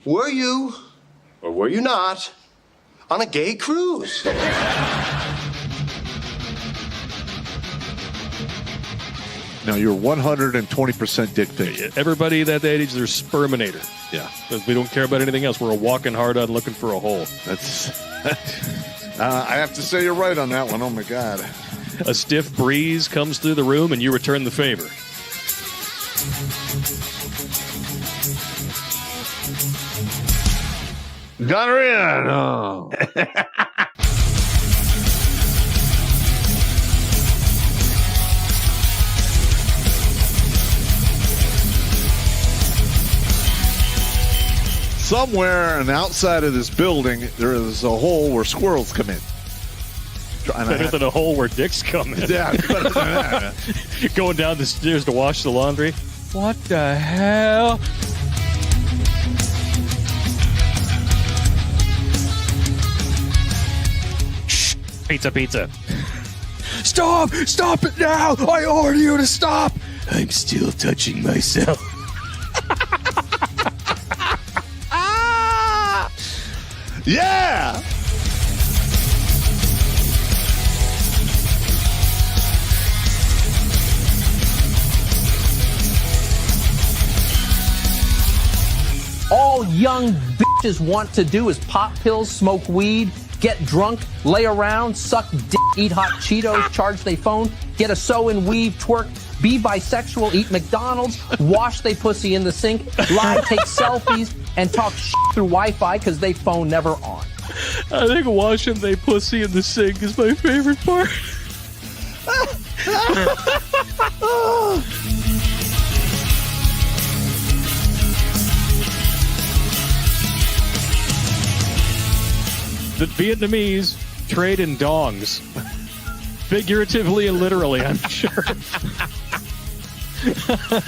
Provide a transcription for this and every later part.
were you, or were you not, on a gay cruise? Now, you're 120% dick pic. Everybody at that age, they're sperminator. Yeah. We don't care about anything else. We're a walking hard on looking for a hole. That's. I have to say you're right on that one. Oh, my God. A stiff breeze comes through the room, and you return the favor. Got her in. Oh. Somewhere on the outside of this building, there is a hole where squirrels come in. Better than a hole where dicks come in. Yeah, better than that. Going down the stairs to wash the laundry. What the hell? Shh. Pizza. Stop! Stop it now! I order you to stop! I'm still touching myself. Yeah! All young bitches want to do is pop pills, smoke weed, get drunk, lay around, suck dick, eat hot Cheetos, charge they phone, get a sew and weave, twerk, be bisexual, eat McDonald's, wash they pussy in the sink, lie, take selfies, and talk shit through Wi-Fi because they phone never on. I think washing they pussy in the sink is my favorite part. The Vietnamese trade in dongs. Figuratively and literally, I'm sure.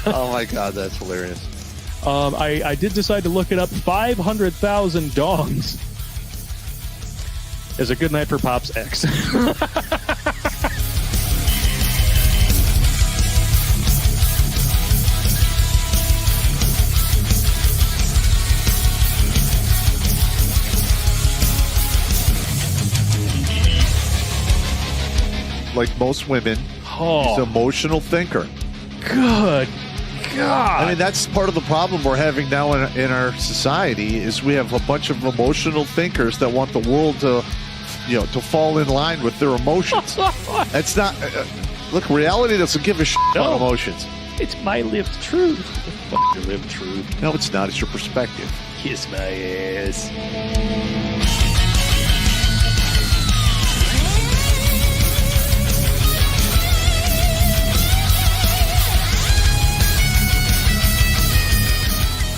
Oh, my God, that's hilarious. I did decide to look it up. 500,000 dongs is a good night for Pop's ex. Like most women, he's an emotional thinker. Good God. I mean, that's part of the problem we're having now in our society is we have a bunch of emotional thinkers that want the world to, to fall in line with their emotions. That's not... look, reality doesn't give a shit about emotions. It's my lived truth. Fuck your lived truth. No, it's not. It's your perspective. Kiss my ass.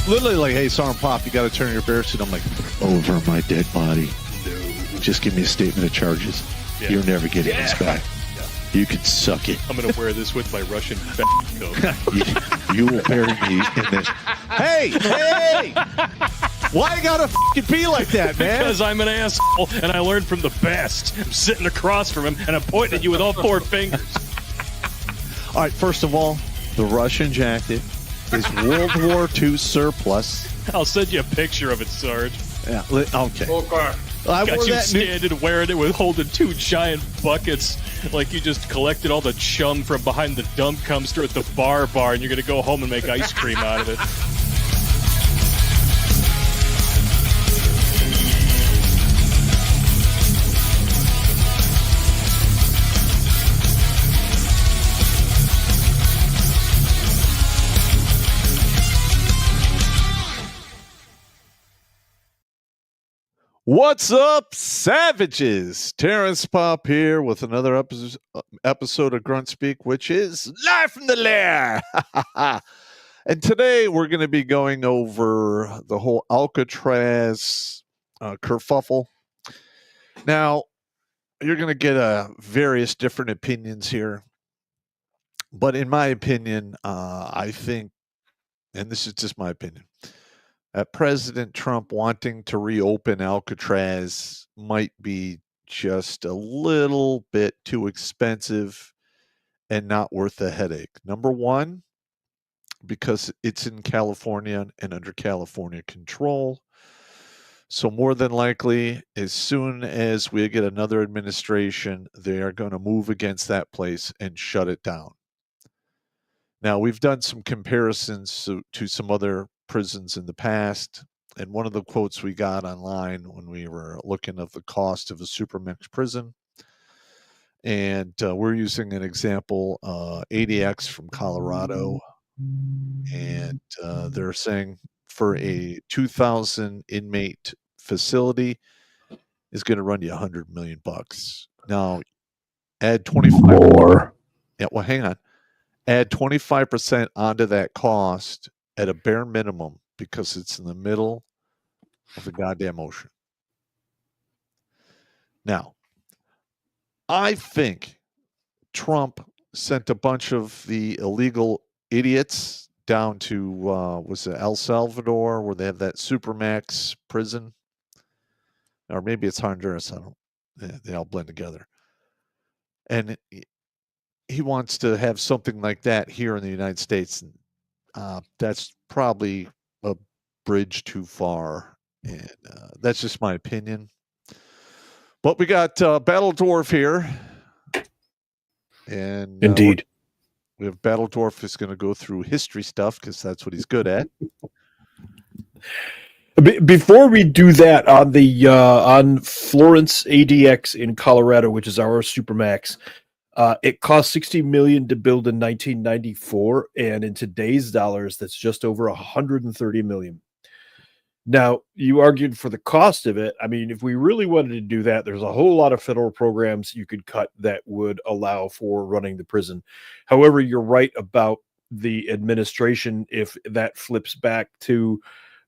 Literally like, hey, Sergeant Pop, you got to turn your bear suit. I'm like, over my dead body. No. Just give me a statement of charges. Yeah. You're never getting this back. Yeah. You can suck it. I'm going to wear this with my Russian coat. you will bury me in this. Hey! Why you got to fucking be like that, man? Because I'm an asshole, and I learned from the best. I'm sitting across from him, and I'm pointing at you with all four fingers. All right, first of all, the Russian jacket is World War II surplus. I'll send you a picture of it, Sarge. Yeah, okay. I got you standing wearing it with holding two giant buckets like you just collected all the chum from behind the dump dumpster at the bar, and you're going to go home and make ice cream out of it. What's up, savages? Terrence Pop here with another episode of Grunt Speak, which is live from the lair. And today we're going to be going over the whole Alcatraz kerfuffle. Now, you're going to get various different opinions here. But in my opinion, I think, and this is just my opinion, President Trump wanting to reopen Alcatraz might be just a little bit too expensive and not worth the headache. Number one, because it's in California and under California control. So more than likely, as soon as we get another administration, they are going to move against that place and shut it down. Now, we've done some comparisons to some other prisons in the past, and one of the quotes we got online when we were looking at the cost of a supermax prison, and we're using an example, ADX from Colorado, and they're saying for a 2,000 inmate facility is going to run you $100 million. Now, add 25 More. Yeah, well, hang on. Add 25% onto that cost at a bare minimum because it's in the middle of the goddamn ocean. Now, I think Trump sent a bunch of the illegal idiots down to was it El Salvador, where they have that supermax prison, or maybe it's Honduras. I don't. They all blend together, and he wants to have something like that here in the United States. And that's probably a bridge too far, and that's just my opinion. But we got Battle Dwarf here, and Indeed. we have Battle Dwarf is going to go through history stuff because that's what he's good at. Before we do that, on the on Florence ADX in Colorado, which is our supermax, it cost $60 million to build in 1994, and in today's dollars, that's just over $130 million. Now, you argued for the cost of it. I mean, if we really wanted to do that, there's a whole lot of federal programs you could cut that would allow for running the prison. However, you're right about the administration. If that flips back to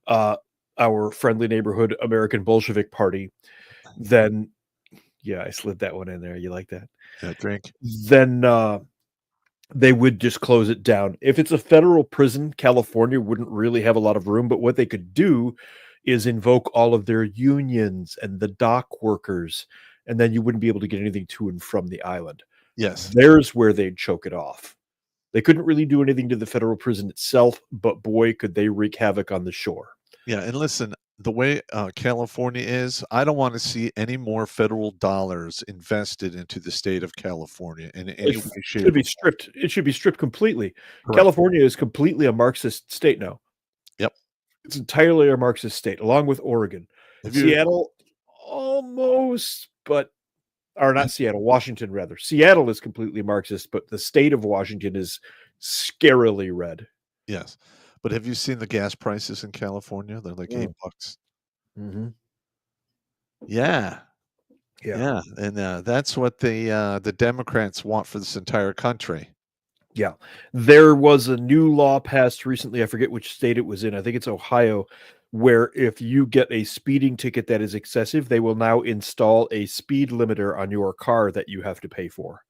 our friendly neighborhood American Bolshevik Party, then, yeah, I slid that one in there. You like that? Yeah, drink. Then they would just close it down. If it's a federal prison, California wouldn't really have a lot of room, but what they could do is invoke all of their unions and the dock workers, and then you wouldn't be able to get anything to and from the island. Yes. There's where they'd choke it off. They couldn't really do anything to the federal prison itself, but boy, could they wreak havoc on the shore. Yeah, and listen, the way California is, I don't want to see any more federal dollars invested into the state of California in any way, shape, Should be stripped. It should be stripped completely. Correct. California is completely a Marxist state now. Yep. It's entirely a Marxist state, along with Oregon. Seattle, almost, but or not Seattle, Washington rather. Seattle is completely Marxist, but the state of Washington is scarily red. Yes. But have you seen the gas prices in California? They're like $8. Mm-hmm. Yeah. And that's what the Democrats want for this entire country. Yeah. There was a new law passed recently. I forget which state it was in. I think it's Ohio, where if you get a speeding ticket that is excessive, they will now install a speed limiter on your car that you have to pay for.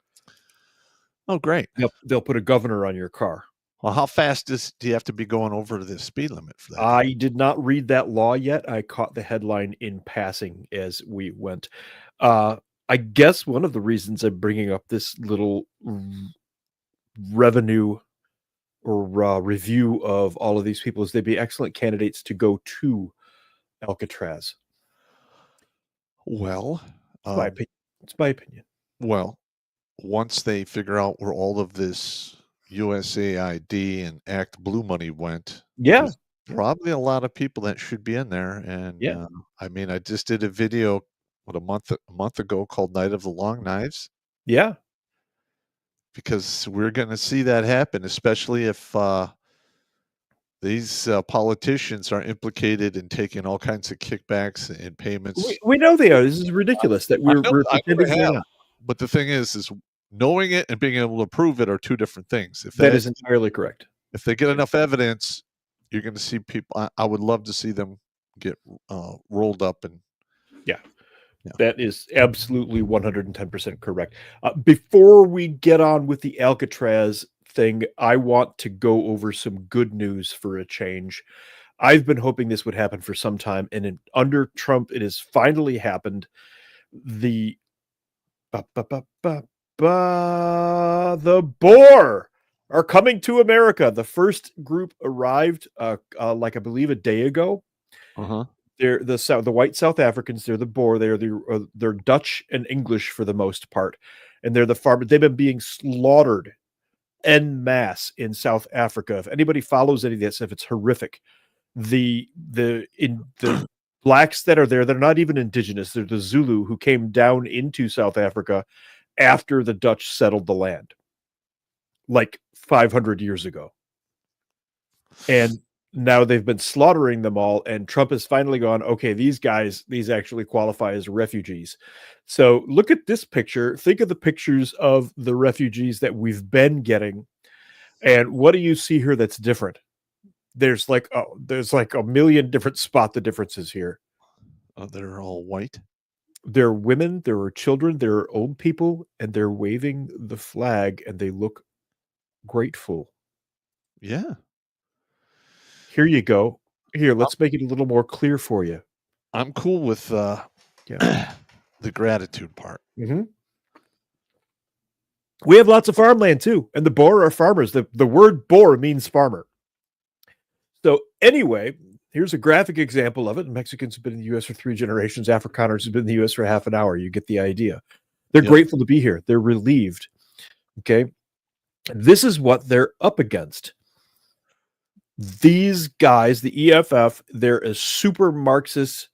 Oh, great. They'll put a governor on your car. Well, how fast do you have to be going over the speed limit for that? I did not read that law yet. I caught the headline in passing as we went. I guess one of the reasons I'm bringing up this little revenue or review of all of these people is they'd be excellent candidates to go to Alcatraz. Well, it's my opinion. Well, once they figure out where all of this USAID and Act Blue money went, there's probably a lot of people that should be in there. And I mean, I just did a video a month ago called Night of the Long Knives. Yeah. Because we're going to see that happen, especially if these politicians are implicated in taking all kinds of kickbacks and payments. We know they are. This is ridiculous that we're pretending. But the thing is knowing it and being able to prove it are two different things. If that is entirely correct. If they get enough evidence, you're going to see people. I would love to see them get rolled up and. Yeah. That is absolutely 110% correct. Before we get on with the Alcatraz thing, I want to go over some good news for a change. I've been hoping this would happen for some time, and under Trump, it has finally happened. The boar are coming to America. The first group arrived, like I believe a day ago. Uh-huh. They're the white South Africans. They're the Boer. They're Dutch and English for the most part, and they're the farmers. They've been being slaughtered en masse in South Africa. If anybody follows any of that stuff, it's horrific. The blacks that are there, they're not even indigenous. They're the Zulu who came down into South Africa after the Dutch settled the land, like 500 years ago. And now they've been slaughtering them all, and Trump has finally gone, okay, these actually qualify as refugees. So look at this picture. Think of the pictures of the refugees that we've been getting. And what do you see here that's different? There's like a million different spot the differences here. Oh, they're all white. There are women, there are children, there are old people, and they're waving the flag, and they look grateful. Yeah. Here you go. Here, let's make it a little more clear for you. I'm cool with the gratitude part. Mm-hmm. We have lots of farmland too, and the Boer are farmers. The word Boer means farmer. So anyway, here's a graphic example of it. Mexicans have been in the U.S. for 3 generations. Afrikaners have been in the U.S. for half an hour. You get the idea. They're grateful to be here. They're relieved. Okay. This is what they're up against. These guys, the EFF, they're a super Marxist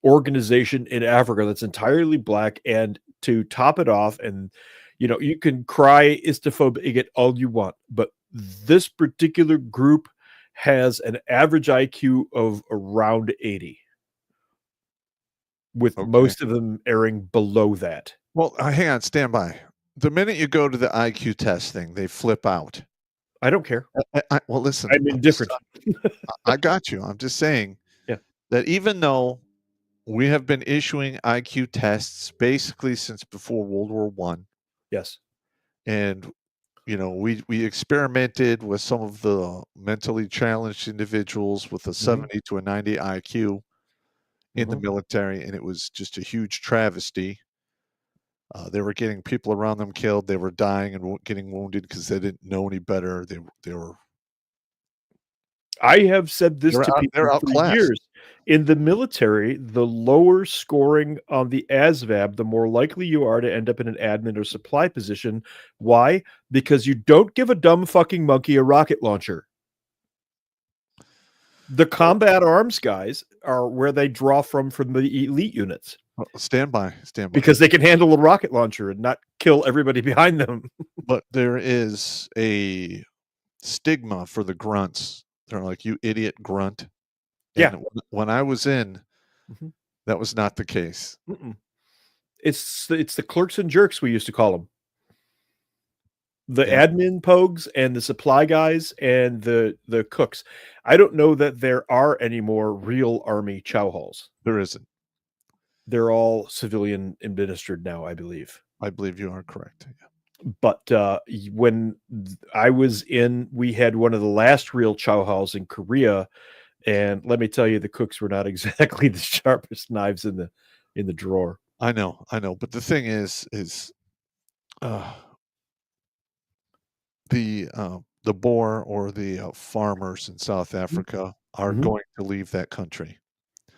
organization in Africa that's entirely black. And to top it off, and you can cry istophobic bigot all you want, but this particular group has an average IQ of around 80, with most of them erring below that. Well, hang on, stand by. The minute you go to the IQ test thing, they flip out. I don't care. Well, listen. I'm indifferent. I got you. I'm just saying that even though we have been issuing IQ tests basically since before World War I. Yes. And we experimented with some of the mentally challenged individuals with a 70 to a 90 IQ in the military, and it was just a huge travesty. They were getting people around them killed. They were dying and getting wounded because they didn't know any better. They were. I have said this to people for years. In the military, the lower scoring on the ASVAB, the more likely you are to end up in an admin or supply position. Why? Because you don't give a dumb fucking monkey a rocket launcher. The combat arms guys are where they draw from the elite units. Stand by. Because they can handle a rocket launcher and not kill everybody behind them. But there is a stigma for the grunts. They're like, you idiot grunt. And when I was in, that was not the case. It's the clerks and jerks, we used to call them. The admin pogues and the supply guys and the cooks. I don't know that there are any more real army chow halls. There isn't. They're all civilian administered now, I believe. I believe you are correct. Yeah. But when I was in, we had one of the last real chow halls in Korea, and let me tell you, the cooks were not exactly the sharpest knives in the drawer. I know. But the thing is the Boer or the farmers in South Africa are going to leave that country.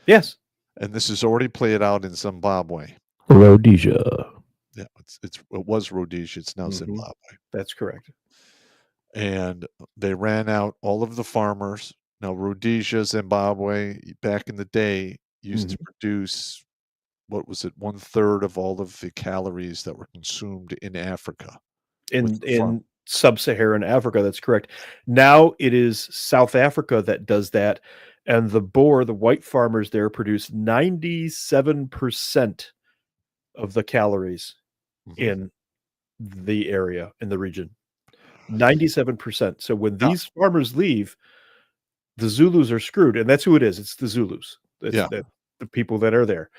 Yes. And this is already played out in Zimbabwe. Rhodesia. Yeah, it was Rhodesia. It's now Zimbabwe. That's correct. And they ran out all of the farmers. Now, Rhodesia, Zimbabwe, back in the day, used to produce, what was it, 1/3 of all of the calories that were consumed in Africa. In sub-Saharan Africa, that's correct. Now it is South Africa that does that. And the Boer, the white farmers there, produce 97% of the calories in the area, in the region. 97%. So when these farmers leave, the Zulus are screwed. And that's who it is. It's the Zulus. It's the people that are there.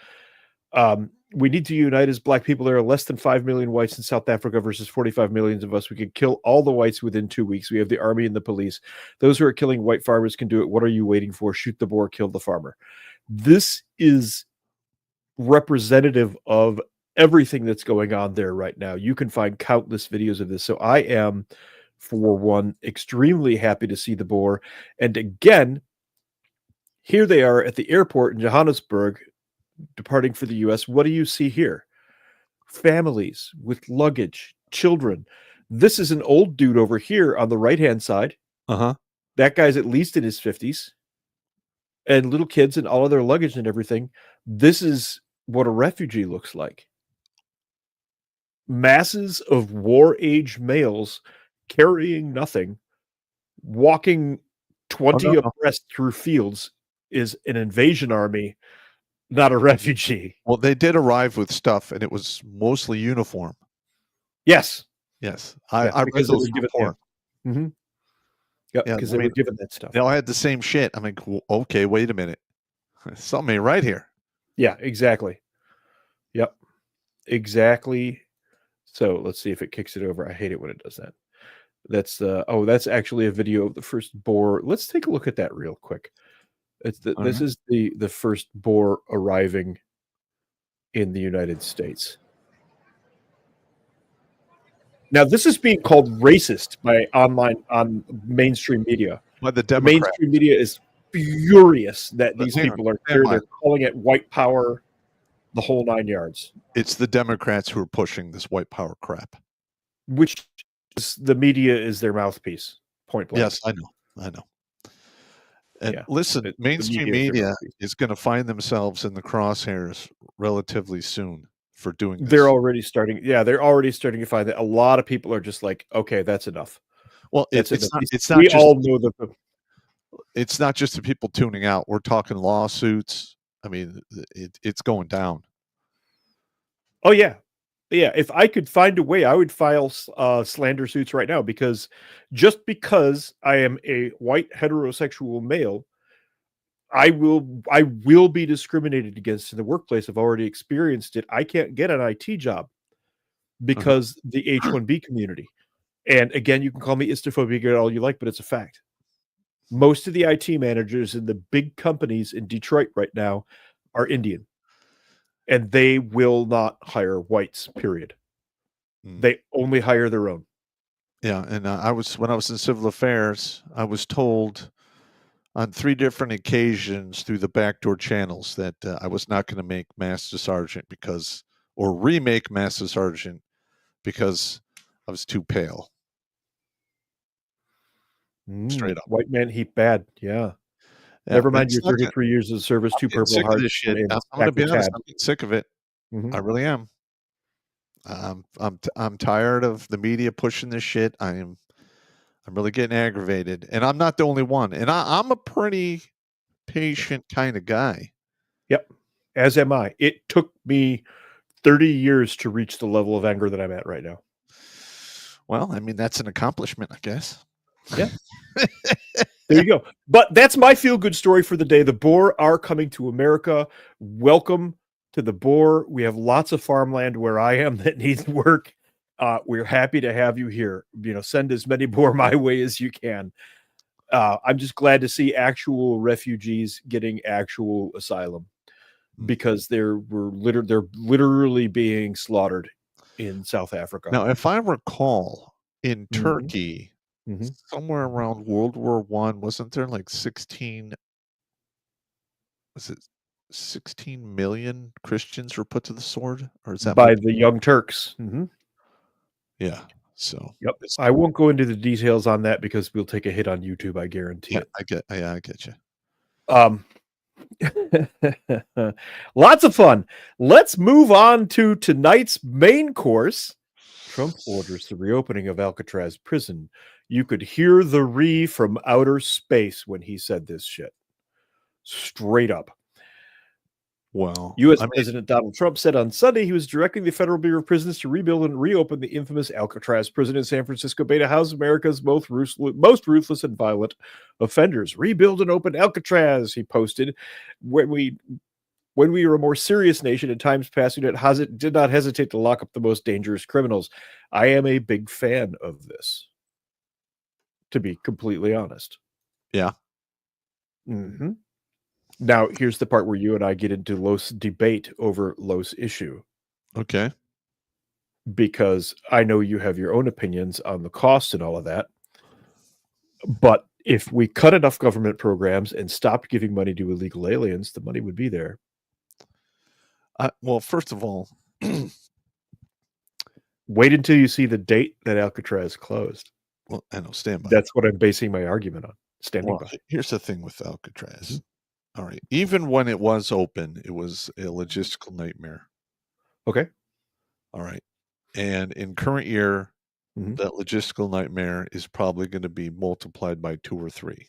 We need to unite as black people. There are less than 5 million whites in South Africa versus 45 million of us. We could kill all the whites within 2 weeks. We have the army and the police. Those who are killing white farmers can do it. What are you waiting for? Shoot the Boer, kill the farmer. This is representative of everything that's going on there right now. You can find countless videos of this. So I am for one. Extremely happy to see the boar. And again, here they are at the airport in Johannesburg, departing for the U.S. What do you see here? Families with luggage, children. This is an old dude over here on the right-hand side. Uh-huh. That guy's at least in his 50s. And little kids and all of their luggage and everything. This is what a refugee looks like. Masses of war-age males carrying nothing, walking 20 abreast through fields is an invasion army, not a refugee. Well, they did arrive with stuff, and it was mostly uniform. Yes. Yes. I read because they those were given- before. Mm-hmm. Yep, Yeah, because I they were mean, given that stuff. They all had the same shit. I mean, okay, wait a minute. Something ain't right here. Yeah, exactly. Yep, exactly. So let's see if it kicks it over. I hate it when it does that. That's that's actually a video of the first boar. Let's take a look at that real quick. This is the first boar arriving in the United States. Now, this is being called racist by on mainstream media. By the The Democrats. mainstream media is furious that But these hang on, people are stand here. by. They're calling it white power, the whole 9 yards, It's the Democrats who are pushing this white power crap. which is, the media is their mouthpiece. Point blank. Yes, I know. And Yeah, listen, the mainstream media is their media mouthpiece. is going to find themselves in the crosshairs relatively soon for doing this. They're already starting. Yeah, they're already starting to find that a lot of people are just like, okay, that's enough. Well, That's it's enough. not We just all know that. it's not just the people tuning out. We're talking lawsuits. I mean, it's going down. Oh yeah, yeah. If I could find a way, I would file slander suits right now, because just because I am a white heterosexual male, I will be discriminated against in the workplace. I've already experienced it. I can't get an IT job because the H-1B community. And again, you can call me istophobic all you like, but it's a fact. Most of the IT managers in the big companies in Detroit right now are Indian, and they will not hire whites, period. They only hire their own. Yeah, and when I was in civil affairs, I was told on 3 different occasions through the backdoor channels that I was not going to make Master Sergeant or remake Master Sergeant because I was too pale. Straight up. White man heap bad. Yeah. Yeah, Never but mind it's your not 33 years of service, I'm 2 getting Purple sick of Hearts. this shit. and I'm going to be Dr. honest. Tad. I'm getting sick of it. Mhm. I really am. I'm tired of the media pushing this shit. I'm really getting aggravated, and I'm not the only one. And I'm a pretty patient kind of guy. Yep. As am I. It took me 30 years to reach the level of anger that I'm at right now. Well, I mean, that's an accomplishment, I guess. Yeah. There you go. But that's my feel-good story for the day. The boar are coming to America. Welcome to the boar. We have lots of farmland where I am that needs work. We're happy to have you here. Send as many boar my way as you can. I'm just glad to see actual refugees getting actual asylum, because they're literally being slaughtered in South Africa. Now, if I recall, in Turkey, somewhere around World War I, wasn't there like 16 million Christians were put to the sword? Or is that by the Young Turks? Yeah. So Yep. I won't go into the details on that because we'll take a hit on YouTube. I guarantee it. I get you. Lots of fun. Let's move on to tonight's main course. Trump orders the reopening of Alcatraz prison. You could hear the re from outer space when he said this shit. Straight up. Well, U.S. President Donald Trump said on Sunday he was directing the Federal Bureau of Prisons to rebuild and reopen the infamous Alcatraz prison in San Francisco Bay to house America's most ruthless and violent offenders. Rebuild and open Alcatraz, he posted. When we were a more serious nation in times past, we did not hesitate to lock up the most dangerous criminals. I am a big fan of this, to be completely honest. Yeah. Mm-hmm. Now, here's the part where you and I get into Los debate over Los issue. Okay. because I know you have your own opinions on the cost and all of that. But if we cut enough government programs and stopped giving money to illegal aliens, the money would be there. Well, first of all, wait until you see the date that Alcatraz closed. Well, I know, stand by. That's what I'm basing my argument on. Standing by. Here's the thing with Alcatraz. All right. Even when it was open, it was a logistical nightmare. Okay. All right. And in current year, that logistical nightmare is probably going to be multiplied by 2 or 3.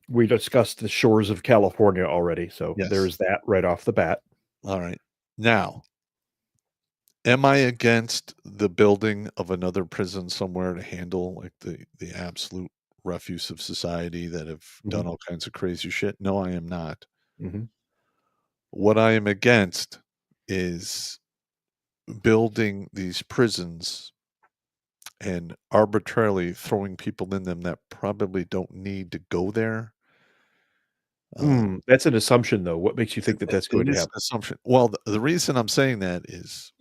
We discussed the shores of California already, so there's that right off the bat. All right. Now, am I against the building of another prison somewhere to handle like the absolute refuse of society that have done all kinds of crazy shit? No, I am not. What I am against is building these prisons and arbitrarily throwing people in them that probably don't need to go there. That's an assumption, though. What makes you think that that's going to happen? An assumption. Well, the reason I'm saying that is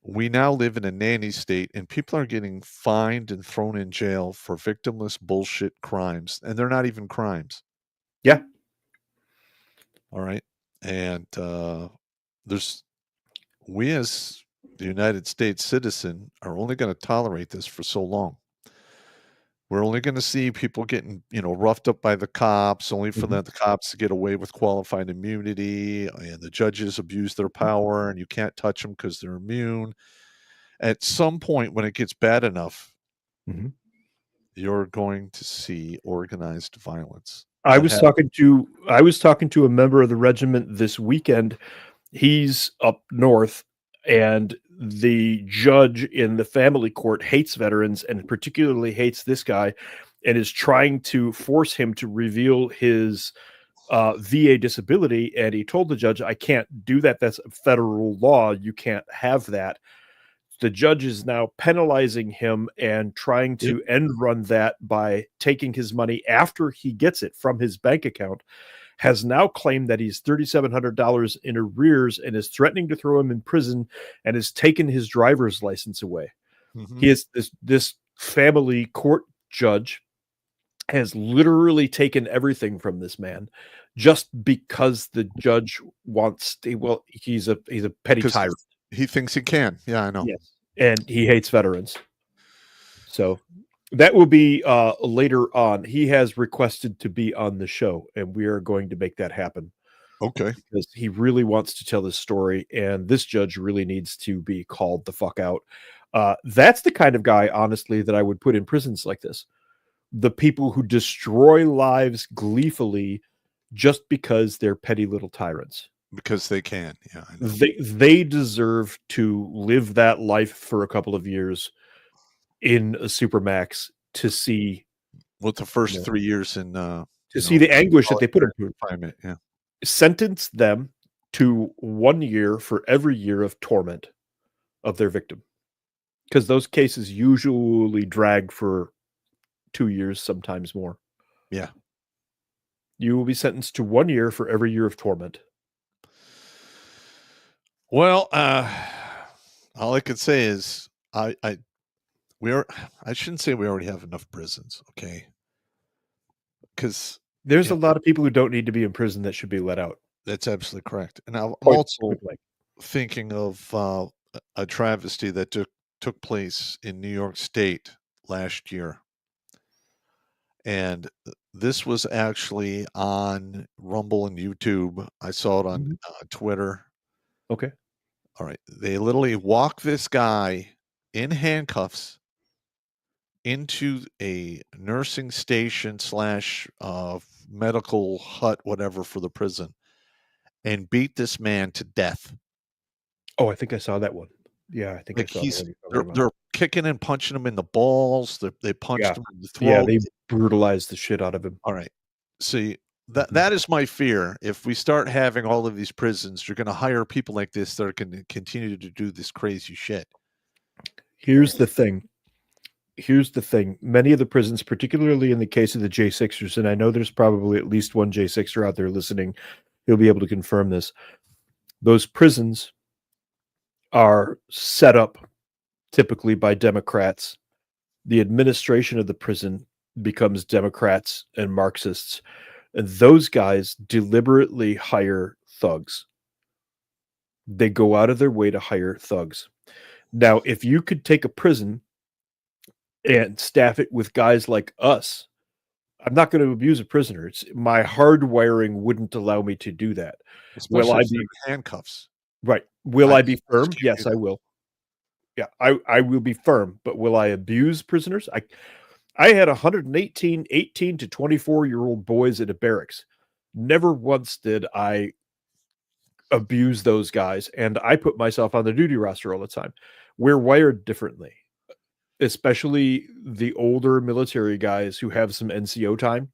we now live in a nanny state, and people are getting fined and thrown in jail for victimless bullshit crimes, and they're not even crimes. Yeah. All right. And we as the United States citizen are only going to tolerate this for so long. We're only going to see people getting, roughed up by the cops, only for the cops to get away with qualified immunity, and the judges abuse their power, and you can't touch them because they're immune. At some point, when it gets bad enough, you're going to see organized violence. I was talking to a member of the regiment this weekend. He's up north, and the judge in the family court hates veterans and particularly hates this guy, and is trying to force him to reveal his VA disability. And he told the judge, I can't do that. That's federal law. You can't have that. The judge is now penalizing him and trying to end run that by taking his money after he gets it from his bank account. Has now claimed that he's $3,700 in arrears and is threatening to throw him in prison, and has taken his driver's license away. He is this family court judge has literally taken everything from this man just because the judge wants to, he's a petty tyrant. He thinks he can. Yeah, I know. Yes. And he hates veterans. So that will be later on. He has requested to be on the show, and we are going to make that happen. Okay. Because he really wants to tell this story, and this judge really needs to be called the fuck out. That's the kind of guy, honestly, that I would put in prisons like this. The people who destroy lives gleefully just because they're petty little tyrants. Because they can. Yeah, I know. They deserve to live that life for a couple of years in a supermax to see what the first 3 years in to see the anguish that they put into it. Yeah. Sentence them to 1 year for every year of torment of their victim, because those cases usually drag for 2 years, sometimes more. Yeah. You will be sentenced to 1 year for every year of torment. Well, all I could say is I shouldn't say we already have enough prisons, okay? Because there's a lot of people who don't need to be in prison that should be let out. That's absolutely correct. And I'm also thinking of a travesty that took place in New York State last year. And this was actually on Rumble and YouTube. I saw it on Twitter. Okay. All right. They literally walk this guy in handcuffs into a nursing station / medical hut, whatever, for the prison, and beat this man to death. Oh, I think I saw that one. Yeah, I think I saw that. They're kicking and punching him in the balls. They punched him in the throat. Yeah, they brutalized the shit out of him. All right. See, that is my fear. If we start having all of these prisons, you're going to hire people like this that are going to continue to do this crazy shit. Here's the thing. Many of the prisons, particularly in the case of the J6ers, and I know there's probably at least one J6er out there listening, he'll be able to confirm this. Those prisons are set up typically by Democrats. The administration of the prison becomes Democrats and Marxists, and those guys deliberately hire thugs. They go out of their way to hire thugs. Now, if you could take a prison and staff it with guys like us, I'm not going to abuse a prisoner. My hardwiring wouldn't allow me to do that. Will Especially I if be they're handcuffs. right? Will I be firm? can't Yes, do I that. will. Yeah, I will be firm, but will I abuse prisoners? I had 118 18 to 24-year-old boys at a barracks. Never once did I abuse those guys, and I put myself on the duty roster all the time. We're wired differently, especially the older military guys who have some NCO time.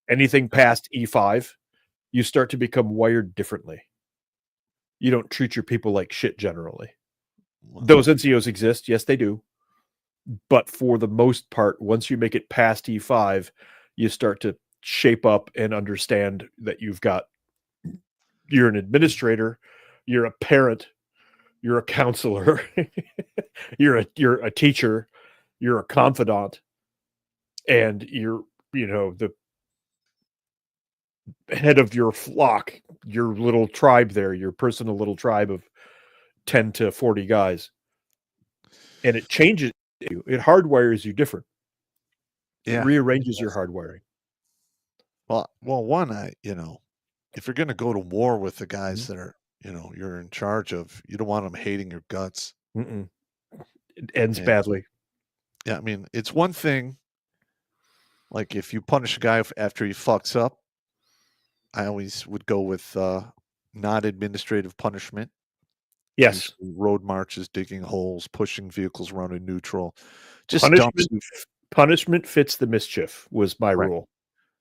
Anything past E5, you start to become wired differently. You don't treat your people like shit generally. Those NCOs exist. Yes, they do. But for the most part, once you make it past E5, you start to shape up and understand that you're an administrator, you're a parent, you're a counselor, you're a teacher, you're a confidant, and you're, the head of your flock, your little tribe there, your personal little tribe of 10 to 40 guys. And it changes you. It hardwires you different. It rearranges your hardwiring. Well, one, if you're going to go to war with the guys that are, you're in charge of, you don't want them hating your guts. It ends badly. Yeah, I mean, it's one thing. Like if you punish a guy after he fucks up, I always would go with not administrative punishment. Yes. Usually road marches, digging holes, pushing vehicles around in neutral. Just punishment fits the mischief was my rule.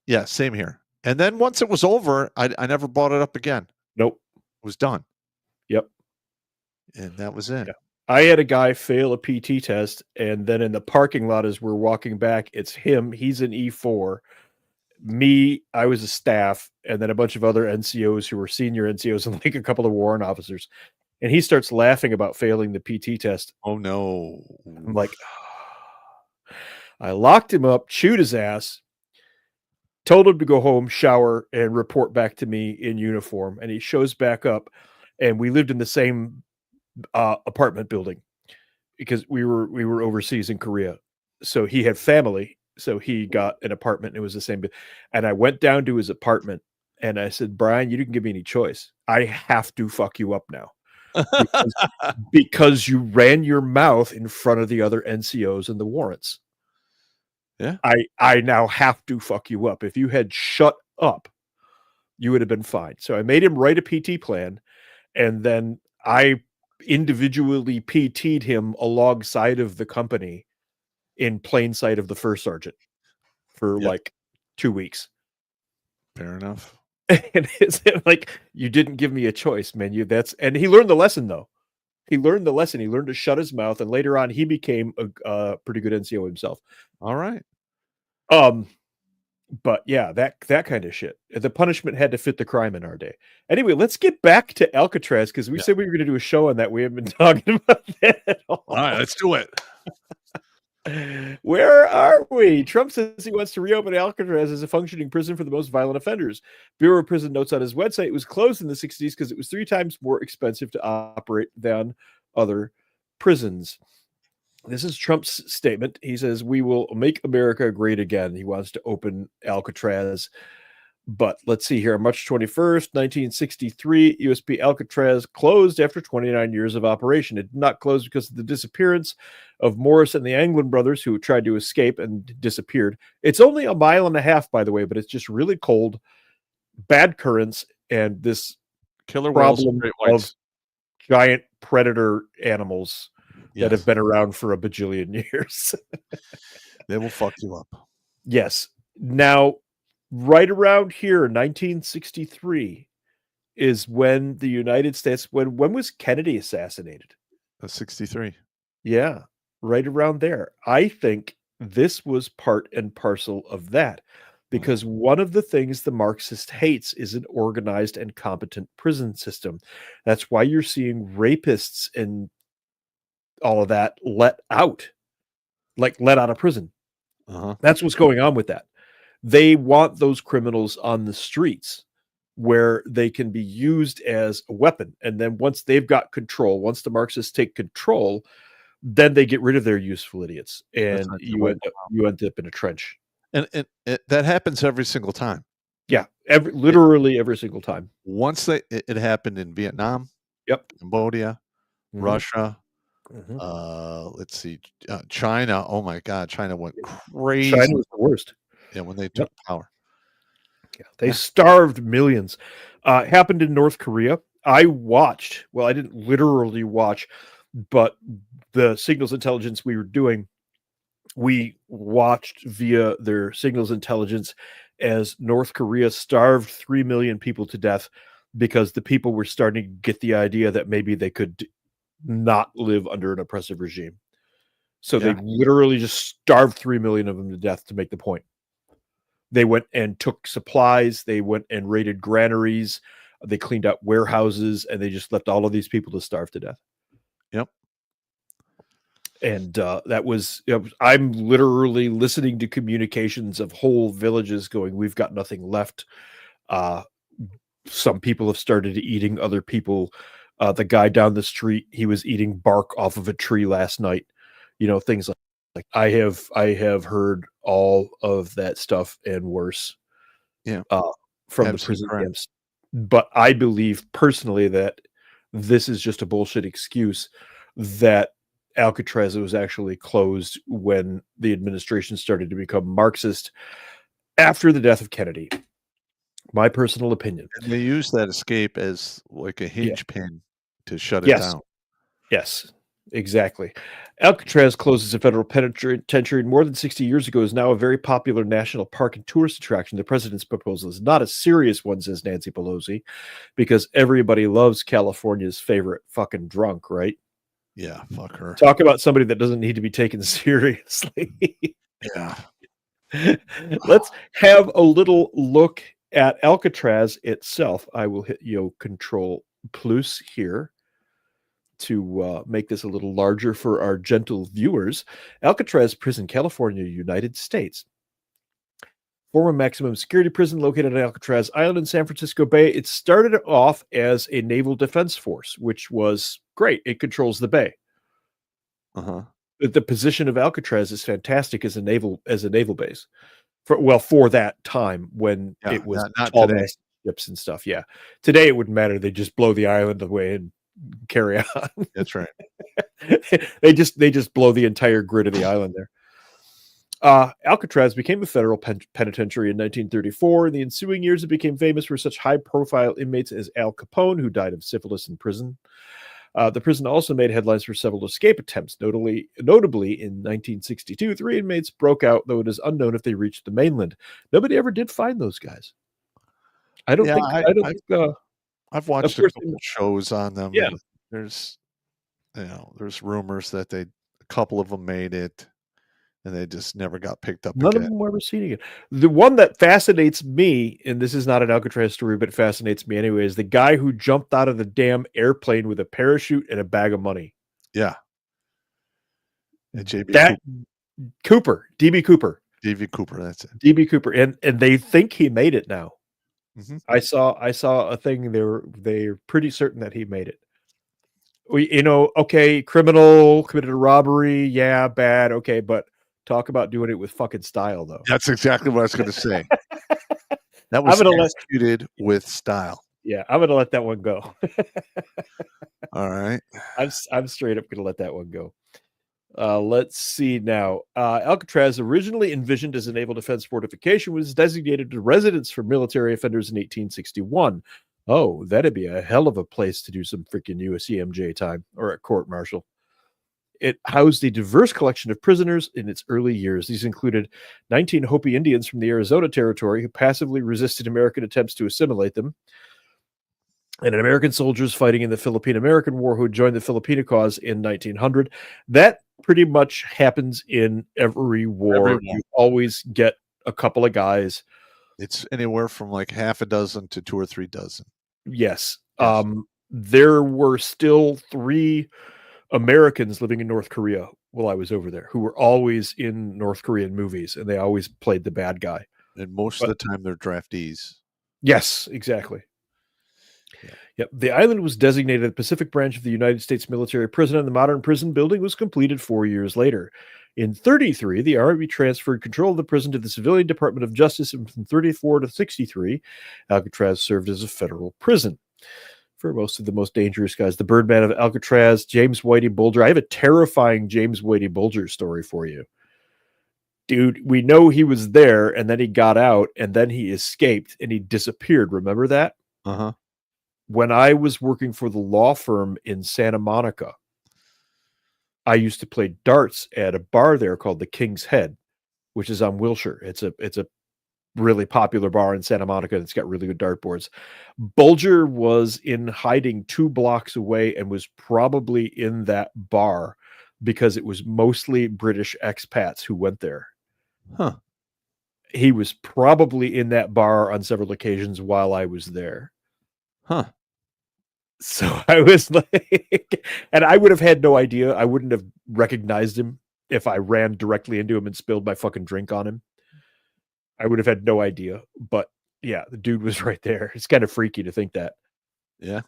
Yeah, same here. And then once it was over, I never brought it up again. Nope. It was done. Yep. And that was it. Yeah. I had a guy fail a PT test, and then in the parking lot as we're walking back, it's him. He's an E4. Me, I was a staff, and then a bunch of other NCOs who were senior NCOs and like a couple of warrant officers. And he starts laughing about failing the PT test. Oh, no. I'm like, I locked him up, chewed his ass, told him to go home, shower, and report back to me in uniform. And he shows back up, and we lived in the same apartment building because we were overseas in Korea. So he had family, so he got an apartment. It was the same. And I went down to his apartment, and I said, Brian, you didn't give me any choice. I have to fuck you up now. because you ran your mouth in front of the other NCOs and the warrants. Yeah. I now have to fuck you up. If you had shut up, you would have been fine. So I made him write a PT plan, and then I individually PT'd him alongside of the company in plain sight of the first sergeant for like 2 weeks. Fair enough. And it's like, you didn't give me a choice, man. And he learned the lesson though. He learned the lesson. He learned to shut his mouth, and later on he became a pretty good NCO himself. All right. But yeah, that kind of shit. The punishment had to fit the crime in our day. Anyway, let's get back to Alcatraz because we said we were going to do a show on that. We haven't been talking about that at all. All right, let's do it. Where are we? Trump says he wants to reopen Alcatraz as a functioning prison for the most violent offenders. Bureau of Prison notes on his website it was closed in the 60s because it was 3 times more expensive to operate than other prisons. This is Trump's statement. He says, we will make America great again. He wants to open Alcatraz. But let's see here. March 21st, 1963, USP Alcatraz closed after 29 years of operation. It did not close because of the disappearance of Morris and the Anglin brothers who tried to escape and disappeared. It's only 1.5 miles, by the way, but it's just really cold, bad currents, and this killer problem of giant predator animals that have been around for a bajillion years. They will fuck you up. Yes. Now, right around here, 1963, is when the United States, when was Kennedy assassinated? 63. Yeah, right around there. I think this was part and parcel of that. because one of the things the Marxist hates is an organized and competent prison system. That's why you're seeing rapists and all of that let out of prison. That's what's going on with that. They want those criminals on the streets where they can be used as a weapon. And then once they've got control, once the Marxists take control, then they get rid of their useful idiots, and you end up in a trench. And that happens every single time. Yeah, literally every single time. Once it happened in Vietnam, Cambodia, Russia. Let's see, China. Oh my God, China went crazy. China was the worst. Yeah, when they took power. Yeah, they starved millions. Happened in North Korea. I watched. Well, I didn't literally watch, but the signals intelligence we were doing, we watched via their signals intelligence as North Korea starved 3 million people to death because the people were starting to get the idea that maybe they could not live under an oppressive regime. So they literally just starved 3 million of them to death to make the point. They went and took supplies. They went and raided granaries. They cleaned out warehouses, and they just left all of these people to starve to death. Yep. And that was, I'm literally listening to communications of whole villages going, we've got nothing left. Some people have started eating other people. The guy down the street, he was eating bark off of a tree last night. Things like I have heard all of that stuff and worse. Yeah. From the prison camps. But I believe personally that this is just a bullshit excuse that Alcatraz was actually closed when the administration started to become Marxist after the death of Kennedy. My personal opinion. And they used that escape as like a hinge pin to shut it down. Yes, exactly. Alcatraz closed as a federal penitentiary more than 60 years ago, is now a very popular national park and tourist attraction. The president's proposal is not a serious one, says Nancy Pelosi, because everybody loves California's favorite fucking drunk, right? Yeah, fuck her. Talk about somebody that doesn't need to be taken seriously. Yeah. Let's have a little look at Alcatraz itself. I will hit Control Plus here to make this a little larger for our gentle viewers. Alcatraz Prison, California, United States. Former maximum security prison located on Alcatraz Island in San Francisco Bay. It started off as a naval defense force, which was great. It controls the bay. The position of Alcatraz is fantastic as a naval base. For that time when it was not all today. Ships and stuff. Yeah, today it wouldn't matter. They just blow the island away and carry on. That's right. they just blow the entire grid of the island there. Alcatraz became a federal penitentiary in 1934. In the ensuing years, it became famous for such high-profile inmates as Al Capone, who died of syphilis in prison. The prison also made headlines for several escape attempts. Notably, in 1962, 3 inmates broke out, though it is unknown if they reached the mainland. Nobody ever did find those guys. I don't think. I've watched a couple shows on them. Yeah. There's rumors that a couple of them made it, and they just never got picked up. None of them were ever seen again. The one that fascinates me, and this is not an Alcatraz story, but it fascinates me anyway, is the guy who jumped out of the damn airplane with a parachute and a bag of money. Yeah. And Cooper, DB Cooper. DB Cooper, that's it. DB Cooper, and they think he made it now. Mm-hmm. I saw a thing. They're pretty certain that he made it. Criminal, committed a robbery, yeah, bad, okay, but talk about doing it with fucking style, though. That's exactly what I was going to say. That was executed with style. Yeah, I'm going to let that one go. All right. I'm straight up going to let that one go. Let's see now. Alcatraz, originally envisioned as a naval defense fortification, was designated a residence for military offenders in 1861. Oh, that'd be a hell of a place to do some freaking USCMJ time or a court martial. It housed a diverse collection of prisoners in its early years. These included 19 Hopi Indians from the Arizona Territory who passively resisted American attempts to assimilate them, and American soldiers fighting in the Philippine-American War who joined the Filipino cause in 1900. That pretty much happens in every war. You always get a couple of guys It's anywhere from like half a dozen to 2 or 3 dozen. Yes. Yes. There were still 3 Americans living in North Korea while I was over there who were always in North Korean movies, and they always played the bad guy. And most But- of the time they're draftees. Yes, exactly. Yeah. Yep. The island was designated the Pacific branch of the United States military prison, and the modern prison building was completed 4 years later. In 33, the Army transferred control of the prison to the Civilian Department of Justice, and from 34 to 63, Alcatraz served as a federal prison. For most of the most dangerous guys, the Birdman of Alcatraz, James Whitey Bulger. I have a terrifying James Whitey Bulger story for you. Dude, we know he was there, and then he got out, and then he escaped, and he disappeared. Remember that? Uh-huh. When I was working for the law firm in Santa Monica, I used to play darts at a bar there called the King's Head, which is on Wilshire. It's a really popular bar in Santa Monica, and it's got really good dartboards. Bulger was in hiding 2 blocks away and was probably in that bar because it was mostly British expats who went there. Huh. He was probably in that bar on several occasions while I was there. Huh. So I was like, and I would have had no idea. I wouldn't have recognized him if I ran directly into him and spilled my fucking drink on him. I would have had no idea. But yeah, the dude was right there. It's kind of freaky to think that. Yeah.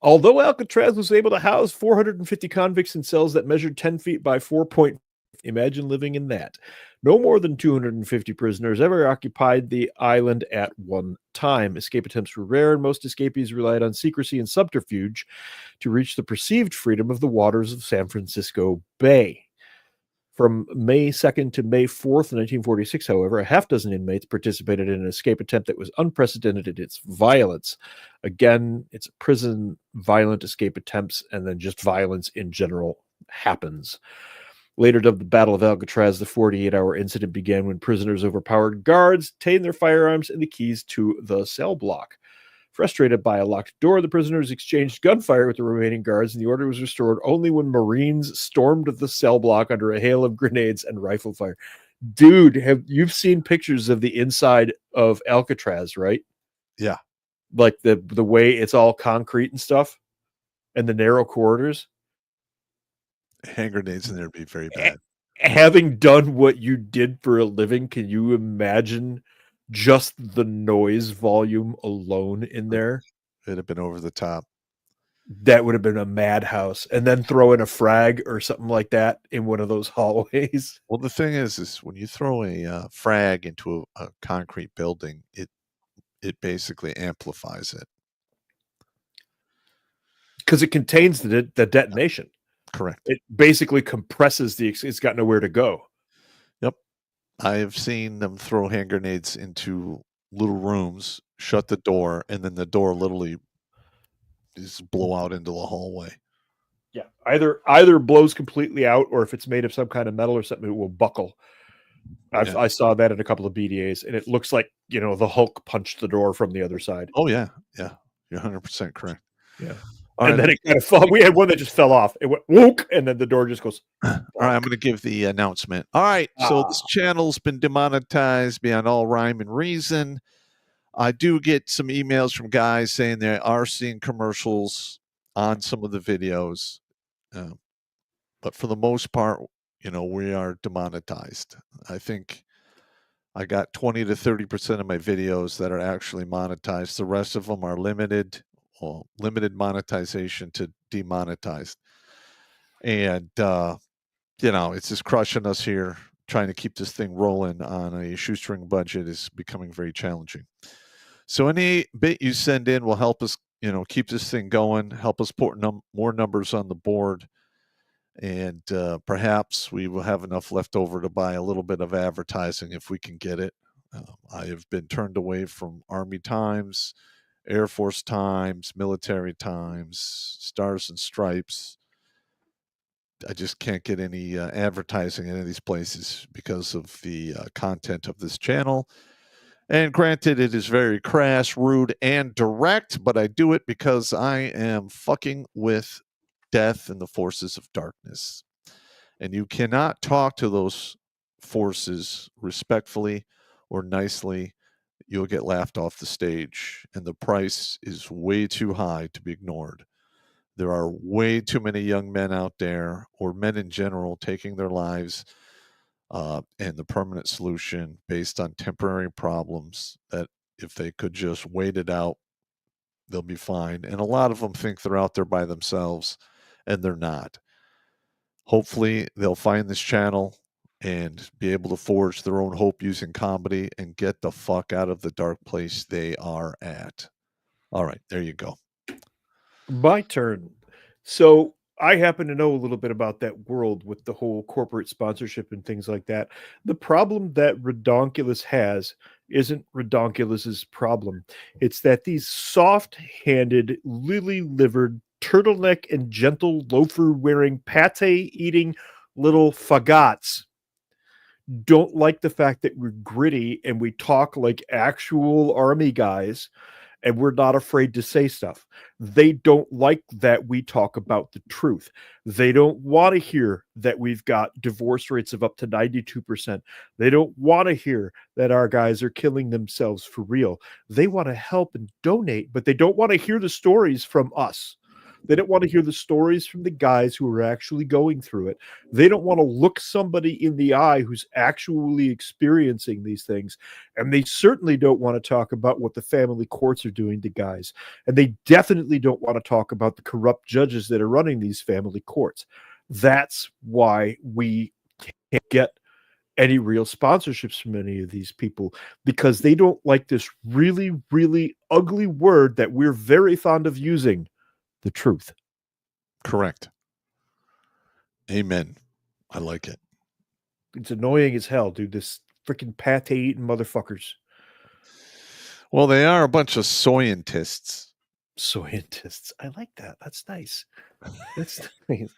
Although Alcatraz was able to house 450 convicts in cells that measured 10 feet by 4 point, imagine living in that. No more than 250 prisoners ever occupied the island at one time. Escape attempts were rare, and most escapees relied on secrecy and subterfuge to reach the perceived freedom of the waters of San Francisco Bay. From May 2nd to May 4th, 1946, however, a half dozen inmates participated in an escape attempt that was unprecedented in its violence. Again, it's prison violent escape attempts, and then just violence in general happens. Later dubbed the Battle of Alcatraz, the 48-hour incident began when prisoners overpowered guards, obtained their firearms and the keys to the cell block. Frustrated by a locked door, the prisoners exchanged gunfire with the remaining guards, and the order was restored only when Marines stormed the cell block under a hail of grenades and rifle fire. Dude, you've seen pictures of the inside of Alcatraz, right? Yeah. Like the way it's all concrete and stuff, and the narrow corridors. Hand grenades in there would be very bad. Having done what you did for a living, can you imagine just the noise volume alone in there? It'd have been over the top. That would have been a madhouse. And then throw in a frag or something like that in one of those hallways. Well, the thing is when you throw a frag into a concrete building, it basically amplifies it. Because it contains the detonation. Correct. It basically compresses it's got nowhere to go. Yep. I have seen them throw hand grenades into little rooms, shut the door, and then the door literally just blow out into the hallway. Yeah. Either blows completely out, or if it's made of some kind of metal or something, it will buckle. I saw that in a couple of BDAs, and it looks like, the Hulk punched the door from the other side. Oh, yeah. Yeah. You're 100% correct. Yeah. All and right. then it kind of fell. We had one that just fell off. It went whoop, and then the door just goes. All right, I'm going to give the announcement. All right, so this channel's been demonetized beyond all rhyme and reason. I do get some emails from guys saying they are seeing commercials on some of the videos, but for the most part, we are demonetized. I think I got 20 to 30% of my videos that are actually monetized. The rest of them are limited monetization to demonetized. And, it's just crushing us here. Trying to keep this thing rolling on a shoestring budget is becoming very challenging. So any bit you send in will help us, keep this thing going, help us put more numbers on the board. And perhaps we will have enough left over to buy a little bit of advertising if we can get it. I have been turned away from Army Times, Air Force Times, Military Times, Stars and Stripes. I just can't get any advertising in any of these places because of the content of this channel. And granted, it is very crass, rude, and direct, but I do it because I am fucking with death and the forces of darkness. And you cannot talk to those forces respectfully or nicely, you'll get laughed off the stage, and the price is way too high to be ignored. There are way too many young men out there, or men in general, taking their lives, and the permanent solution based on temporary problems that if they could just wait it out, they'll be fine. And a lot of them think they're out there by themselves, and they're not. Hopefully, they'll find this channel and be able to forge their own hope using comedy and get the fuck out of the dark place they are at. All right, there you go. My turn. So I happen to know a little bit about that world with the whole corporate sponsorship and things like that. The problem that Redonkulus has isn't Redonkulas's problem. It's that these soft-handed, lily-livered, turtleneck and gentle loafer-wearing, pate-eating little fagots don't like the fact that we're gritty and we talk like actual army guys and we're not afraid to say stuff. They don't like that we talk about the truth. They don't want to hear that we've got divorce rates of up to 92%. They don't want to hear that our guys are killing themselves for real. They want to help and donate, but they don't want to hear the stories from us. They don't want to hear the stories from the guys who are actually going through it. They don't want to look somebody in the eye who's actually experiencing these things. And they certainly don't want to talk about what the family courts are doing to guys. And they definitely don't want to talk about the corrupt judges that are running these family courts. That's why we can't get any real sponsorships from any of these people, because they don't like this really, really ugly word that we're very fond of using. The truth. Correct. Amen. I like it. It's annoying as hell, dude. This freaking pate eating motherfuckers. Well, they are a bunch of scientists. Scientists. I like that. That's nice. That's nice.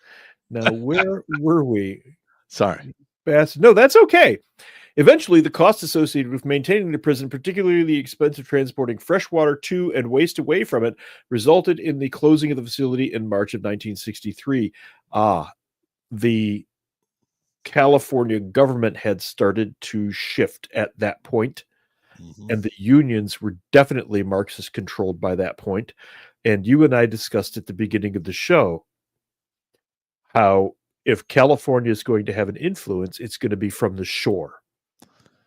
Now, where were we? Sorry. No, that's okay. Eventually, the costs associated with maintaining the prison, particularly the expense of transporting fresh water to and waste away from it, resulted in the closing of the facility in March of 1963. The California government had started to shift at that point, and the unions were definitely Marxist controlled by that point. And you and I discussed at the beginning of the show how if California is going to have an influence, it's going to be from the shore.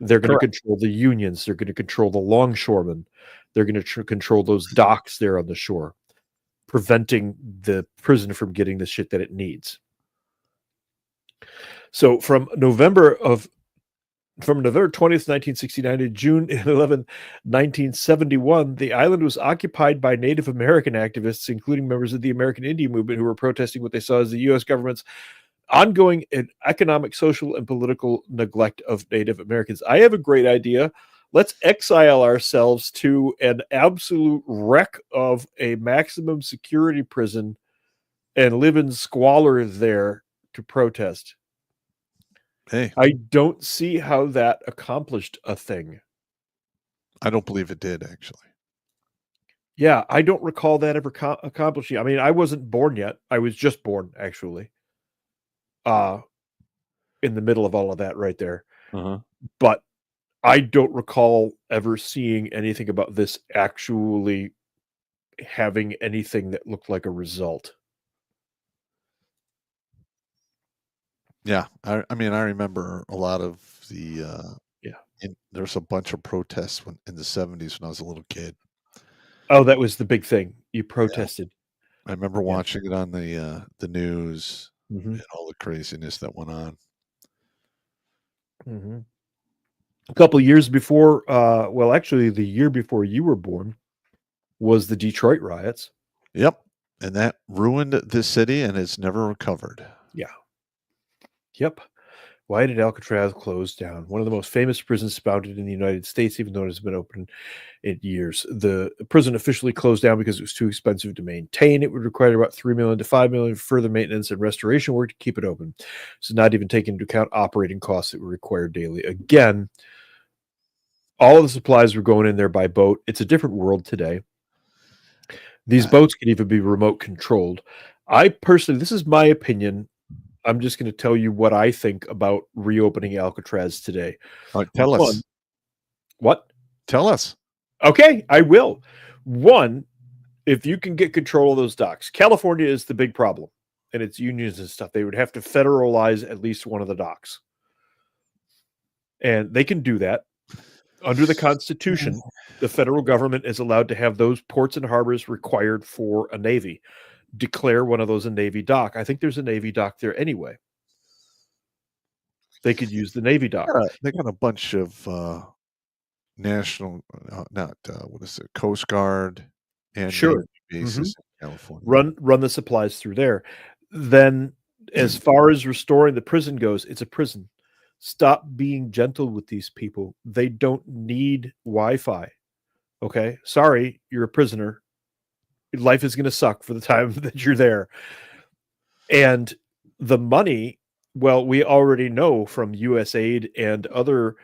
They're going to control the unions. They're going to control the longshoremen. They're going to control those docks there on the shore, preventing the prison from getting the shit that it needs. So from November 20th, 1969 to June 11th, 1971, the island was occupied by Native American activists, including members of the American Indian movement, who were protesting what they saw as the U.S. government's ongoing economic, social, and political neglect of Native Americans. I have a great idea. Let's exile ourselves to an absolute wreck of a maximum security prison and live in squalor there to protest. Hey, I don't see how that accomplished a thing. I don't believe it did, actually. Yeah, I don't recall that ever accomplishing. I mean, I wasn't born yet. I was just born, actually. In the middle of all of that right there. But I don't recall ever seeing anything about this actually having anything that looked like a result. Yeah, I mean, I remember a lot of the there's a bunch of protests in the 70s when I was a little kid. Oh, that was the big thing. You protested. I remember watching it on the news Mm-hmm. and all the craziness that went on. Mm-hmm. A couple years before, well, actually, the year before you were born was the Detroit riots. Yep, and that ruined this city, and it's never recovered. Yeah. Yep. Why did Alcatraz close down? One of the most famous prisons founded in the United States, even though it has been open in years. The prison officially closed down because it was too expensive to maintain. It would require about $3 million to $5 million for further maintenance and restoration work to keep it open. So not even taking into account operating costs that were required daily. Again, all of the supplies were going in there by boat. It's a different world today. These boats can even be remote controlled. I personally, this is my opinion. I'm just going to tell you what I think about reopening Alcatraz today. All right, tell us. What? Tell us. Okay, I will. One, if you can get control of those docks, California is the big problem, and it's unions and stuff. They would have to federalize at least one of the docks, and they can do that under the Constitution. The federal government is allowed to have those ports and harbors required for a navy. Declare one of those a navy dock. I think there's a navy dock there anyway. They could use the navy dock. They got a bunch of national, what is it, Coast Guard and Sure. Navy bases in California. Run the supplies through there. Then, as far as restoring the prison goes, it's a prison. Stop being gentle with these people. They don't need Wi-Fi. Okay, sorry, you're a prisoner. Life is going to suck for the time that you're there. And the money, well, we already know from USAID and other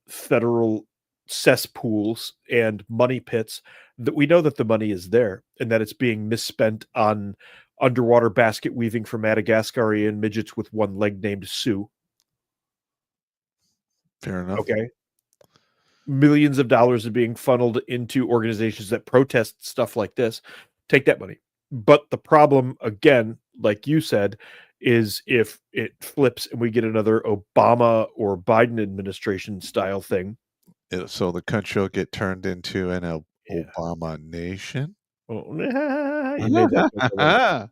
federal cesspools and money pits that we know that the money is there and that it's being misspent on underwater basket weaving for Madagascarian midgets with one leg named Sue. Fair enough. Okay. Millions of dollars are being funneled into organizations that protest stuff like this. Take that money. But the problem, again, like you said, is if it flips and we get another Obama or Biden administration style thing. So the country will get turned into an Obama nation. Oh, you made that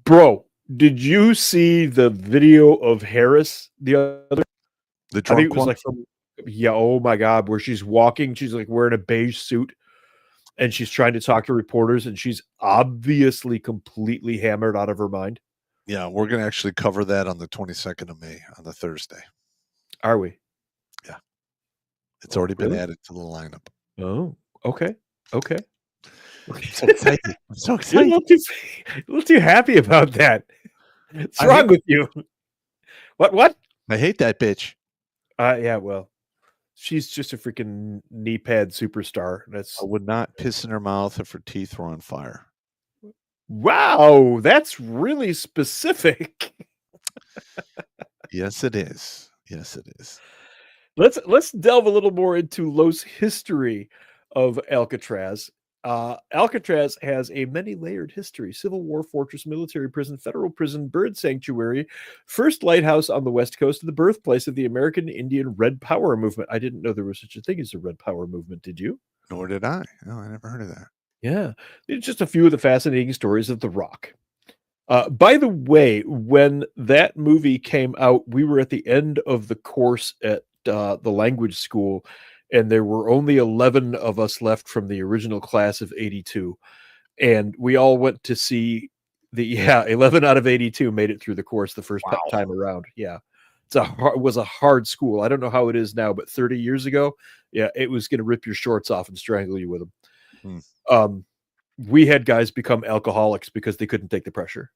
bro, did you see the video of Harris the other? The I drunk think it was one? like from, yeah, oh my God, where she's walking, she's like wearing a beige suit and she's trying to talk to reporters and she's obviously completely hammered out of her mind. Yeah, we're going to actually cover that on the 22nd of May on the Thursday. Are we? Yeah. It's already been Really? added to the lineup. Oh, okay. Okay. I'm so excited. I'm so You're excited. a little too happy about that. What's wrong with you? What? I hate that bitch. Yeah, well, she's just a freaking knee pad superstar. That's I would not piss in her mouth if her teeth were on fire. wow, that's really specific. Yes, it is. Yes, it is. Let's delve a little more into Los history of Alcatraz. Alcatraz has a many-layered history: Civil War fortress, military prison, federal prison, bird sanctuary, first lighthouse on the West Coast, and the birthplace of the American Indian Red Power movement. I didn't know there was such a thing as a Red Power movement. Did you? Nor did I. No, I never heard of that. Yeah, it's just a few of the fascinating stories of The Rock. By the way, when that movie came out, we were at the end of the course at the language school, and there were only 11 of us left from the original class of 82. And we all went to see 11 out of 82 made it through the course the first time around. Yeah. It was a hard school. I don't know how it is now, but 30 years ago, yeah, it was going to rip your shorts off and strangle you with them. We had guys become alcoholics because they couldn't take the pressure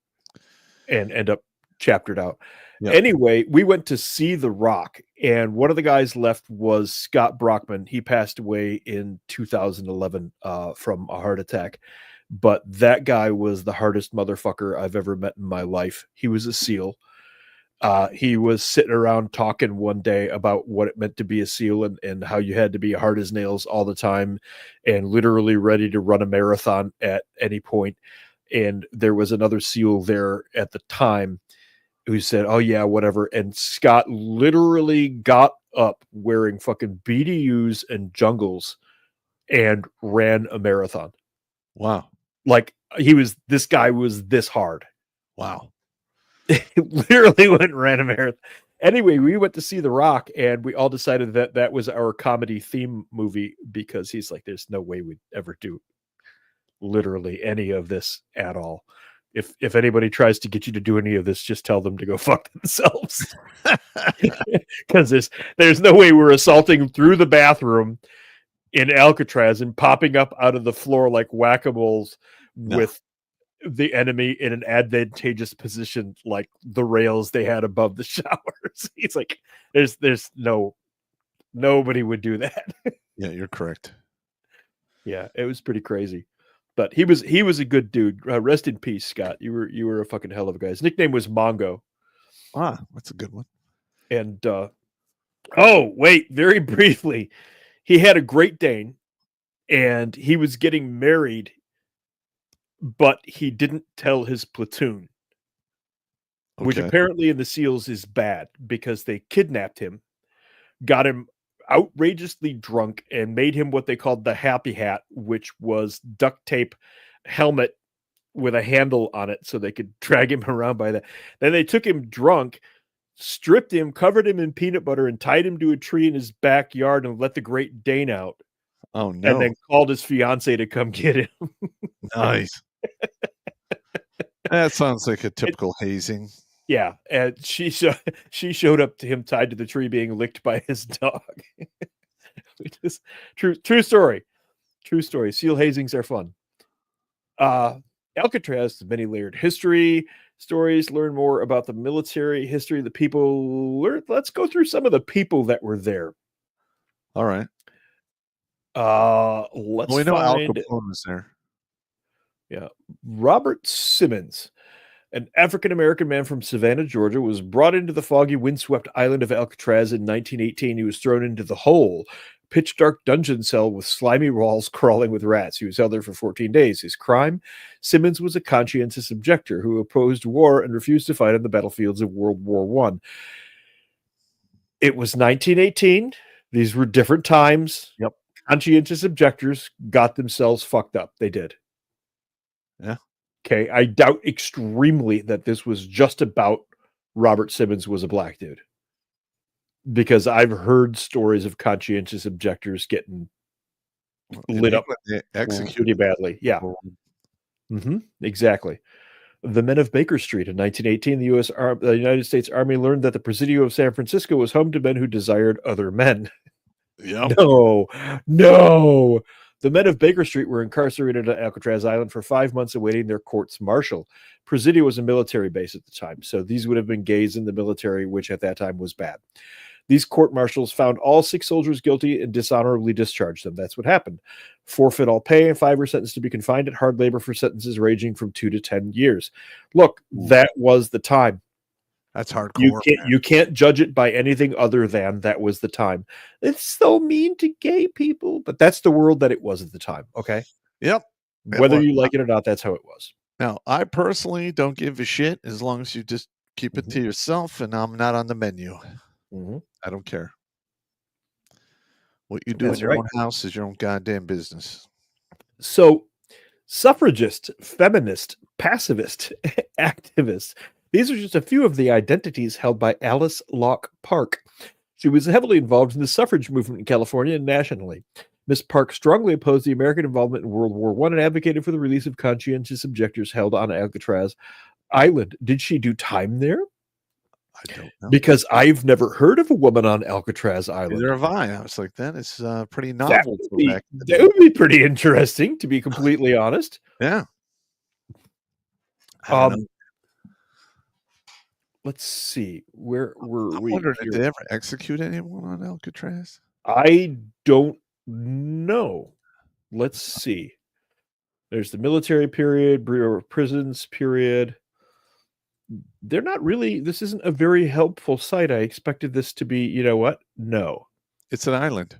and end up chaptered out. Yep. Anyway, we went to see The Rock, and one of the guys left was Scott Brockman. He passed away in 2011 from a heart attack, but that guy was the hardest motherfucker I've ever met in my life. He was a SEAL. He was sitting around talking one day about what it meant to be a SEAL and how you had to be hard as nails all the time and literally ready to run a marathon at any point. And there was another SEAL there at the time who said, oh yeah, whatever. And Scott literally got up wearing fucking BDUs and jungles and ran a marathon. Wow. Like this guy was this hard. Wow. Literally went and ran a marathon. Anyway, we went to see The Rock and we all decided that was our comedy theme movie because he's like, there's no way we'd ever do literally any of this at all. If anybody tries to get you to do any of this, just tell them to go fuck themselves. Because there's no way we're assaulting through the bathroom in Alcatraz and popping up out of the floor like whack-a-moles with the enemy in an advantageous position like the rails they had above the showers. He's like, there's nobody would do that. Yeah, you're correct. Yeah, it was pretty crazy. But he was a good dude. Rest in peace, Scott. You were a fucking hell of a guy. His nickname was Mongo. Ah, that's a good one. And oh, wait, very briefly, he had a Great Dane, and he was getting married, but he didn't tell his platoon, which Okay. apparently in the SEALs is bad because they kidnapped him, got him outrageously drunk, and made him what they called the happy hat, which was duct tape helmet with a handle on it so they could drag him around by that. Then they took him drunk, stripped him, covered him in peanut butter, and tied him to a tree in his backyard and let the Great Dane out. Oh And no. then called his fiance to come get him. Nice. That sounds like a typical hazing. Yeah, and she showed up to him tied to the tree, being licked by his dog. Which is true story. True story. SEAL hazings are fun. Alcatraz has many layered history stories. Learn more about the military history. The people. Let's go through some of the people that were there. All right. Let's We know Al find Capone was there. Robert Simmons, an African-American man from Savannah, Georgia, was brought into the foggy, windswept island of Alcatraz in 1918. He was thrown into the hole, pitch-dark dungeon cell with slimy walls crawling with rats. He was held there for 14 days. His crime? Simmons was a conscientious objector who opposed war and refused to fight on the battlefields of World War I. It was 1918. These were different times. Yep. Conscientious objectors got themselves fucked up. They did. Yeah. Okay. I doubt extremely that this was just about Robert Simmons was a black dude, because I've heard stories of conscientious objectors getting lit up pretty badly. Yeah. Exactly. The Men of Baker Street in 1918, the United States Army learned that the Presidio of San Francisco was home to men who desired other men. Yep. No. The Men of Baker Street were incarcerated at Alcatraz Island for 5 months awaiting their courts martial. Presidio was a military base at the time, so these would have been gays in the military, which at that time was bad. These court martials found all 6 soldiers guilty and dishonorably discharged them. That's what happened. Forfeit all pay, and 5 were sentenced to be confined at hard labor for sentences ranging from 2 to 10 years. Look, that was the time. That's hardcore. You can't judge it by anything other than that was the time. It's so mean to gay people, but that's the world that it was at the time. Okay. Yep. Whether you like it or not, that's how it was. Now, I personally don't give a shit as long as you just keep it to yourself and I'm not on the menu. I don't care. What you do in your own house is your own goddamn business. So, suffragist, feminist, pacifist, activist. These are just a few of the identities held by Alice Locke Park. She was heavily involved in the suffrage movement in California and nationally. Miss Park strongly opposed the American involvement in World War I and advocated for the release of conscientious objectors held on Alcatraz Island. Did she do time there? I don't know. Because I've never heard of a woman on Alcatraz Island. Neither have I. I was like, that is pretty novel. That would be pretty interesting, to be completely honest. Yeah. Let's see. Where were we? Did they ever execute anyone on Alcatraz? I don't know. Let's see. There's the military period, Bureau of Prisons period. They're not really, this isn't a very helpful site. I expected this to be, you know what? No. It's an island.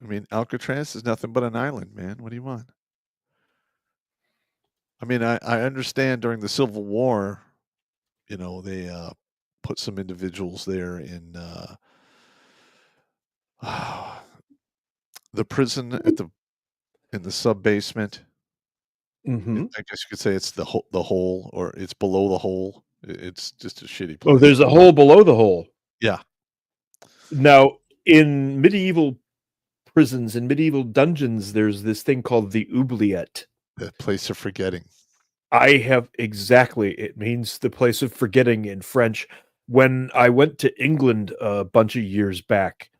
I mean, Alcatraz is nothing but an island, man. What do you want? I mean, I understand during the Civil War, you know, they put some individuals there in the prison in the sub basement. I guess you could say it's the hole, or it's below the hole. It's just a shitty place. Oh, there's a hole below the hole. Yeah. Now, in medieval prisons and medieval dungeons, there's this thing called the oubliette. The place of forgetting. It means the place of forgetting in French. When I went to England a bunch of years back,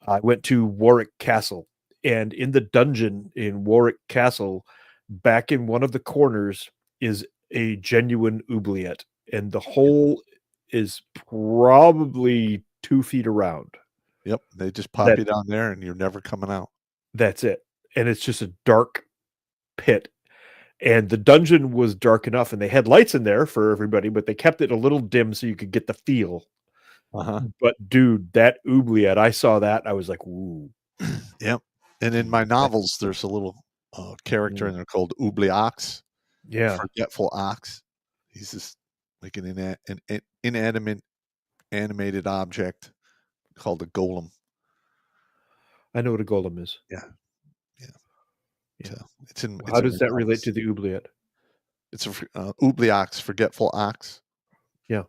I went to Warwick Castle, and in the dungeon in Warwick Castle, back in one of the corners is a genuine oubliette, and the hole is probably 2 feet around. Yep. They just pop you down there and you're never coming out. That's it. And it's just a dark pit. And the dungeon was dark enough, and they had lights in there for everybody, but they kept it a little dim so you could get the feel. But dude, that oubliette, I saw that, I was like, ooh. Yep. And in my novels, there's a little character in there called Oubliax. Yeah. Forgetful Ox. He's just like an inanimate animated object called a golem. I know what a golem is. Yeah. So it's in. How does that relate to the oubliette? It's a Oubliax, forgetful ox. Yeah.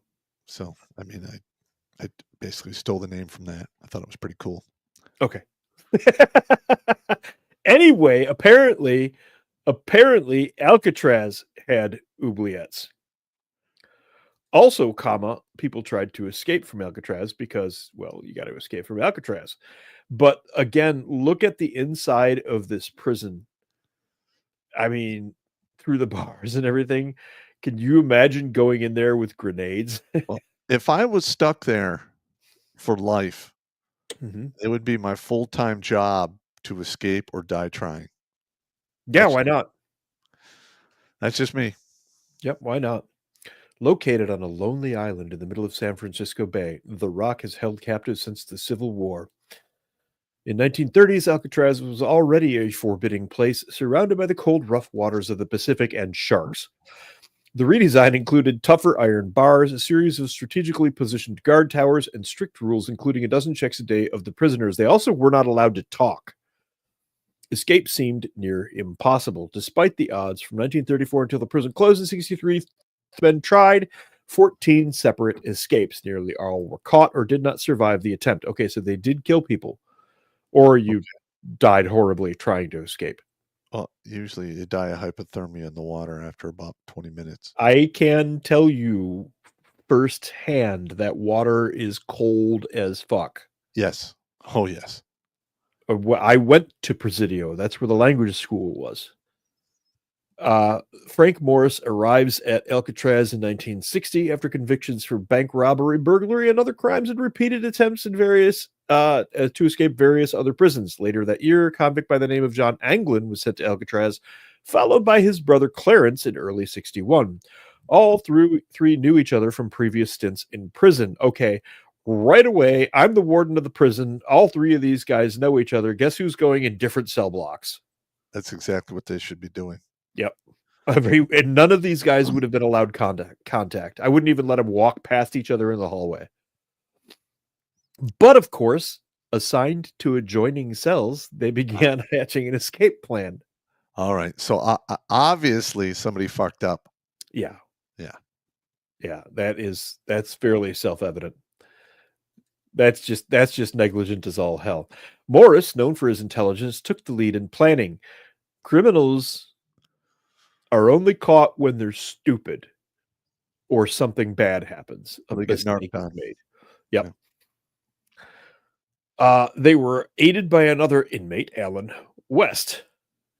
So I mean, I basically stole the name from that. I thought it was pretty cool. Okay. Anyway, apparently Alcatraz had oubliettes. Also, people tried to escape from Alcatraz because, well, you got to escape from Alcatraz. But again, look at the inside of this prison. I mean, through the bars and everything. Can you imagine going in there with grenades? Well, if I was stuck there for life, it would be my full-time job to escape or die trying. Yeah, why not? That's just me. Yep, why not? Located on a lonely island in the middle of San Francisco Bay, the Rock has held captive since the Civil War. In 1930s, Alcatraz was already a forbidding place, surrounded by the cold, rough waters of the Pacific and sharks. The redesign included tougher iron bars, a series of strategically positioned guard towers, and strict rules, including a dozen checks a day of the prisoners. They also were not allowed to talk. Escape seemed near impossible, despite the odds. From 1934 until the prison closed in 1963, men tried 14 separate escapes. Nearly all were caught or did not survive the attempt. Okay, so they did kill people, or you died horribly trying to escape. Well, usually you die of hypothermia in the water after about 20 minutes. I can tell you firsthand that water is cold as fuck. Yes. Oh, yes. I went to Presidio. That's where the language school was. Frank Morris arrives at Alcatraz in 1960 after convictions for bank robbery, burglary, and other crimes, and repeated attempts in various to escape various other prisons. Later that year, a convict by the name of John Anglin was sent to Alcatraz, followed by his brother Clarence in early 61. All three knew each other from previous stints in prison. Okay, right away, I'm the warden of the prison. All three of these guys know each other. Guess who's going in different cell blocks? That's exactly what they should be doing. Yep. And none of these guys would have been allowed contact. I wouldn't even let them walk past each other in the hallway. But of course, assigned to adjoining cells, they began hatching an escape plan. All right. So obviously somebody fucked up. Yeah. Yeah. That's fairly self-evident. That's just negligent as all hell. Morris, known for his intelligence, took the lead in planning. Criminals are only caught when they're stupid or something bad happens. They get narked on. Yep. Yeah. They were aided by another inmate, Alan West.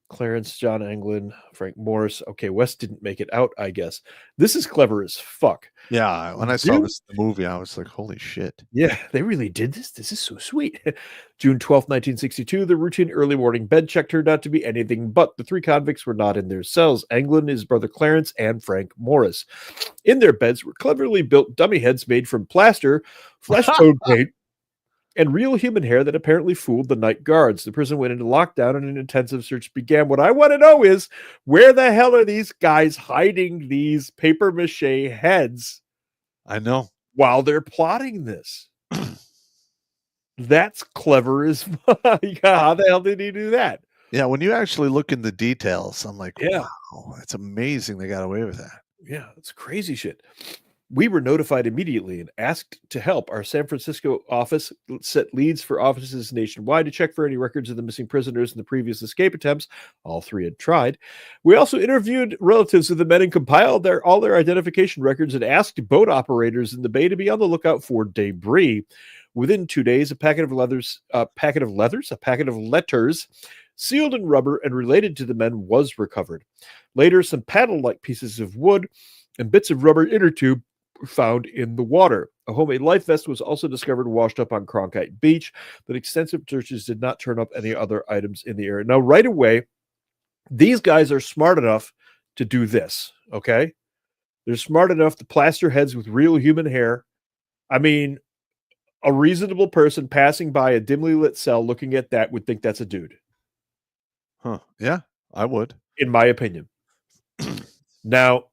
Clarence, John Anglin, Frank Morris. Okay, West didn't make it out, I guess. This is clever as fuck. Yeah, when I saw this in the movie, I was like, holy shit. Yeah, they really did this. This is so sweet. June 12th, 1962, the routine early morning bed check turned out to be anything but. The three convicts were not in their cells. Anglin, his brother Clarence, and Frank Morris. In their beds were cleverly built dummy heads made from plaster, flesh tone paint, and real human hair that apparently fooled the night guards. The prison went into lockdown and an intensive search began. What I want to know is, where the hell are these guys hiding these paper mache heads? I know. While they're plotting this. That's clever as fuck. How the hell did he do that? Yeah, when you actually look in the details, I'm like, yeah, wow, it's amazing they got away with that. Yeah, it's crazy shit. We were notified immediately and asked to help. Our San Francisco office set leads for offices nationwide to check for any records of the missing prisoners in the previous escape attempts. All three had tried. We also interviewed relatives of the men and compiled all their identification records and asked boat operators in the bay to be on the lookout for debris. Within 2 days, a packet of letters sealed in rubber and related to the men was recovered. Later, some paddle-like pieces of wood and bits of rubber inner tube found in the water. A homemade life vest was also discovered washed up on Cronkite Beach, but extensive searches did not turn up any other items in the area. Now, right away, these guys are smart enough to do this, okay? They're smart enough to plaster heads with real human hair. I mean, a reasonable person passing by a dimly lit cell looking at that would think that's a dude, Huh. Yeah, I would. in my opinion. Now,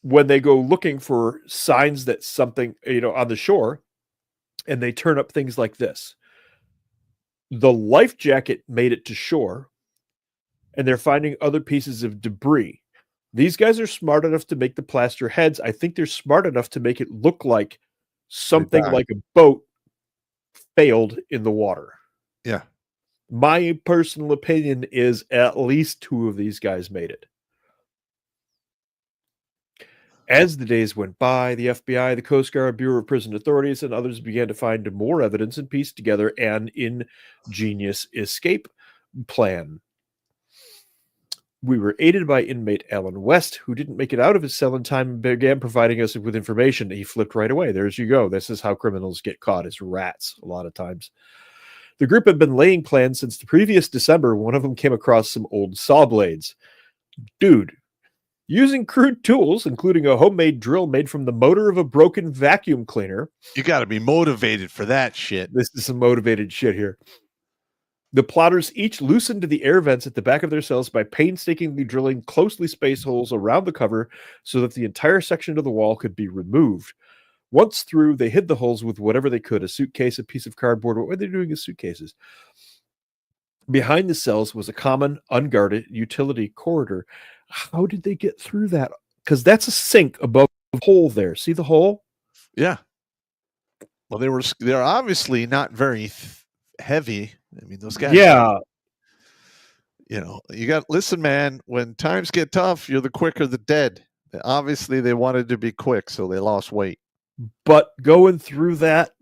when they go looking for signs that something, on the shore, and they turn up things like this. The life jacket made it to shore, and they're finding other pieces of debris. These guys are smart enough to make the plaster heads. I think they're smart enough to make it look like something died. like a boat failed in the water. Yeah. My personal opinion is at least 2 of these guys made it. As the days went by, the FBI, the Coast Guard, Bureau of Prison Authorities, and others began to find more evidence and piece together an ingenious escape plan. We were aided by inmate Alan West, who didn't make it out of his cell in time and began providing us with information. He flipped right away. There's you go. This is how criminals get caught, as rats a lot of times. The group had been laying plans since the previous December. One of them came across some old saw blades. Dude, using crude tools, including a homemade drill made from the motor of a broken vacuum cleaner. You got to be motivated for that shit. This is some motivated shit here. The plotters each loosened the air vents at the back of their cells by painstakingly drilling closely spaced holes around the cover so that the entire section of the wall could be removed. Once through, they hid the holes with whatever they could, a suitcase, a piece of cardboard. What were they doing with suitcases? Behind the cells was a common, unguarded utility corridor. How did they get through that? Because that's a sink above the hole there. See the hole? Yeah. Well, they're obviously not very heavy. I mean, those guys. Yeah. Listen, man, when times get tough, you're the quicker the dead. Obviously, they wanted to be quick, so they lost weight. But going through that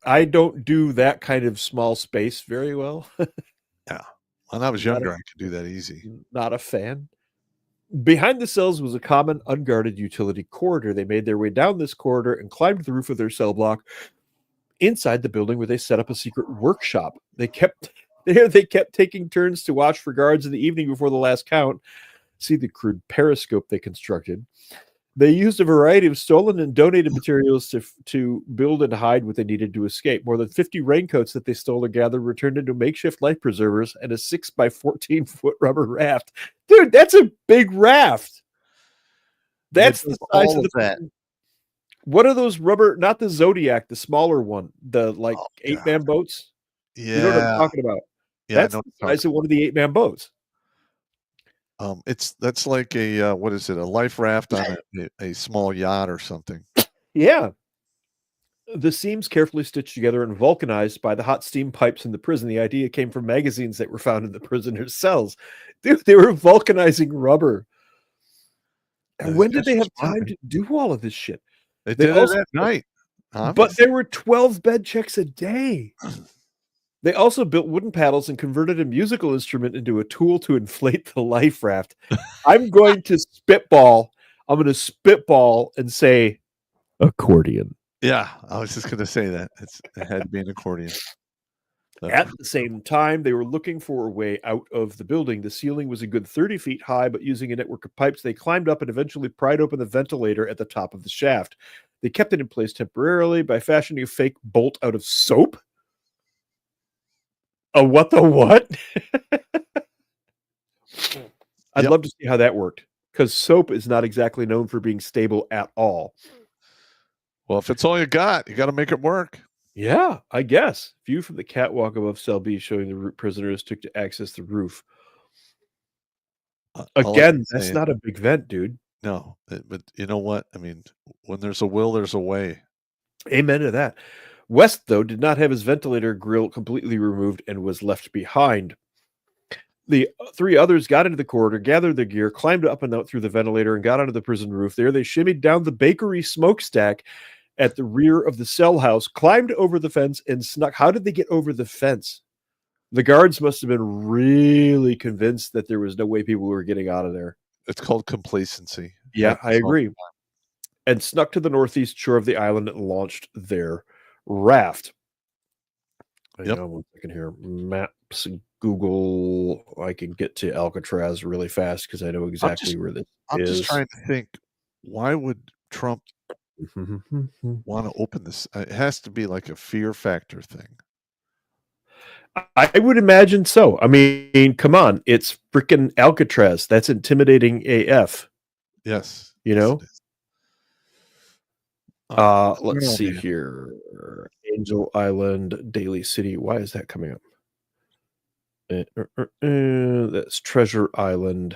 I don't do that kind of small space very well. Yeah. When I was younger, I could do that easy. Not a fan. Behind the cells was a common, unguarded utility corridor. They made their way down this corridor and climbed the roof of their cell block inside the building, where they set up a secret workshop. They kept taking turns to watch for guards in the evening before the last count. See the crude periscope they constructed. They used a variety of stolen and donated materials to build and hide what they needed to escape. More than 50 raincoats that they stole or gathered returned into makeshift life preservers and a 6-by-14-foot rubber raft. Dude, that's a big raft. That's the size of that. What are those rubber? Not the Zodiac, the smaller one, the 8-man boats. Yeah, you know what I'm talking about. Yeah, that's the size of one of the 8-man boats. That's like a what is it? A life raft on a small yacht or something. Yeah. The seams carefully stitched together and vulcanized by the hot steam pipes in the prison. The idea came from magazines that were found in the prisoners' cells. Dude, they were vulcanizing rubber. And when did they have time to do all of this shit? They did it at night. But there were 12 bed checks a day. They also built wooden paddles and converted a musical instrument into a tool to inflate the life raft. I'm going to spitball. I'm going to spitball and say accordion. Yeah, I was just going to say that. It had to be an accordion. At the same time, they were looking for a way out of the building. The ceiling was a good 30 feet high, but using a network of pipes, they climbed up and eventually pried open the ventilator at the top of the shaft. They kept it in place temporarily by fashioning a fake bolt out of soap. A what the what? I'd love to see how that worked, because soap is not exactly known for being stable at all. Well, if it's all you got to make it work. Yeah, I guess. View from the catwalk above cell B showing the route prisoners took to access the roof. Again, that's not a big vent, dude. No, but you know what? I mean, when there's a will, there's a way. Amen to that. West, though, did not have his ventilator grill completely removed and was left behind. The 3 others got into the corridor, gathered their gear, climbed up and out through the ventilator, and got onto the prison roof. There, they shimmied down the bakery smokestack at the rear of the cell house, climbed over the fence, and snuck. How did they get over the fence? The guards must have been really convinced that there was no way people were getting out of there. It's called complacency. Yeah, I agree. And snuck to the northeast shore of the island and launched their raft. Hang on 1 second here. Maps. maps, Google. I can get to Alcatraz really fast because I know exactly where this I'm is. just trying to think, why would Trump want to open this? It has to be like a fear factor thing. I would imagine so. I mean, come on, it's freaking Alcatraz. That's intimidating AF. Yes. You yes, know. it is. I don't Let's know, see man. here. Angel Island, Daly City. Why is that coming up? That's Treasure Island.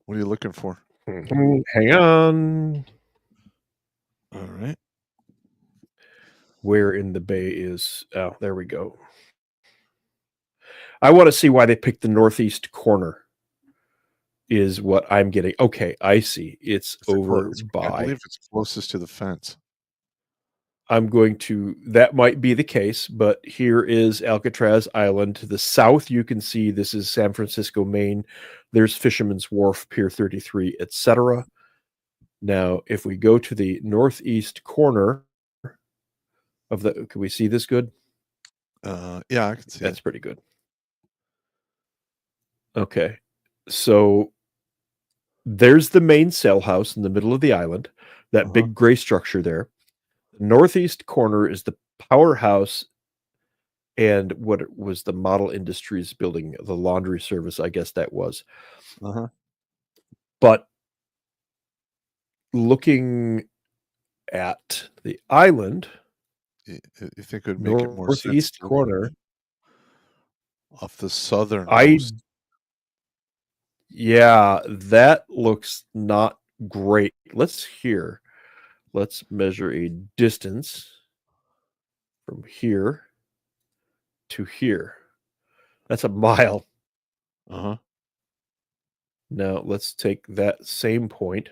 What are you looking for? Hang on. All right. Where in the bay is... Oh, there we go. I want to see why they picked the northeast corner is what I'm getting. Okay, I see. It's over by... I believe it's closest to the fence. I'm going to... That might be the case, but here is Alcatraz Island. To the south, you can see this is San Francisco, Maine. There's Fisherman's Wharf, Pier 33, etc. Now, if we go to the northeast corner of the... Can we see this good? Yeah, I can see That's it. pretty good. Okay. So there's the main cell house in the middle of the island, that big gray structure there. The northeast corner is the powerhouse and what was the Model Industries building, the laundry service, I guess that was. But looking at the island, You think it would make it more sense northeast corner, off the southernmost? Yeah, that looks not great. Let's measure a distance from here to here. That's a mile. Now let's take that same point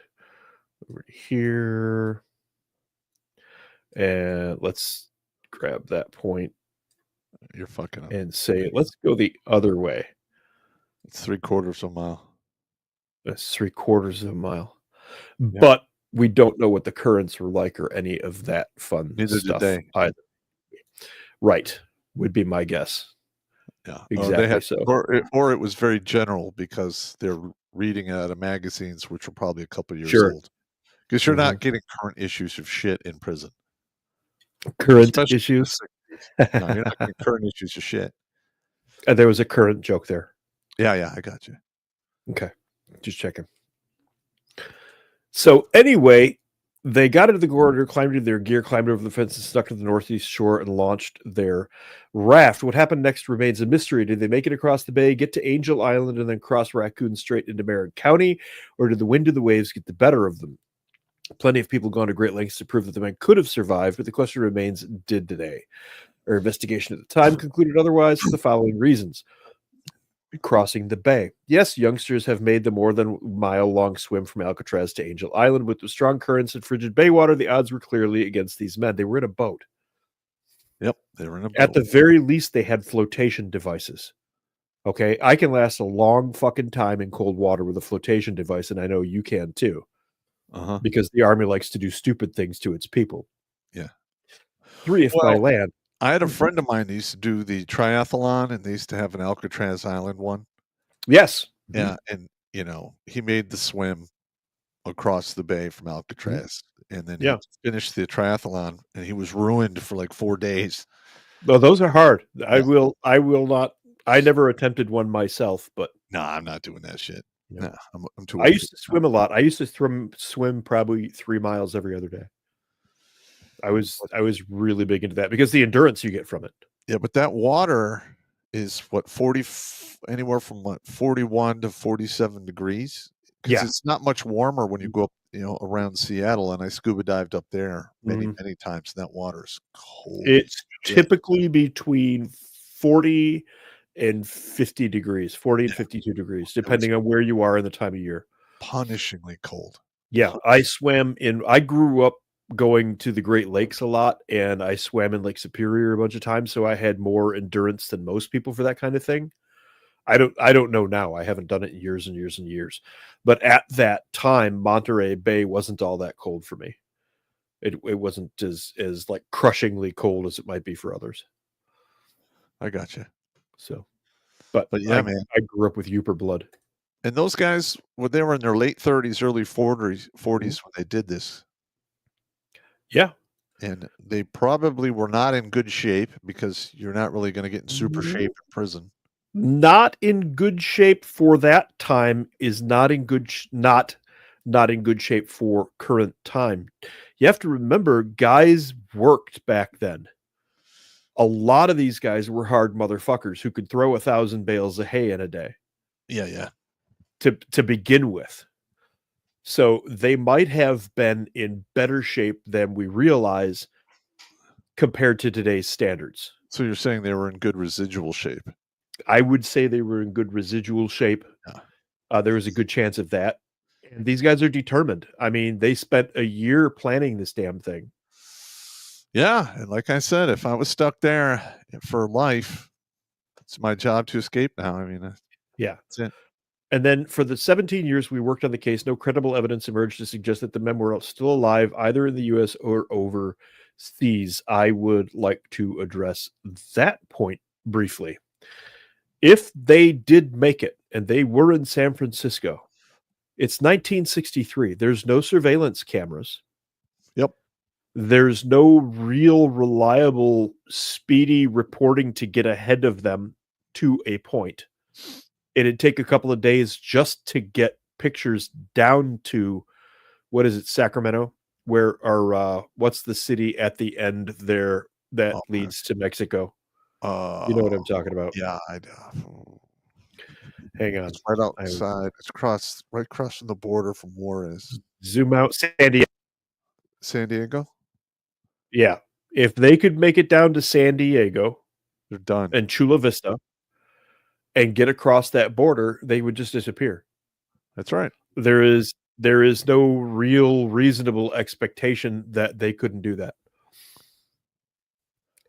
over here and let's grab that point. You're fucking up. And say, let's go the other way. It's 3/4 of a mile. That's 3/4 of a mile. Yeah. But we don't know what the currents were like or any of that fun Neither stuff did they. either. Right. Would be my guess. Yeah. Exactly so. Or it was very general because they're reading out of magazines, which are probably a couple years old. Because you're not getting current issues of shit in prison. Current issues? No, you're not getting current issues of shit. There was a current joke there. Yeah, I got you. Okay. Just checking. So anyway, they got into the corridor, climbed into their gear, climbed over the fence, and stuck to the northeast shore and launched their raft. What happened next remains a mystery. Did they make it across the bay, get to Angel Island, and then cross Raccoon Strait into Merritt County? Or did the wind of the waves get the better of them? Plenty of people gone to great lengths to prove that the men could have survived, but the question remains, did they? Our investigation at the time concluded otherwise for the following reasons. Crossing the bay. Yes, youngsters have made the more than mile-long swim from Alcatraz to Angel Island. With the strong currents and frigid bay water, the odds were clearly against these men. They were in a boat. Yep, they were in a boat. At the very least, they had flotation devices. Okay, I can last a long fucking time in cold water with a flotation device, and I know you can too. Because the Army likes to do stupid things to its people. Yeah. 3, if by land. I had a friend of mine that used to do the triathlon, and they used to have an Alcatraz Island one. Yes. Yeah, and he made the swim across the bay from Alcatraz, and then he finished the triathlon, and he was ruined for like 4 days. No, those are hard. I will not. I never attempted one myself, but no, I'm not doing that shit. No, I'm too. I used to swim a lot. I used to swim probably 3 miles every other day. I was really big into that because the endurance you get from it. Yeah, but that water is what, 40, anywhere from 41 to 47 degrees. Because it's not much warmer when you go up, around Seattle. And I scuba dived up there many times. And that water's cold. It's typically between 40 and 50 degrees, 40 and 52 degrees, depending on where you are in the time of year. Punishingly cold. Yeah, I grew up going to the Great Lakes a lot, and I swam in Lake Superior a bunch of times, so I had more endurance than most people for that kind of thing. I don't know now. I haven't done it in years and years and years. But at that time, Monterey Bay wasn't all that cold for me. It wasn't as like crushingly cold as it might be for others. I got you. So, but yeah, I, man. I grew up with Uper blood. And those guys, when they were in their late 30s, early 40s, when they did this, Yeah. and they probably were not in good shape because you're not really going to get in super shape in prison. Not in good shape for that time is not in good not in good shape for current time. You have to remember, guys worked back then. A lot of these guys were hard motherfuckers who could throw 1,000 bales of hay in a day. Yeah. To begin with. So they might have been in better shape than we realize compared to today's standards. So you're saying they were in good residual shape? I would say they were in good residual shape. Yeah. There was a good chance of that. And these guys are determined. I mean, they spent a year planning this damn thing. Yeah. And like I said, if I was stuck there for life, it's my job to escape now. I mean, yeah. That's it. And then for the 17 years we worked on the case, no credible evidence emerged to suggest that the men were still alive, either in the U.S. or overseas. I would like to address that point briefly. If they did make it, and they were in San Francisco, it's 1963. There's no surveillance cameras. Yep. There's no real reliable, speedy reporting to get ahead of them to a point. It'd take a couple of days just to get pictures down to, what is it, Sacramento? Where are, what's the city at the end there that leads to Mexico? You know what I'm talking about? Yeah, I do. Hang on. It's right outside. It's right across from the border from Juarez. Zoom out. San Diego. San Diego? Yeah. If they could make it down to San Diego, they're done. And Chula Vista, and get across that border, they would just disappear. That's right. There is no real reasonable expectation that they couldn't do that.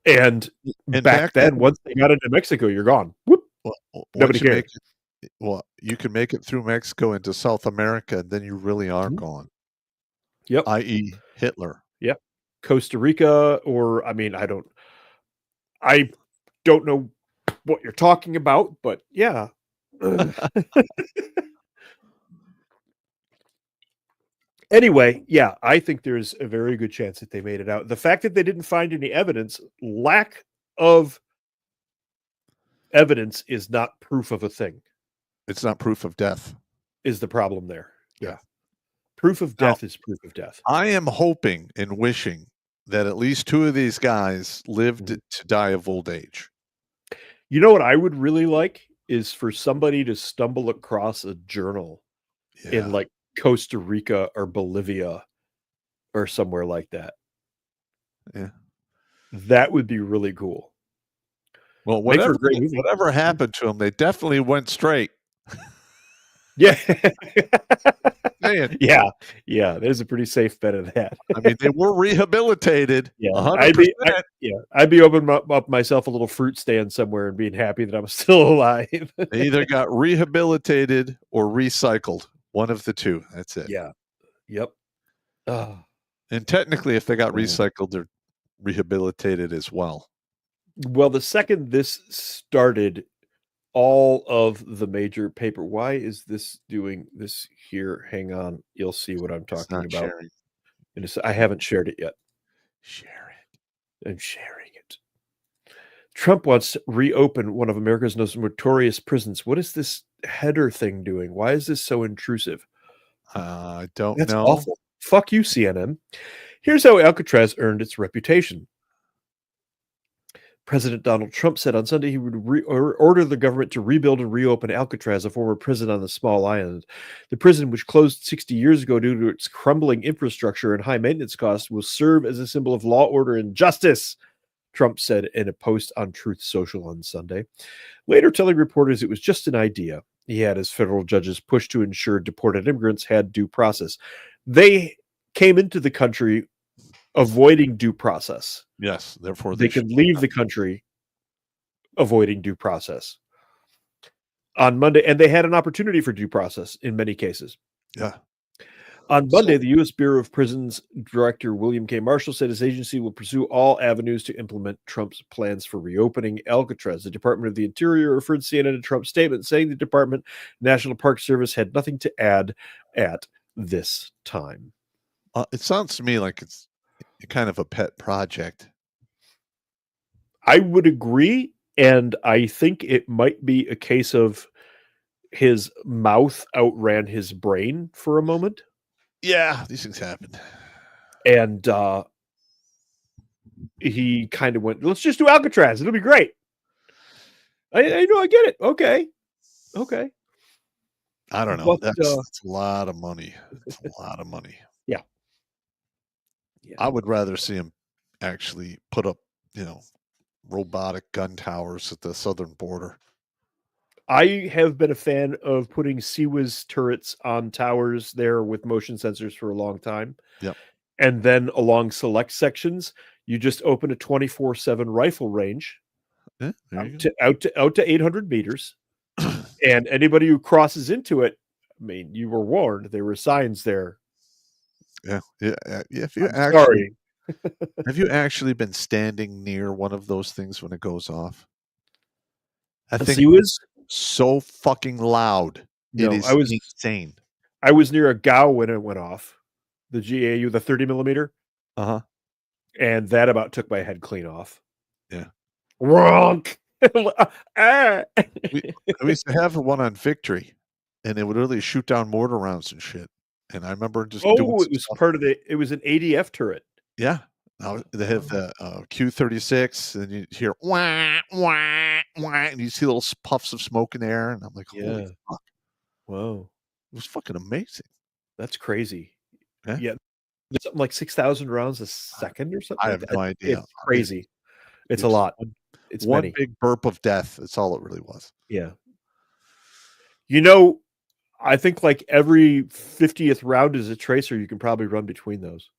And back then, once they got into Mexico, you're gone. Whoop. Nobody cared. You can make it through Mexico into South America, and then you really are gone. Yep. I.e. Hitler. Yep. Costa Rica, or I don't know what you're talking about, but yeah. Anyway, yeah, I think there's a very good chance that they made it out. The fact that they didn't find any evidence, lack of evidence, is not proof of a thing. It's not proof of death. Is the problem there. Yeah. Proof of death is proof of death. I am hoping and wishing that at least two of these guys lived to die of old age. You know what I would really like is for somebody to stumble across a journal in like Costa Rica or Bolivia or somewhere like that. Yeah. That would be really cool. Well, whatever happened to them, they definitely went straight. Yeah. Yeah. There's a pretty safe bet of that. I mean, they were rehabilitated. Yeah. 100%. I'd be opening up myself a little fruit stand somewhere and being happy that I'm still alive. They either got rehabilitated or recycled. One of the two. That's it. Yeah. Yep. And technically, if they got recycled, they're rehabilitated as well. Well, the second this started, all of the major paper. Why is this doing this here? Hang on. You'll see what I'm talking about. Sharing. I haven't shared it yet. Share it. I'm sharing it. Trump wants to reopen one of America's most notorious prisons. What is this header thing doing? Why is this so intrusive? I don't That's know. awful. Fuck you, CNN. Here's how Alcatraz earned its reputation. President Donald Trump said on Sunday he would order the government to rebuild and reopen Alcatraz, a former prison on the small island. The prison, which closed 60 years ago due to its crumbling infrastructure and high maintenance costs, will serve as a symbol of law, order, and justice, Trump said in a post on Truth Social on Sunday, later telling reporters it was just an idea. He had his federal judges push to ensure deported immigrants had due process. They came into the country avoiding due process. Yes, therefore they can leave the country avoiding due process. On Monday, and they had an opportunity for due process in many cases. Yeah. On Monday, the U.S. Bureau of Prisons Director William K. Marshall said his agency will pursue all avenues to implement Trump's plans for reopening Alcatraz. The Department of the Interior referred to CNN to Trump's statement, saying the Department National Park Service had nothing to add at this time. It sounds to me like it's kind of a pet project. I would agree, and I think it might be a case of his mouth outran his brain for a moment. Yeah, these things happen. And he kind of went, let's just do Alcatraz. It'll be great. I know, I get it. Okay. I don't know. But, that's a lot of money. It's a lot of money. Yeah. I would rather see him actually put up, robotic gun towers at the southern border. I have been a fan of putting CIWS turrets on towers there with motion sensors for a long time. Yep. And then along select sections, you just open a 24/7 rifle range out to 800 meters. And anybody who crosses into it, I mean, you were warned. There were signs there. Yeah. If you Sorry. Have you actually been standing near one of those things when it goes off? I think CIWS? So fucking loud. No, it is insane. I was near a GAU when it went off. The GAU, the 30 millimeter. Uh-huh. And that about took my head clean off. Yeah. Wrong. We used to have one on Victory, and it would really shoot down mortar rounds and shit. And I remember just doing it was stuff. it was an ADF turret. Yeah. They have the Q-36, and you hear wah, wah, wah, and you see little puffs of smoke in the air, and I'm like, holy fuck. Whoa. It was fucking amazing. That's crazy. Yeah. Something like 6,000 rounds a second or something. I have no idea. It's crazy. It's a lot. It's one many. big burp of death. That's all it really was. Yeah. I think like every 50th round is a tracer. You can probably run between those.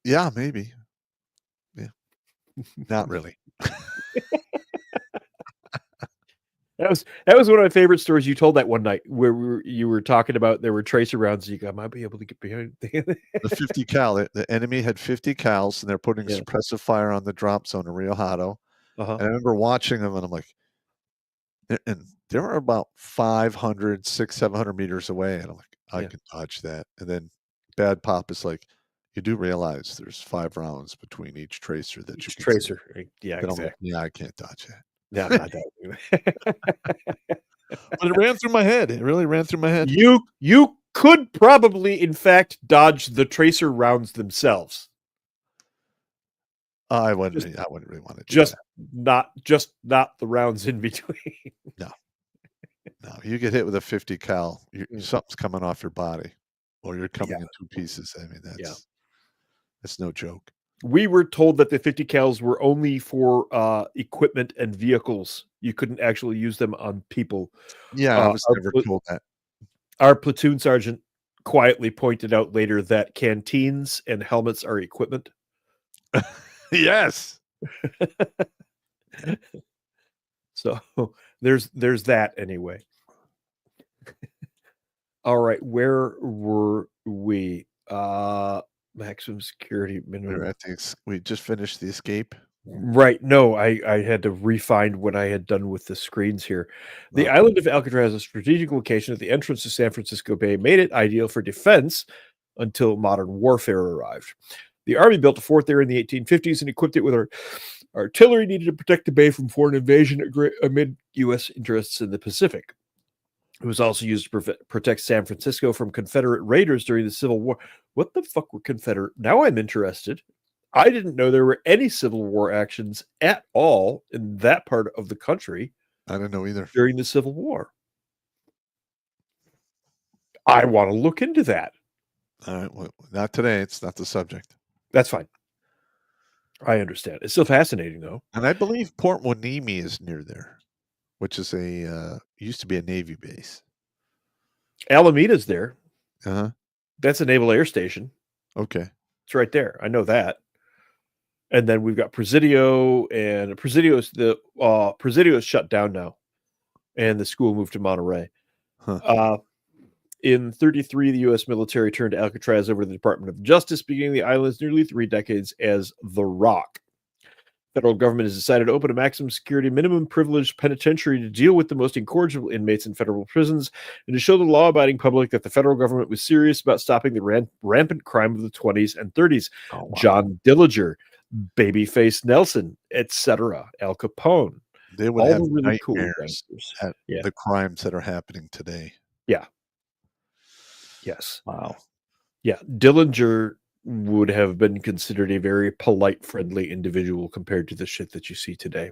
Yeah, maybe. Yeah. Not really. That was one of my favorite stories you told that one night where you were talking about there were tracer rounds. You go, I might be able to get behind the 50 cal. The enemy had 50 cals, and they're putting suppressive fire on the drop zone in Rio Hato. And I remember watching them, and I'm like, and they were about 500, 700 meters away, and I'm like, I can dodge that. And then Bad Pop is like, you do realize there's 5 rounds between each tracer that you can tracer. See. Yeah, exactly. exactly. Yeah, I can't dodge that. No, not that. But it ran through my head. It really ran through my head. You could probably, in fact, dodge the tracer rounds themselves. I wouldn't really want to do not the rounds in between. No, you get hit with a 50 cal, something's coming off your body, or you're coming in 2 pieces. I mean, that's no joke. We were told that the 50 cals were only for equipment and vehicles. You couldn't actually use them on people. Yeah, I was never told that. Our platoon sergeant quietly pointed out later that canteens and helmets are equipment. Yes. So there's that anyway. All right, where were we? Maximum security minimum. We just finished the escape. Right. No, I had to refind when I had done with the screens here. The island of Alcatraz, a strategic location at the entrance to San Francisco Bay, made it ideal for defense until modern warfare arrived. The Army built a fort there in the 1850s and equipped it with artillery needed to protect the bay from foreign invasion amid U.S. interests in the Pacific. It was also used to protect San Francisco from Confederate raiders during the Civil War. What the fuck were Confederate? Now I'm interested. I didn't know there were any Civil War actions at all in that part of the country. I didn't know either. During the Civil War. I want to look into that. All right. Well, not today. It's not the subject. That's fine. I understand. It's still fascinating, though. And I believe Port Hueneme is near there, which is used to be a Navy base. Alameda's there. Uh-huh. That's a naval air station. Okay. It's right there. I know that. And then we've got Presidio, and Presidio's shut down now, and the school moved to Monterey. Huh. In 1933, the U.S. military turned Alcatraz over to the Department of Justice, beginning the island's nearly 3 decades as the Rock. Federal government has decided to open a maximum security, minimum privilege penitentiary to deal with the most incorrigible inmates in federal prisons and to show the law-abiding public that the federal government was serious about stopping the rampant crime of the 20s and 30s. Oh, wow. John Dillinger, Babyface Nelson, etc., Al Capone. They would All have the really cool nightmares gangsters. at Yeah. the crimes that are happening today. Yeah. Yes. Wow. Yeah. Dillinger would have been considered a very polite, friendly individual compared to the shit that you see today.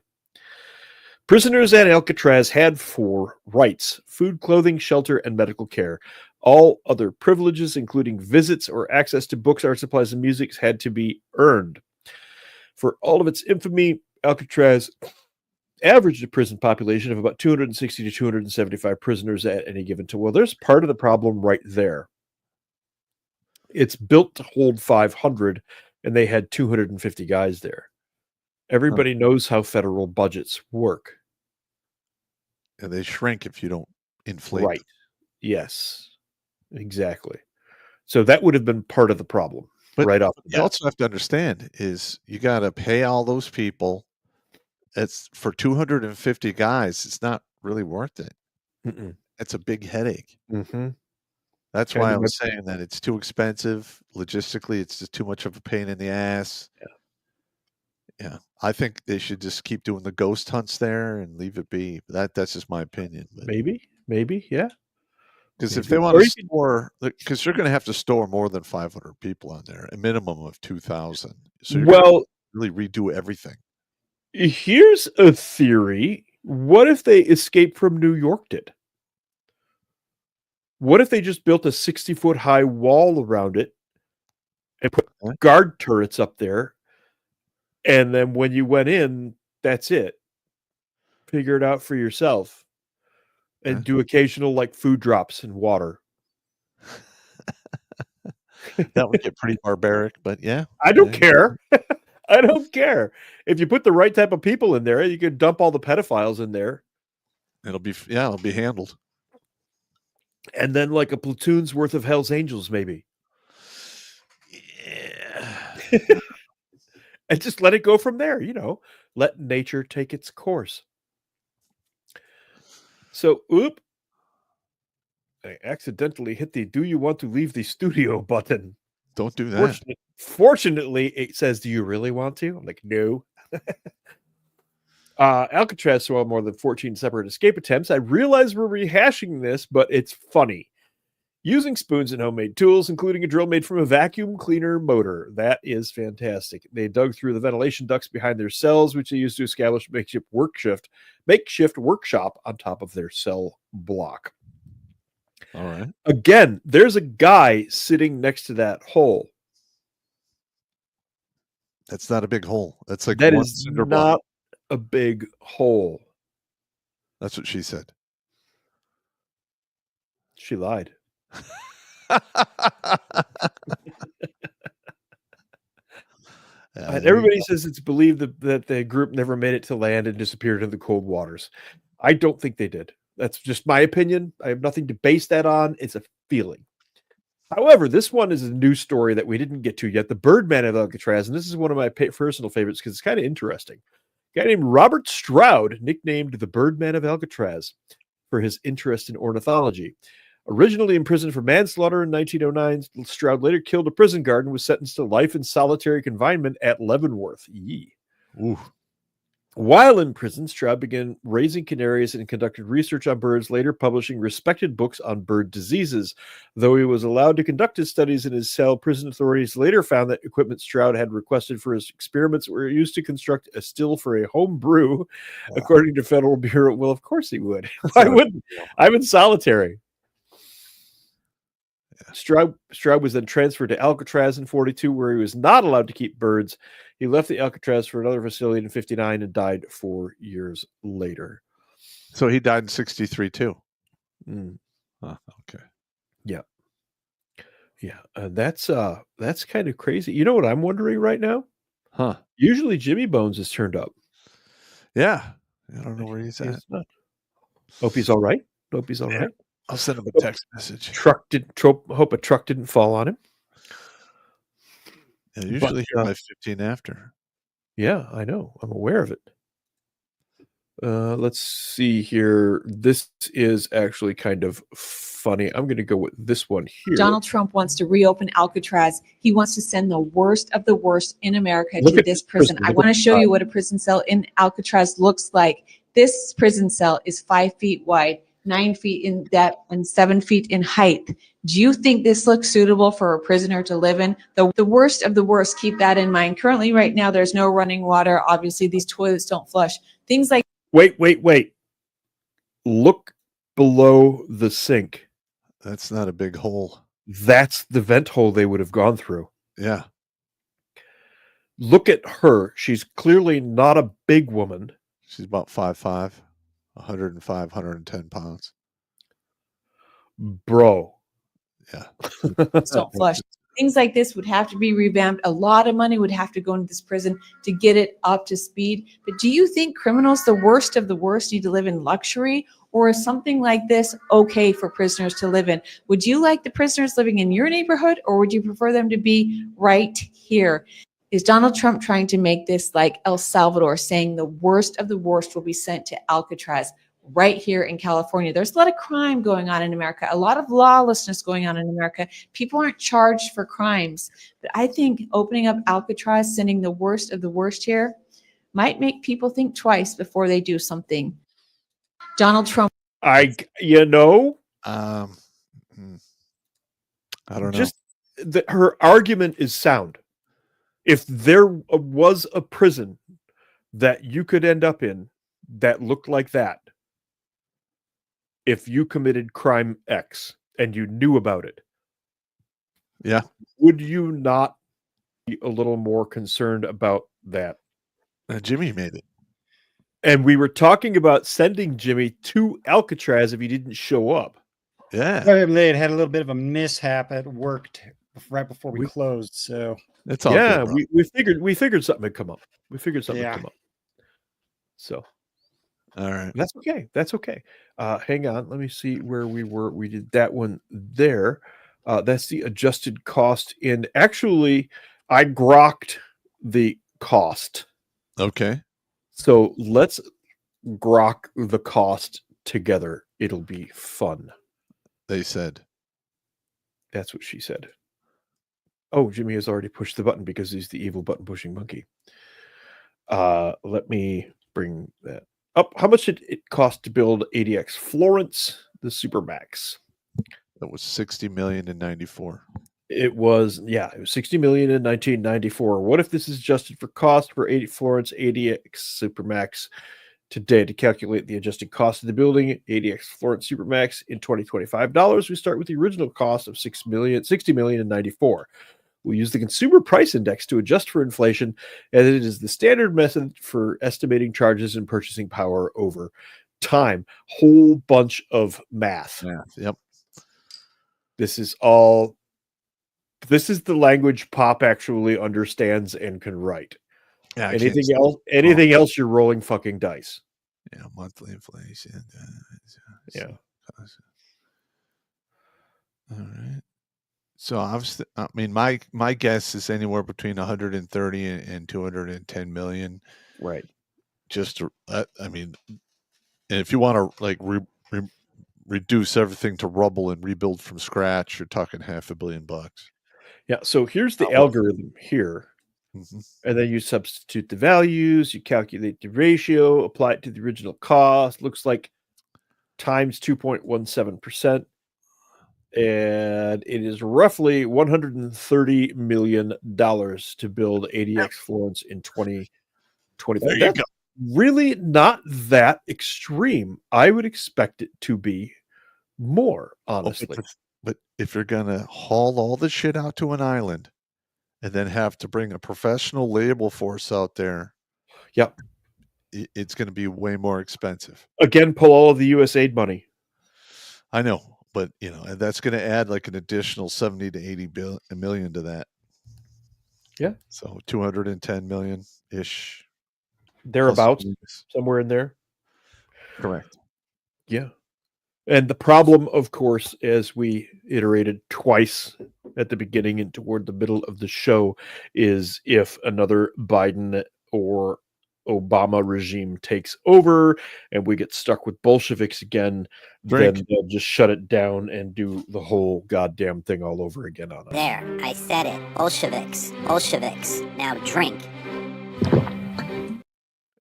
Prisoners at Alcatraz had 4 rights: food, clothing, shelter, and medical care. All other privileges, including visits or access to books, art supplies, and music, had to be earned. For all of its infamy, Alcatraz averaged a prison population of about 260 to 275 prisoners at any given time. Well, there's part of the problem right there. It's built to hold 500, and they had 250 guys there. Everybody knows how federal budgets work. And they shrink if you don't inflate Right. them. Yes, exactly. So that would have been part of the problem right off the You bat. also have to understand is you got to pay all those people. It's for 250 guys. It's not really worth it. Mm-mm. It's a big headache. Mm-hmm. That's Kind why of I was saying that it's too expensive. Logistically, it's just too much of a pain in the ass. Yeah. I think they should just keep doing the ghost hunts there and leave it be. That's just my opinion. Maybe, yeah. Because if maybe. they want Or to you could- store, because you're going to have to store more than 500 people on there, a minimum of 2,000. So you're Well, going to really redo everything. here's a theory. What if they escaped from New York did? What if they just built a 60-foot high wall around it and put What? guard turrets up there? And then when you went in, that's it. Figure it out for yourself. And Yeah. do occasional like food drops and water. That would get pretty barbaric, but yeah. I don't Yeah. care. I don't care. If you put the right type of people in there, you could dump all the pedophiles in there. It'll be handled. And then like a platoon's worth of Hell's Angels, maybe. Yeah. And just let it go from there, let nature take its course. So, I accidentally hit the "Do you want to leave the studio" button. Don't do that. Fortunately, it says, "Do you really want to?" I'm like, no. Alcatraz saw more than 14 separate escape attempts. I realize we're rehashing this, but it's funny. Using spoons and homemade tools, including a drill made from a vacuum cleaner motor. That is fantastic. They dug through the ventilation ducts behind their cells, which they used to establish makeshift workshop on top of their cell block. All right. Again, there's a guy sitting next to that hole. That's not a big hole. That's like That one is cinder not block. a big hole. That's what she said. She lied. And everybody says it's believed that the group never made it to land and disappeared in the cold waters. I don't think they did. That's just my opinion. I have nothing to base that on. It's a feeling. However, this one is a new story that we didn't get to yet. The Birdman of Alcatraz, and this is one of my personal favorites because it's kind of interesting. A guy named Robert Stroud, nicknamed the Birdman of Alcatraz for his interest in ornithology. Originally imprisoned for manslaughter in 1909, Stroud later killed a prison guard and was sentenced to life in solitary confinement at Leavenworth. Yee. Ooh. While in prison, Stroud began raising canaries and conducted research on birds, later publishing respected books on bird diseases. Though he was allowed to conduct his studies in his cell, prison authorities later found that equipment Stroud had requested for his experiments were used to construct a still for a home brew, Wow. according to Federal Bureau. Well, of course he would. Why wouldn't? I'm in solitary. Stroud was then transferred to Alcatraz in 1942, where he was not allowed to keep birds. He left the Alcatraz for another facility in 1959 and died 4 years later. So he died in 1963 too. Mm. Oh, okay. Yeah. That's kind of crazy. You know what I'm wondering right now? Huh. Usually Jimmy Bones is turned up. Yeah. I don't know where he's at. Not. Hope he's all right. Hope he's all right. I'll send him a text message. Hope a truck didn't fall on him. Yeah, usually here by 15 after. Yeah, I know. I'm aware of it. Let's see here. This is actually kind of funny. I'm going to go with this one here. Donald Trump wants to reopen Alcatraz. He wants to send the worst of the worst in America Look to at this this prison. prison. I Look want to at show the you what a prison cell in Alcatraz looks like. This prison cell is 5 feet wide, 9 feet in depth, and 7 feet in height. Do you think this looks suitable for a prisoner to live in? The worst of the worst, keep that in mind. Currently, right now, there's no running water. Obviously, these toilets don't flush. Things like Wait. Look below the sink. That's not a big hole. That's the vent hole they would have gone through. Yeah. Look at her. She's clearly not a big woman. She's about 5'5", 105, 110 pounds. Bro. Yeah. don't flush. Things like this would have to be revamped. A lot of money would have to go into this prison to get it up to speed. But do you think criminals, the worst of the worst, need to live in luxury? Or is something like this okay for prisoners to live in? Would you like the prisoners living in your neighborhood, or would you prefer them to be right here? Is Donald Trump trying to make this like El Salvador, saying the worst of the worst will be sent to Alcatraz? Right here in California, there's a lot of crime going on in America, a lot of lawlessness going on in America. People aren't charged for crimes, but I think opening up Alcatraz, sending the worst of the worst here, might make people think twice before they do something. Donald Trump. I don't know. Her argument is sound. If there was a prison that you could end up in that looked like that, if you committed crime X and you knew about it, yeah, would you not be a little more concerned about that? Jimmy made it. And we were talking about sending Jimmy to Alcatraz if he didn't show up. Yeah. They had a little bit of a mishap at work right before we closed. So it's all good, bro. we figured something would come up. So all right. That's okay. Hang on. Let me see where we were. We did that one there. That's the adjusted cost. And actually, I grokked the cost. Okay. So let's grok the cost together. It'll be fun. They said. That's what she said. Oh, Jimmy has already pushed the button because he's the evil button pushing monkey. Let me bring that up. How much did it cost to build ADX Florence, the Supermax? That was $60 million in 94. It was $60 million in 1994. What if this is adjusted for cost for Florence ADX Supermax today? To calculate the adjusted cost of the building ADX Florence Supermax in 2025 dollars, we start with the original cost of $60 million in 94. We use the consumer price index to adjust for inflation, as it is the standard method for estimating charges and purchasing power over time. Whole bunch of math. Yep. This is the language Pop actually understands and can write. Yeah. Anything else, you're rolling fucking dice. Yeah. Monthly inflation. Yeah. All right. So my guess is anywhere between 130 and 210 million. Right. Just and if you want to reduce everything to rubble and rebuild from scratch, you're talking $500 million. Yeah. So here's the algorithm here. Mm-hmm. And then you substitute the values, you calculate the ratio, apply it to the original cost. Looks like times 2.17%. And it is roughly $130 million to build ADX Florence in 2025. There you That's go. really not that extreme. I would expect it to be more, honestly. But if you're going to haul all the shit out to an island and then have to bring a professional labor force out there, yep, it's going to be way more expensive. Again, pull all of the USAID money. I know. But, and that's going to add like an additional 70 to 80 million to that. Yeah. So 210 million-ish. Thereabouts, somewhere in there. Correct. Yeah. And the problem, of course, as we iterated twice at the beginning and toward the middle of the show, is if another Biden or Obama regime takes over and we get stuck with Bolsheviks again, Drink. then they'll just shut it down and do the whole goddamn thing all over again on us. There, I said it. Bolsheviks. Bolsheviks. Now drink.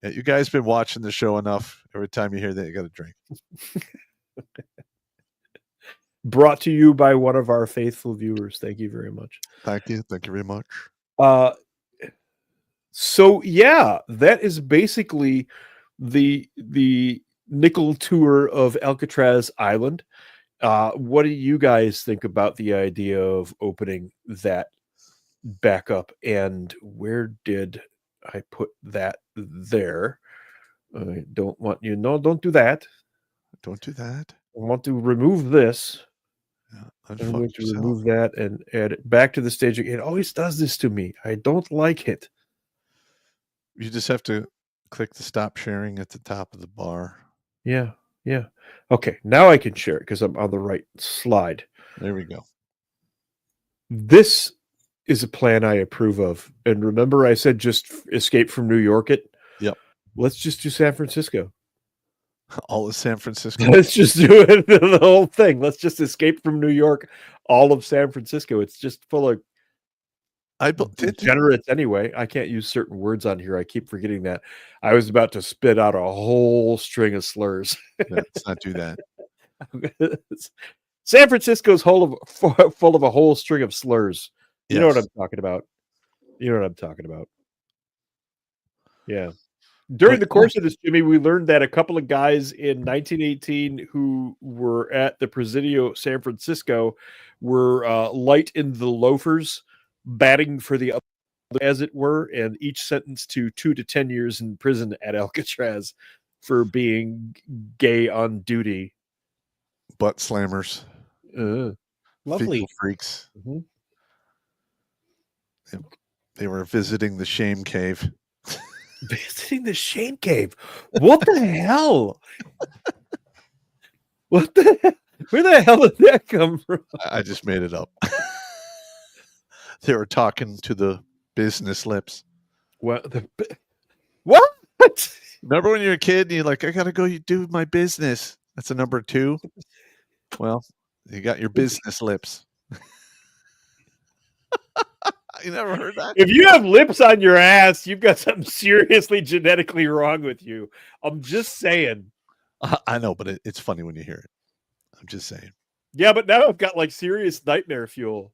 Yeah, you guys been watching the show enough. Every time you hear that, you got to drink. Brought to you by one of our faithful viewers. Thank you very much. Thank you. Thank you very much. So yeah, that is basically the nickel tour of Alcatraz Island. What do you guys think about the idea of opening that back up? And where did I put that there? I don't want you. No, don't do that. Don't do that. I want to remove this. Yeah, I'm going to remove that and add it back to the stage. It always does this to me. I don't like it. You just have to click the stop sharing at the top of the bar. Yeah. Okay, now I can share it because I'm on the right slide. There we go. This is a plan I approve of. And remember I said just escape from New York it? Yep. Let's just do San Francisco. All of San Francisco. Let's just do it, the whole thing. Let's just escape from New York, all of San Francisco. It's just full of degenerates anyway. I can't use certain words on here. I keep forgetting that. I was about to spit out a whole string of slurs. Let's not do that. San Francisco's full of a whole string of slurs. You know what I'm talking about. Yeah. During the course of this, Jimmy, we learned that a couple of guys in 1918 who were at the Presidio San Francisco were light in the loafers, batting for the other, as it were, and each sentenced to 2 to 10 years in prison at Alcatraz for being gay on duty. Butt slammers. Lovely. Fecal freaks. Mm-hmm. They were visiting the shame cave. Visiting the shame cave. What the hell? What the hell? Where the hell did that come from? I just made it up. They were talking to the business lips. What? Remember when you're a kid and you're like, I gotta go do my business. That's a number 2. Well, you got your business lips. You never heard that? If you have lips on your ass, you've got something seriously genetically wrong with you. I'm just saying. I know, but it's funny when you hear it. I'm just saying. Yeah, but now I've got like serious nightmare fuel.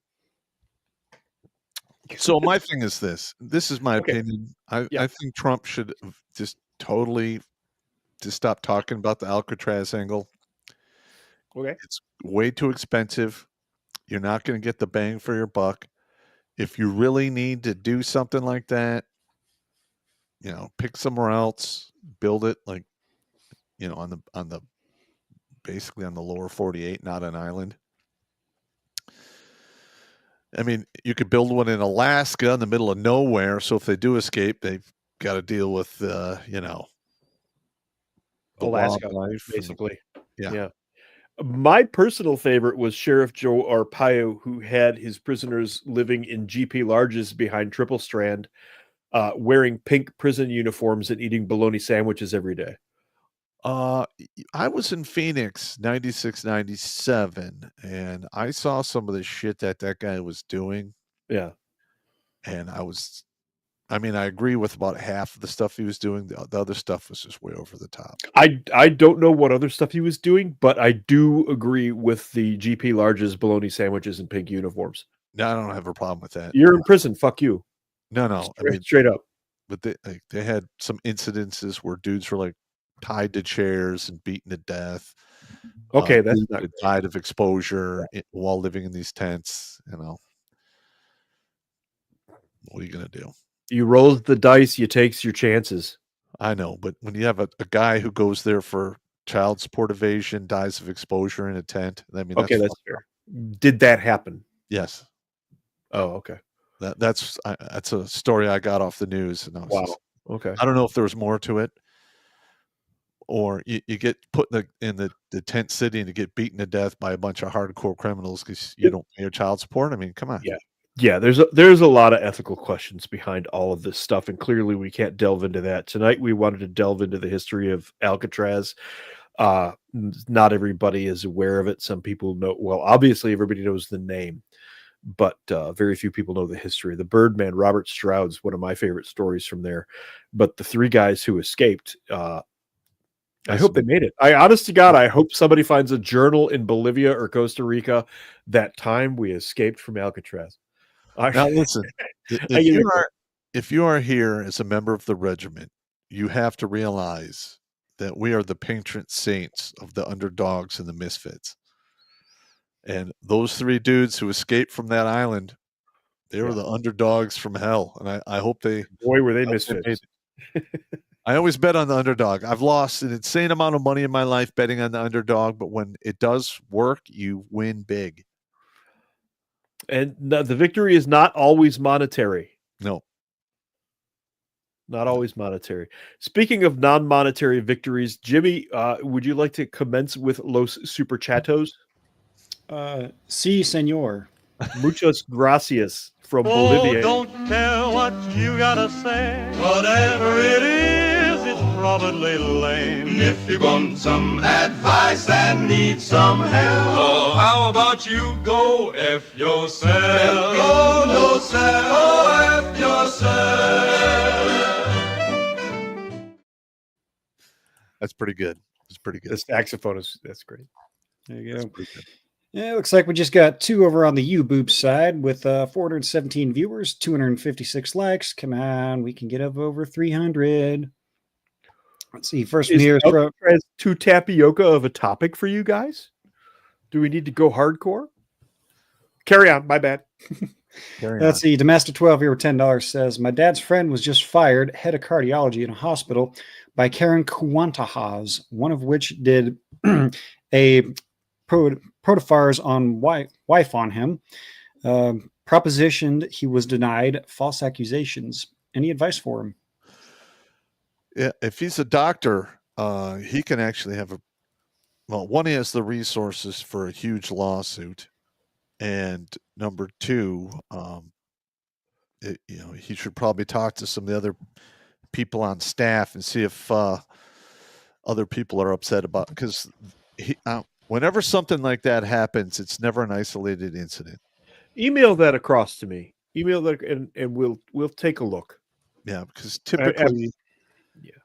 So my thing is this. This is my opinion. I think Trump should just totally just stop talking about the Alcatraz angle. Okay. It's way too expensive. You're not going to get the bang for your buck. If you really need to do something like that, pick somewhere else, build it like, on the basically on the lower 48, not an island. I mean, you could build one in Alaska in the middle of nowhere. So if they do escape, they've got to deal with, Alaska, wildlife basically. Yeah. My personal favorite was Sheriff Joe Arpaio, who had his prisoners living in GP Larges behind Triple Strand, wearing pink prison uniforms and eating bologna sandwiches every day. I was in Phoenix 96, 97, and I saw some of the shit that guy was doing. Yeah. And I agree with about half of the stuff he was doing. The other stuff was just way over the top. I don't know what other stuff he was doing, but I do agree with the GP Larges bologna sandwiches and pink uniforms. No, I don't have a problem with that. You're in prison. Fuck you. No. Straight up. But they had some incidences where dudes were like tied to chairs and beaten to death. Okay, that's not died of exposure while living in these tents. What are you gonna do? You roll the dice, you takes your chances. I know, but when you have a guy who goes there for child support evasion, dies of exposure in a tent, okay, that's fair. Did that happen? Yes. Oh, okay. That's a story I got off the news. And wow. Okay. I don't know if there was more to it. or you get put in the tent city and you get beaten to death by a bunch of hardcore criminals because you don't pay your child support. I mean, come on. Yeah, there's a lot of ethical questions behind all of this stuff, and clearly we can't delve into that. Tonight we wanted to delve into the history of Alcatraz. Not everybody is aware of it. Some people know, well, obviously everybody knows the name, but very few people know the history. The Birdman, Robert Stroud's one of my favorite stories from there. But the three guys who escaped, I hope they made it. Honest to God, I hope somebody finds a journal in Bolivia or Costa Rica that time we escaped from Alcatraz. Now listen, if you are here as a member of the regiment, you have to realize that we are the patron saints of the underdogs and the misfits. And those three dudes who escaped from that island, they were the underdogs from hell. And I hope they were they misfits. I always bet on the underdog. I've lost an insane amount of money in my life betting on the underdog, but when it does work, you win big. And the victory is not always monetary. No. Not always monetary. Speaking of non-monetary victories, Jimmy, would you like to commence with Los Super Chatos? Si, senor. Muchas gracias from Bolivia. Don't care what you gotta say. Whatever it is, it's probably lame. If you want some advice and need some help, oh, how about you go F yourself? Go yourself, oh, F yourself. That's pretty good. It's pretty good. The saxophone that's great. There you go. Yeah, it looks like we just got 2 over on the U-Boob side with 417 viewers, 256 likes. Come on, we can get up over 300. Let's see. First one here is too tapioca of a topic for you guys. Do we need to go hardcore? Carry on. My bad. Let's see. Domestic 12 here with $10 says, my dad's friend was just fired, head of cardiology in a hospital, by Karen Quantahas, one of which did a protofars on wife on him, propositioned he was denied false accusations. Any advice for him? Yeah, if he's a doctor, he can actually have one, he has the resources for a huge lawsuit, and number 2, he should probably talk to some of the other people on staff and see if other people are upset about, because whenever something like that happens, it's never an isolated incident. Email that across to me. Email that, and we'll take a look. Yeah, because typically,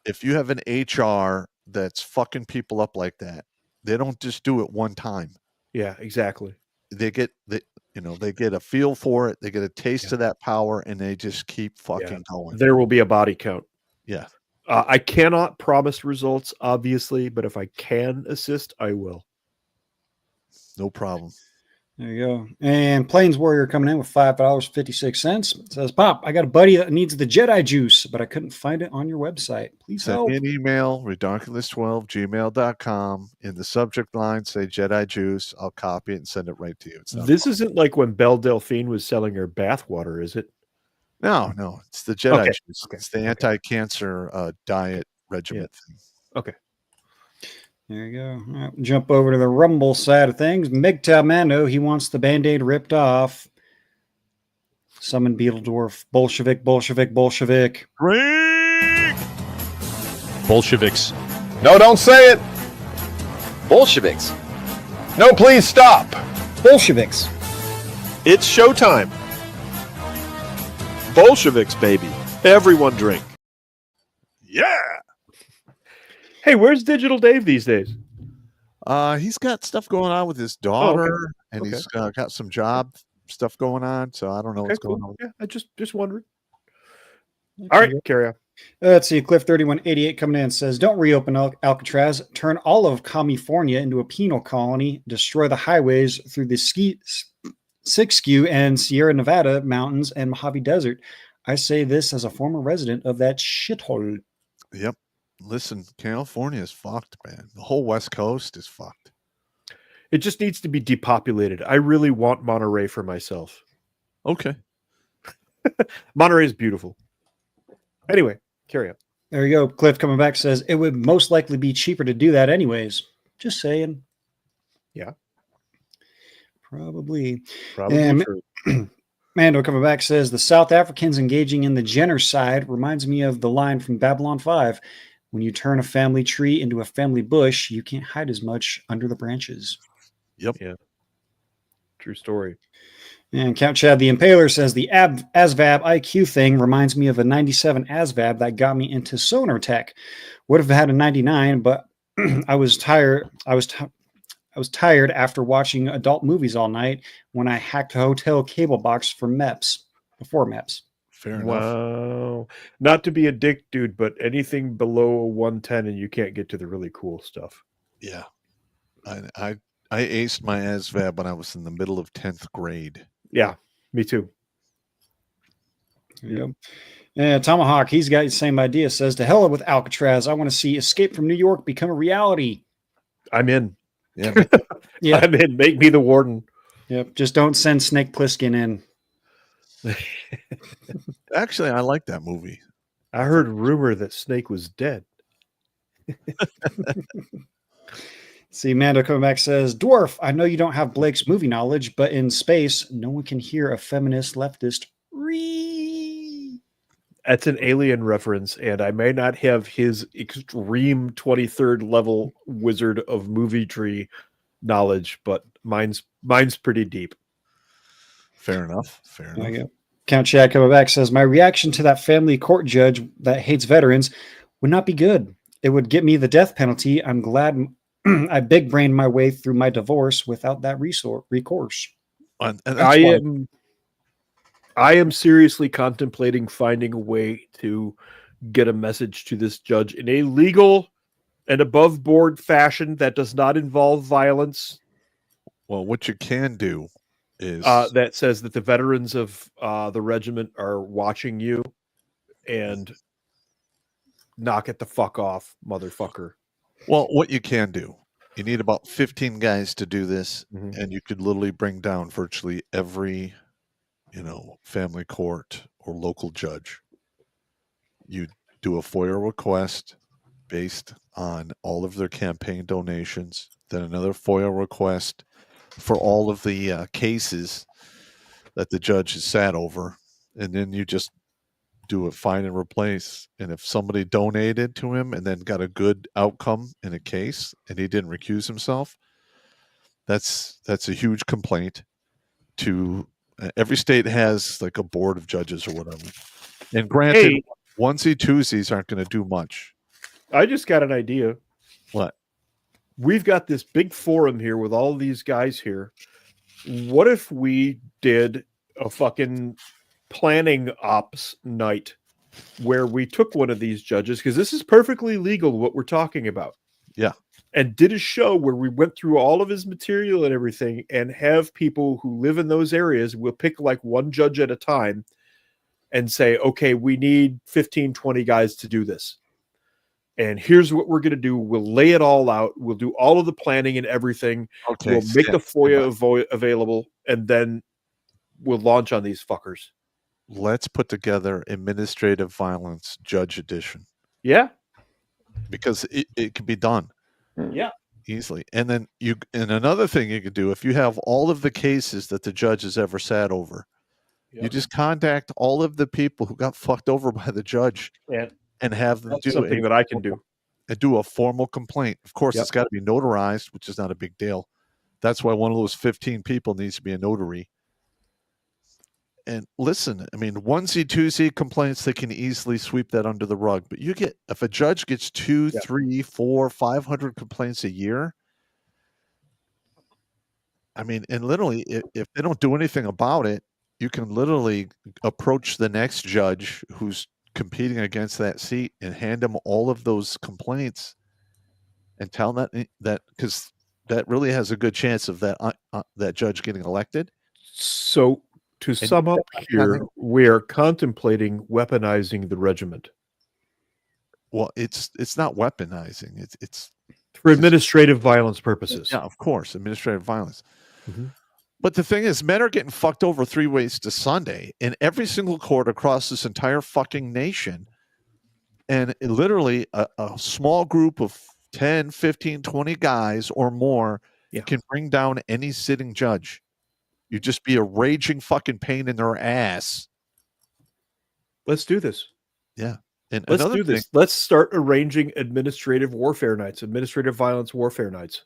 if you have an HR that's fucking people up like that, they don't just do it one time. Yeah, exactly. They get a feel for it. They get a taste of that power, and they just keep fucking going. There will be a body count. Yeah. I cannot promise results, obviously, but if I can assist, I will. No problem. There you go. And Plains Warrior coming in with $5.56. Says, Pop, I got a buddy that needs the Jedi juice, but I couldn't find it on your website. Please Send help. me an email, redonkulas12gmail.com. In the subject line, say Jedi juice. I'll copy it and send it right to you. This isn't like when Belle Delphine was selling her bath water, is it? No. It's the Jedi juice. Okay. It's the anti-cancer diet regimen thing. Okay. There you go. All right, jump over to the Rumble side of things. MGTOW Mando, he wants the Band-Aid ripped off. Summon Beetledorf. Bolshevik. Greek! Bolsheviks. No, don't say it. Bolsheviks. No, please stop. Bolsheviks. It's showtime. Bolsheviks, baby. Everyone drink. Yeah. Hey, where's Digital Dave these days? He's got stuff going on with his daughter, and he's got some job stuff going on. So I don't know what's going on. Yeah, I just wondering. All right, carry on. Let's see. Cliff3188 coming in says, don't reopen Alcatraz. Turn all of California into a penal colony. Destroy the highways through the Siskiyou and Sierra Nevada mountains and Mojave Desert. I say this as a former resident of that shithole. Yep. Listen, California is fucked, man. The whole West Coast is fucked. It just needs to be depopulated. I really want Monterey for myself. Okay. Monterey is beautiful. Anyway, carry on. There you go. Cliff coming back says it would most likely be cheaper to do that anyways. Just saying. Yeah. Probably. Probably And true. Mando coming back says the South Africans engaging in the genocide reminds me of the line from Babylon 5. When you turn a family tree into a family bush, you can't hide as much under the branches. Yep. Yeah. True story. And Count Chad the Impaler says the ASVAB IQ thing reminds me of a 97 ASVAB that got me into sonar tech. Would have had a 99, but I was tired. I was tired after watching adult movies all night when I hacked a hotel cable box for MEPS, before MEPS. Fair enough. Wow. Not to be a dick, dude, but anything below a 110 and you can't get to the really cool stuff. Yeah. I aced my ASVAB when I was in the middle of 10th grade. Yeah, me too. There you go. Yeah, Tomahawk, he's got the same idea, says, to hell with Alcatraz. I want to see Escape from New York become a reality. I'm in. Yeah. Yeah. I'm in. Make me the warden. Yep. Just don't send Snake Plissken in. Actually, I like that movie. I heard rumor that Snake was dead. See, Mando coming back says, Dwarf, I know you don't have Blake's movie knowledge, but in space, no one can hear a feminist leftist. That's an Alien reference, and I may not have his extreme 23rd level Wizard of Movie Tree knowledge, but mine's pretty deep. Fair enough. Fair There you enough. go. Count Chad coming back says, my reaction to that family court judge that hates veterans would not be good. It would get me the death penalty. I'm glad I big brained my way through my divorce without that recourse. And that's I why- am seriously contemplating finding a way to get a message to this judge in a legal and above board fashion that does not involve violence. Well, what you can do is That says that the veterans of the regiment are watching you and knock it the fuck off, motherfucker. well, what you can do. You need about 15 guys to do this, Mhm. and you could literally bring down virtually every, family court or local judge. You do a FOIA request based on all of their campaign donations, then another FOIA request for all of the cases that the judge has sat over, and then you just do a find and replace. And if somebody donated to him and then got a good outcome in a case and he didn't recuse himself, that's a huge complaint to every state has like a board of judges or whatever. And granted, Hey. onesie twosies aren't going to do much. I just got an idea. What? We've got this big forum here with all these guys here. What if we did a fucking planning ops night where we took one of these judges, because this is perfectly legal what we're talking about. Yeah. And did a show where we went through all of his material and everything and have people who live in those areas, we'll pick like one judge at a time and say, okay, we need 15, 20 guys to do this. And here's what we're going to do. We'll lay it all out. We'll do all of the planning and everything. Okay. We'll make the FOIA available, and then we'll launch on these fuckers. Let's put together administrative violence judge edition, Yeah. because it can be done Yeah. easily. And then and another thing you could do, if you have all of the cases that the judge has ever sat over, you just contact all of the people who got fucked over by the judge and have them That's do something that I can do. and do a formal complaint. Of course, Yep. it's got to be notarized, which is not a big deal. That's why one of those 15 people needs to be a notary. And listen, I mean, onesie, twosie complaints, they can easily sweep that under the rug. But if a judge gets 2, 3, 4, 500 complaints a year, I mean, and literally, if they don't do anything about it, you can literally approach the next judge who's competing against that seat and hand them all of those complaints and tell them that because that really has a good chance of that judge getting elected. So to sum up here, we are contemplating weaponizing the regiment Well, it's not weaponizing. It's for administrative violence purposes. yeah, of course, administrative violence. Mhm. But the thing is, men are getting fucked over 3 ways to Sunday in every single court across this entire fucking nation. And literally a small group of 10, 15, 20 guys or more can bring down any sitting judge. You'd just be a raging fucking pain in their ass. Let's do this. Yeah. And Let's another do thing, this. Let's start arranging administrative warfare nights, administrative violence warfare nights.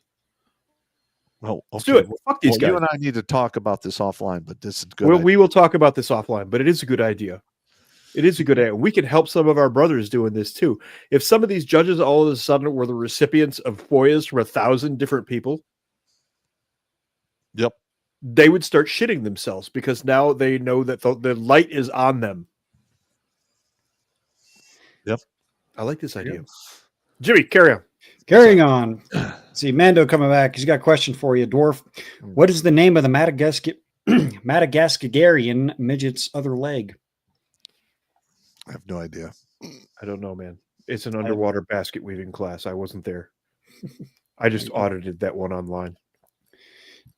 well, Let's do it. Fuck these well, guys. you and I need to talk about this offline, but this is good. Well, we will talk about this offline, but it is a good idea. It is a good idea. We can help some of our brothers doing this too. If some of these judges all of a sudden were the recipients of FOIAs from 1,000 different people, Yep. they would start shitting themselves because now they know that the light is on them. Yep. I like this idea. Jimmy, carry on. Carrying on. See, Mando coming back. He's got a question for you, Dwarf. What is the name of the Madagascarian midget's other leg? I have no idea. I don't know, man. It's an underwater basket weaving class. I wasn't there. I just audited that one online.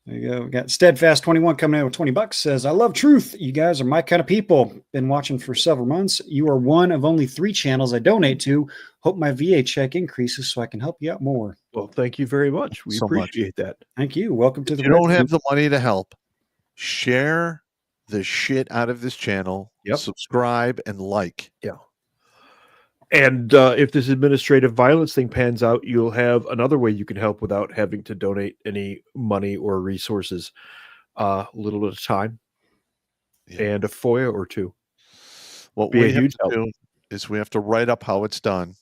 There you go. We got Steadfast21 coming in with $20. Says, I love truth. You guys are my kind of people. Been watching for several months. You are one of only 3 channels I donate to. Hope my VA check increases so I can help you out more. Well, thank you very much. We So much. appreciate that. Thank you. Welcome to If the you don't Red have Group. the money to help, share the shit out of this channel. Yep. Subscribe and like. Yeah. And if this administrative violence thing pans out, you'll have another way you can help without having to donate any money or resources. A little bit of time and a FOIA or two. What Be a we have huge to help. do is we have to write up how it's done.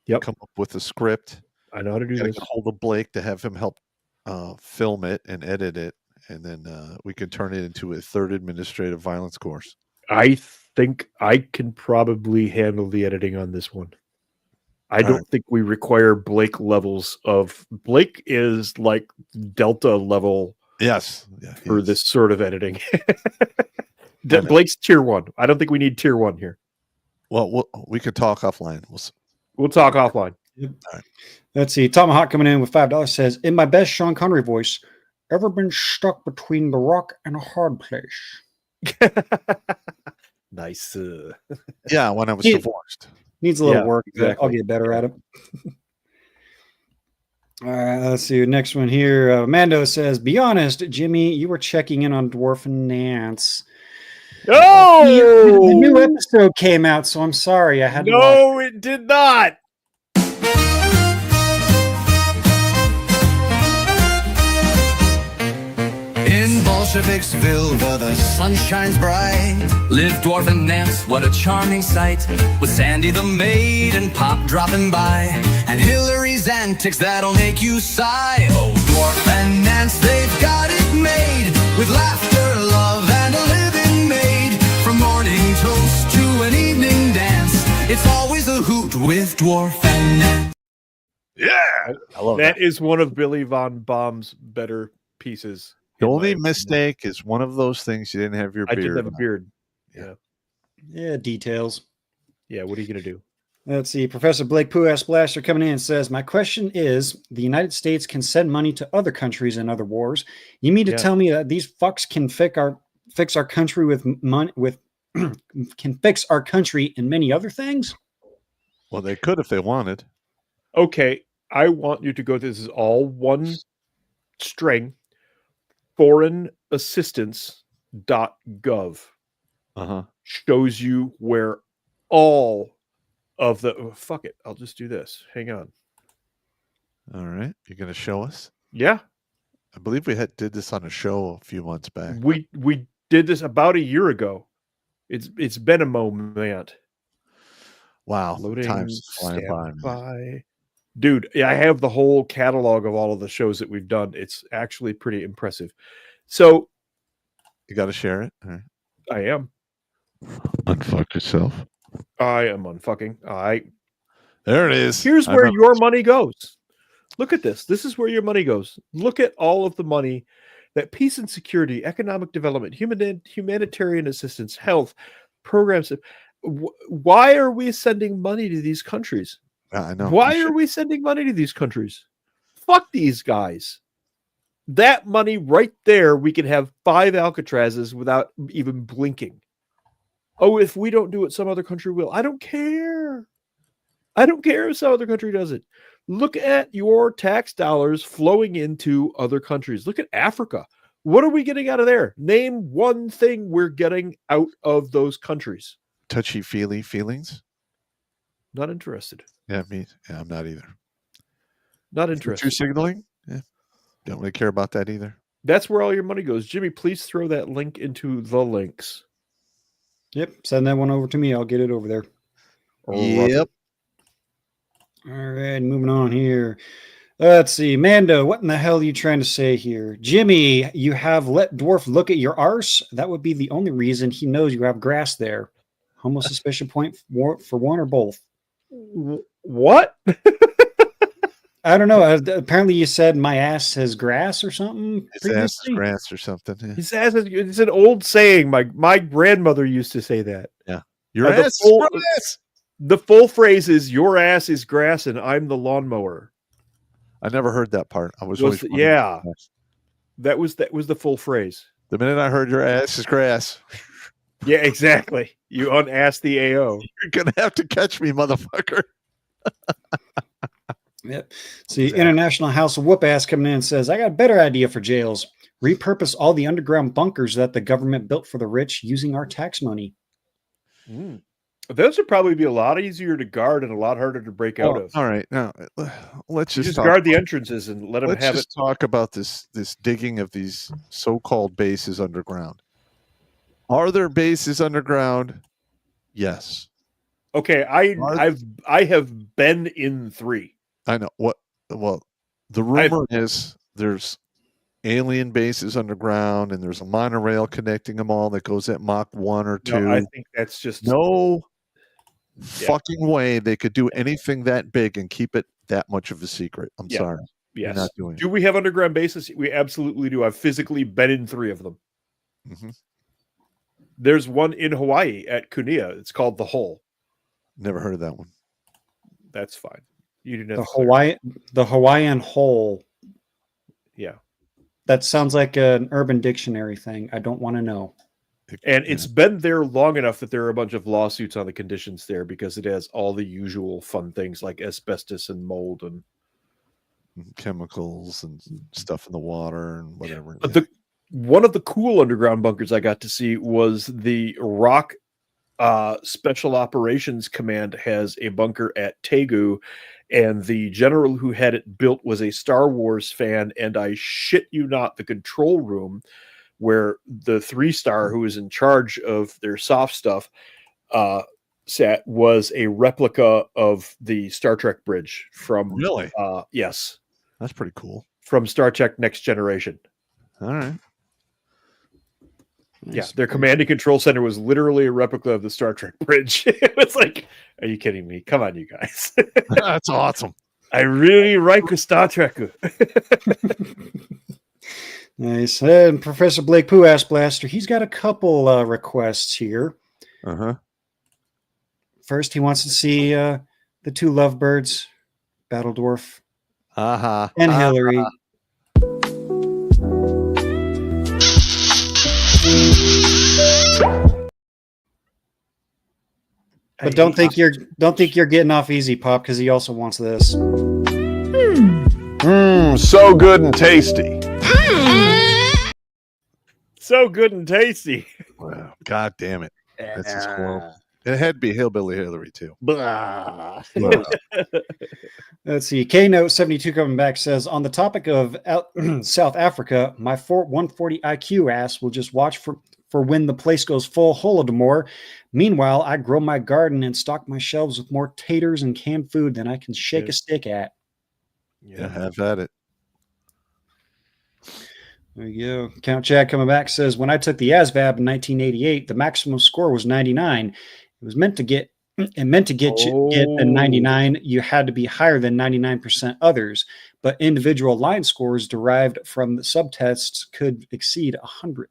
Yep. Come up with a script. I know how to do Gotta this. get hold of Blake to have him help film it and edit it, and then we can turn it into a 3rd administrative violence course. I think I can probably handle the editing on this one. I don't think we require Blake levels of... Blake is like Delta level Yes. Yeah, for this sort of editing. Blake's tier 1. I don't think we need tier 1 here. Well, we could talk offline. We'll talk offline. Yep. Let's see. Tomahawk coming in with $5 says, in my best Sean Connery voice, ever been stuck between the rock and a hard place? Nice. Yeah, when I was divorced. Needs a little Yeah, work. exactly. I'll get better at it. All right, let's see. Next one here. Mando says, be honest, Jimmy, you were checking in on Dwarf and Nance. Oh! The new episode came out, so I'm sorry. I had to watch. No, it did not. In Bolsheviksville, where the sun shines bright, live Dwarf and Nance, what a charming sight. With Sandy the maid and Pop dropping by, and Hillary's antics that'll make you sigh. Oh, Dwarf and Nance, they've got it made, with laughter, love, and a living made. From morning toast to an evening dance, it's always a hoot with Dwarf and Nance. Yeah, I love That is one of Billy Von Baum's better pieces. The only mistake is one of those things you didn't have your I beard. didn't have a beard. Yeah, details. Yeah, what are you going to do? Let's see. Professor Blake Pooh Blaster coming in and says, my question is, the United States can send money to other countries in other wars. You mean to tell me that these fucks can fix our country with money, can fix our country in many other things? Well, they could if they wanted. Okay, I want you to go. This is all one string. Foreignassistance.gov shows you where all of the fuck it. I'll just do this. Hang on. All right, you're going to show us? Yeah, I believe we did this on a show a few months back. we did this about a year ago. It's been a moment. Wow, Loading, time's flying by. stand by. Dude, I have the whole catalog of all of the shows that we've done. It's actually pretty impressive. So you got to share it. All right. I am. Unfuck yourself. I am unfucking. There it is. Here's where your money goes. Look at this. This is where your money goes. Look at all of the money that peace and security, economic development, humanitarian assistance, health, programs. Why are we sending money to these countries? I know. Why are we sending money to these countries? Fuck these guys. That money right there, we could have 5 Alcatrazes without even blinking. Oh, if we don't do it, some other country will. I don't care. I don't care if some other country does it. Look at your tax dollars flowing into other countries. Look at Africa. What are we getting out of there? Name one thing we're getting out of those countries. Touchy-feely feelings? Not interested. Yeah, me. Yeah, I'm not either. Not True interested. signaling? Yeah. Don't really care about that either. That's where all your money goes. Jimmy, please throw that link into the links. Yep, send that one over to me. I'll get it over there. Yep. All right, moving on here. Let's see. Mando, what in the hell are you trying to say here? Jimmy, you have let Dwarf look at your arse. That would be the only reason he knows you have grass there. Homo suspicion point for one or both. What? I don't know. Apparently you said my ass has grass or something. His ass is grass or something. Yeah. His ass is, it's an old saying. My grandmother used to say that. Yeah. Your the ass full- is grass. The full phrase is your ass is grass and I'm the lawnmower. I never heard that part. I was Was always the- wondering yeah. about That was the full phrase. The minute I heard your ass is grass, Yeah, exactly. You unasked the AO. you're gonna have to catch me, motherfucker. Yep. See, International House of Whoop Ass coming in and says, I got a better idea for jails. Repurpose all the underground bunkers that the government built for the rich using our tax money. Those would probably be a lot easier to guard and a lot harder to break out of. All right, now let's You just just guard the entrances and let them let's have just talk about this digging of these so-called bases underground. Are there bases underground? Yes. Okay, I have been in 3. I know. Well, the rumor is there's alien bases underground and there's a monorail connecting them all that goes at Mach 1 or 2. No, I think that's just No fucking way they could do anything that big and keep it that much of a secret. I'm Yeah. sorry. Yes. You're not doing it. Do we have underground bases? We absolutely do. I've physically been in 3 of them. Mhm. There's one in Hawaii at Kunia. It's called the Hole. Never heard of that one. That's fine. You didn't have The Hawaiian Hole. Yeah. That sounds like an Urban Dictionary thing. I don't want to know. And it's been there long enough that there are a bunch of lawsuits on the conditions there because it has all the usual fun things like asbestos and mold and chemicals and stuff in the water and whatever. One of the cool underground bunkers I got to see was the Rock Special Operations Command has a bunker at Tegu, and the general who had it built was a Star Wars fan, and I shit you not, the control room where the 3-star who was in charge of their soft stuff sat was a replica of the Star Trek bridge from Really? Yes. That's pretty cool. From Star Trek Next Generation. All right. Yeah, their command and control center was literally a replica of the Star Trek bridge. It was like, are you kidding me? Come on, you guys. That's awesome. I really like Star Trek. Nice. And Professor Blake Pooh Ass Blaster, he's got a couple requests here. Uh-huh. First, he wants to see the 2 lovebirds, Battle Dwarf and Hillary. But don't think you're getting off easy, Pop, because he also wants this. So good and tasty. So good and tasty. Wow. God damn it. That's just horrible. It had to be Hillbilly Hillary, too. Blah. Let's see. K-Note 72 coming back says, on the topic of South Africa, my 140 IQ ass will just watch for when the place goes full Holodomor. Meanwhile, I grow my garden and stock my shelves with more taters and canned food than I can shake a stick at. Yeah, have at it. There you go. Count Chad coming back says, when I took the ASVAB in 1988, the maximum score was 99. It was meant to get you get a 99. You had to be higher than 99% others, but individual line scores derived from the subtests could exceed 100.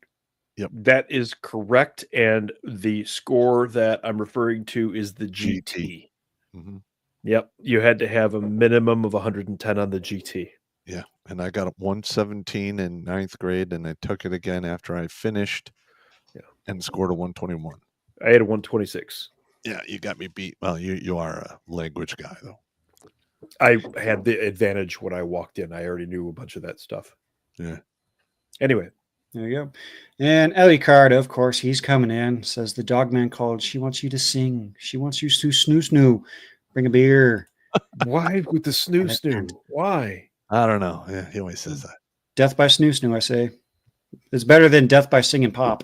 Yep, that is correct. And the score that I'm referring to is the GT. Mm-hmm. Yep, you had to have a minimum of 110 on the GT. Yeah, and I got a 117 in 9th grade, and I took it again after I finished and scored a 121. I had a 126. Yeah, you got me beat. Well, you are a language guy, though. I had the advantage when I walked in. I already knew a bunch of that stuff. Yeah. Anyway, There you go. And Alucard, of course, he's coming in. Says the dogman called. She wants you to sing. She wants you to snoo. Bring a beer. why with the snoo? Why? I don't know. Yeah, he always says that. Death by snoo, I say. It's better than death by singing pop.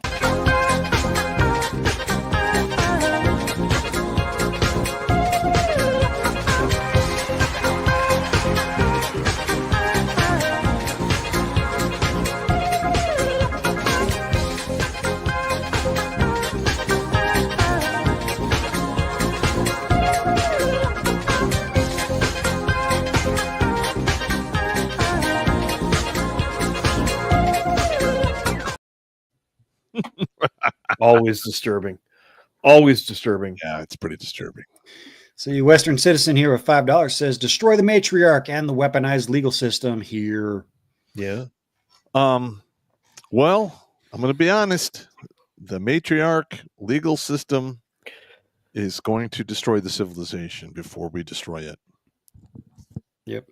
Always disturbing. Always disturbing. Yeah, it's pretty disturbing. See, Western Citizen here with $5 says, destroy the matriarch and the weaponized legal system here. Yeah. Well, I'm going to be honest. The matriarch legal system is going to destroy the civilization before we destroy it. Yep.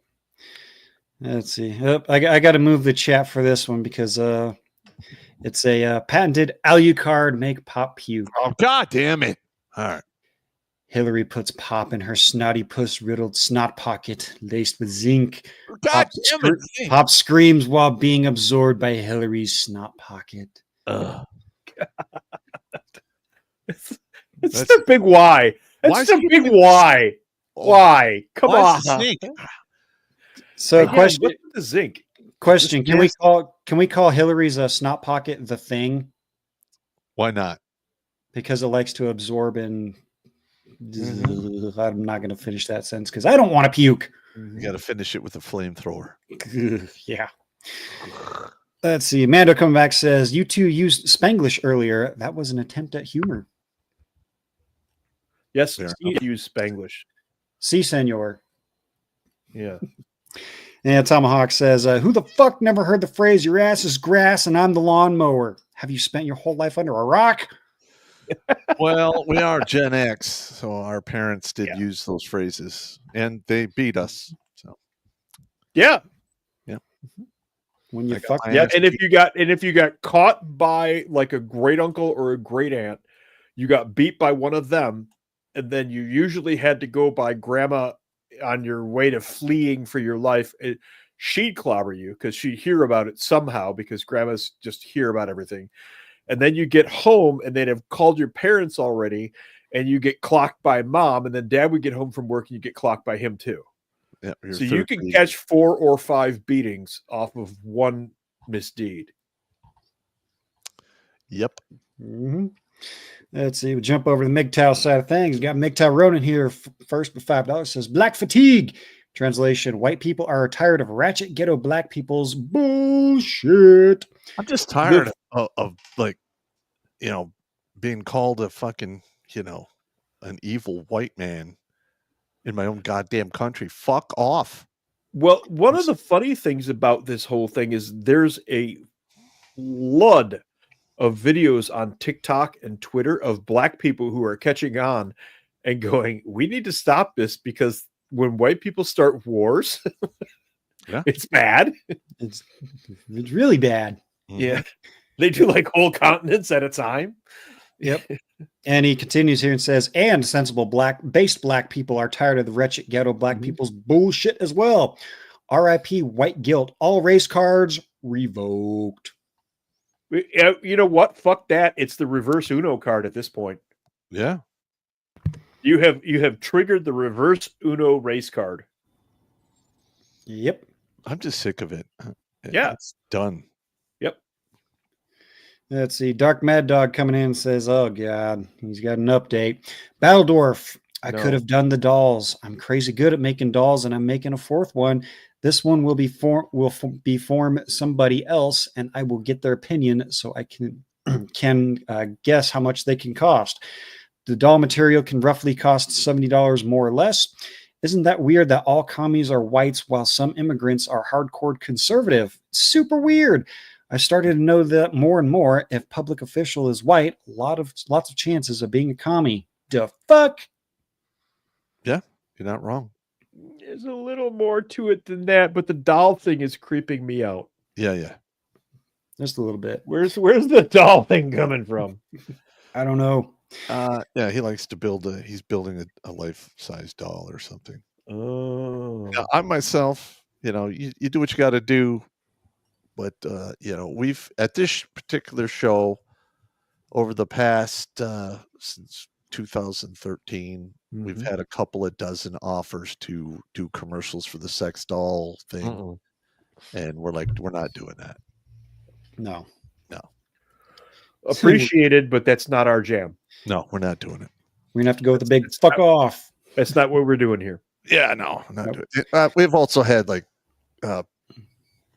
Let's see. I got to move the chat for this one because it's a patented Alucard make pop puke. Oh, God damn it. All right. Hillary puts pop in her snotty puss riddled snot pocket laced with zinc. God damn it. Pop screams while being absorbed by Hillary's snot pocket. It's the big why. It's the big why. Why? Come on. So Again, question what's with the zinc? Question: Can we call Hillary's snot pocket the thing? Why not? Because it likes to absorb and. I'm not going to finish that sentence because I don't want to puke. You got to finish it with a flamethrower. Yeah. Let's see. Mando coming back says, you two used Spanglish earlier. That was an attempt at humor. Yes, Fair you use Spanglish. Si, senor. Yeah. And Tomahawk says, who the fuck never heard the phrase, your ass is grass and I'm the lawnmower? Have you spent your whole life under a rock? Well, we are Gen X, so our parents did use those phrases, and they beat us. So, yeah. When you fuck, yeah. And if you got caught by like a great uncle or a great aunt, you got beat by one of them, and then you usually had to go by grandma on your way to fleeing for your life. She'd clobber you because she'd hear about it somehow because grandmas just hear about everything. And then you get home and they'd have called your parents already and you get clocked by mom. And then dad would get home from work and you get clocked by him too. Yeah, so you can catch 4 or 5 beatings off of one misdeed. Yep. Mm-hmm. Let's see. We jump over to the MGTOW side of things. We got MGTOW Ronan here first with $5. Says black fatigue. Translation: white people are tired of ratchet ghetto black people's bullshit. I'm just tired of like, being called a fucking, an evil white man in my own goddamn country. Fuck off. Well, one of the funny things about this whole thing is there's a flood of videos on TikTok and Twitter of black people who are catching on and going, we need to stop this because when white people start wars, it's bad. It's really bad. Yeah. They do like whole continents at a time. Yep. And he continues here and says, and sensible based black people are tired of the wretched ghetto black people's bullshit as well. RIP white guilt. All race cards revoked. You know what? Fuck that. It's the reverse Uno card at this point. Yeah. You have triggered the reverse Uno race card. Yep. I'm just sick of it. Yeah. It's done. Yep. Let's see. Dark Mad Dog coming in says, oh, God, he's got an update. Battledorf, I could have done the dolls. I'm crazy good at making dolls, and I'm making a 4th one. This one will be form somebody else, and I will get their opinion so I can guess how much they can cost. The doll material can roughly cost $70 more or less. Isn't that weird that all commies are whites while some immigrants are hardcore conservative? Super weird. I started to know that more and more. If public official is white, lots of chances of being a commie. the fuck? Yeah, you're not wrong. There's a little more to it than that, but the doll thing is creeping me out. Yeah. Just a little bit. Where's the doll thing coming from? I don't know. Yeah, he likes to build he's building a life-size doll or something. Oh. Now, I myself, you do what you got to do, but we've at this particular show over the past since 2013, we've had a couple of dozen offers to do commercials for the sex doll thing, and we're like, we're not doing that. No. Appreciated, but that's not our jam. No, we're not doing it. We're gonna have to go with the big fuck off. That's not what we're doing here. Yeah, no, not doing it. We've also had like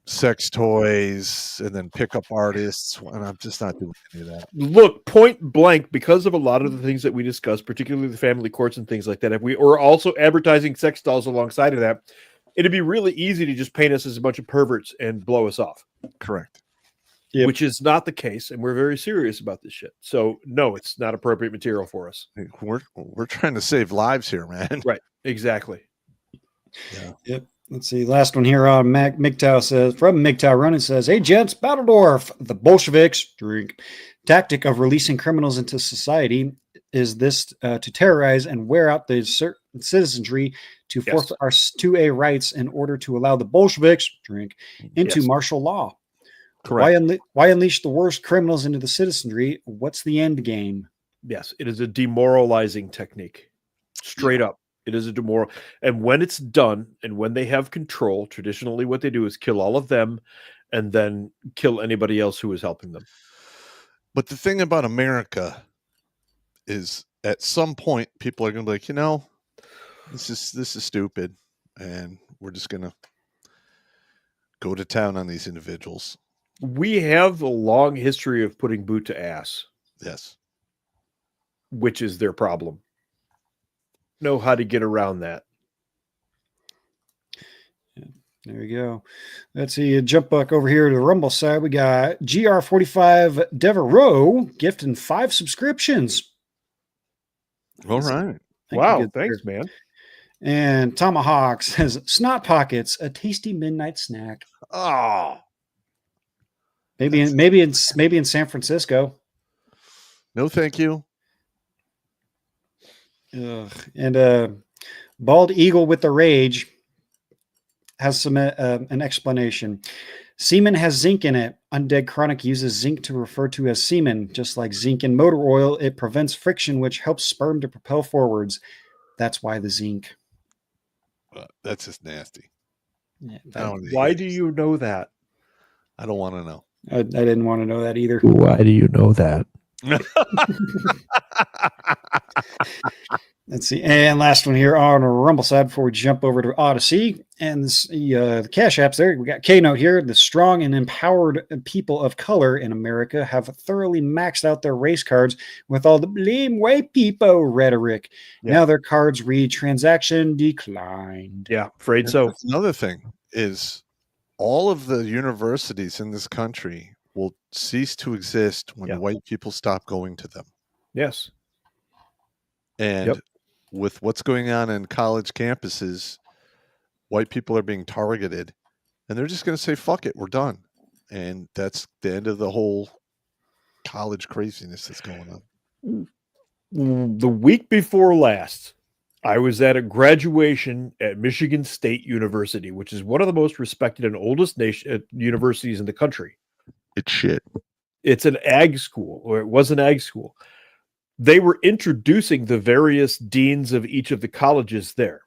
sex toys and then pickup artists, and I'm just not doing any of that. Look, point blank, because of a lot of the things that we discussed, particularly the family courts and things like that, if we were also advertising sex dolls alongside of that, it'd be really easy to just paint us as a bunch of perverts and blow us off. Correct. Yep. Which is not the case, and we're very serious about this shit. So no, it's not appropriate material for us. We're trying to save lives here, man. Right. Exactly. Yeah. Yep. Let's see. Last one here on MGTOW says, from MGTOW Run, it says, hey, gents, Battledorf, the Bolsheviks drink tactic of releasing criminals into society is this to terrorize and wear out the citizenry to forfeit our 2A rights in order to allow the Bolsheviks drink into martial law. Correct. Why unleash the worst criminals into the citizenry? What's the end game? Yes, it is a demoralizing technique. Straight up. It is a demoral. And when it's done and when they have control, traditionally what they do is kill all of them and then kill anybody else who is helping them. But the thing about America is at some point people are going to be like, this is stupid, and we're just going to go to town on these individuals. We have a long history of putting boot to ass. Yes. Which is their problem. Know how to get around that. There you go. Let's see. Jump back over here to the Rumble side. We got GR45 Devereaux gifting 5 subscriptions. All right. Wow. Thanks, man. And Tomahawk says, Snot Pockets, a tasty midnight snack. Oh. Maybe in San Francisco. No, thank you. And Bald Eagle with the Rage has some an explanation. Semen has zinc in it. Undead Chronic uses zinc to refer to as semen. Just like zinc in motor oil, it prevents friction, which helps sperm to propel forwards. That's why the zinc. That's just nasty. Yeah, why do you know that? I don't want to know. I didn't want to know that either. Why do you know that? Let's see. And last one here on a Rumble side before we jump over to Odyssey. And the Cash Apps there. We got K-Note here. The strong and empowered people of color in America have thoroughly maxed out their race cards with all the blame white people rhetoric. Yeah. Now their cards read transaction declined. Yeah, afraid so. That's another thing is all of the universities in this country will cease to exist when white people stop going to them. Yes. And with what's going on in college campuses, white people are being targeted, and they're just going to say, fuck it, we're done. And that's the end of the whole college craziness that's going on. The week before last, I was at a graduation at Michigan State University, which is one of the most respected and oldest universities in the country. It's shit. It's an ag school, or it was an ag school. They were introducing the various deans of each of the colleges there.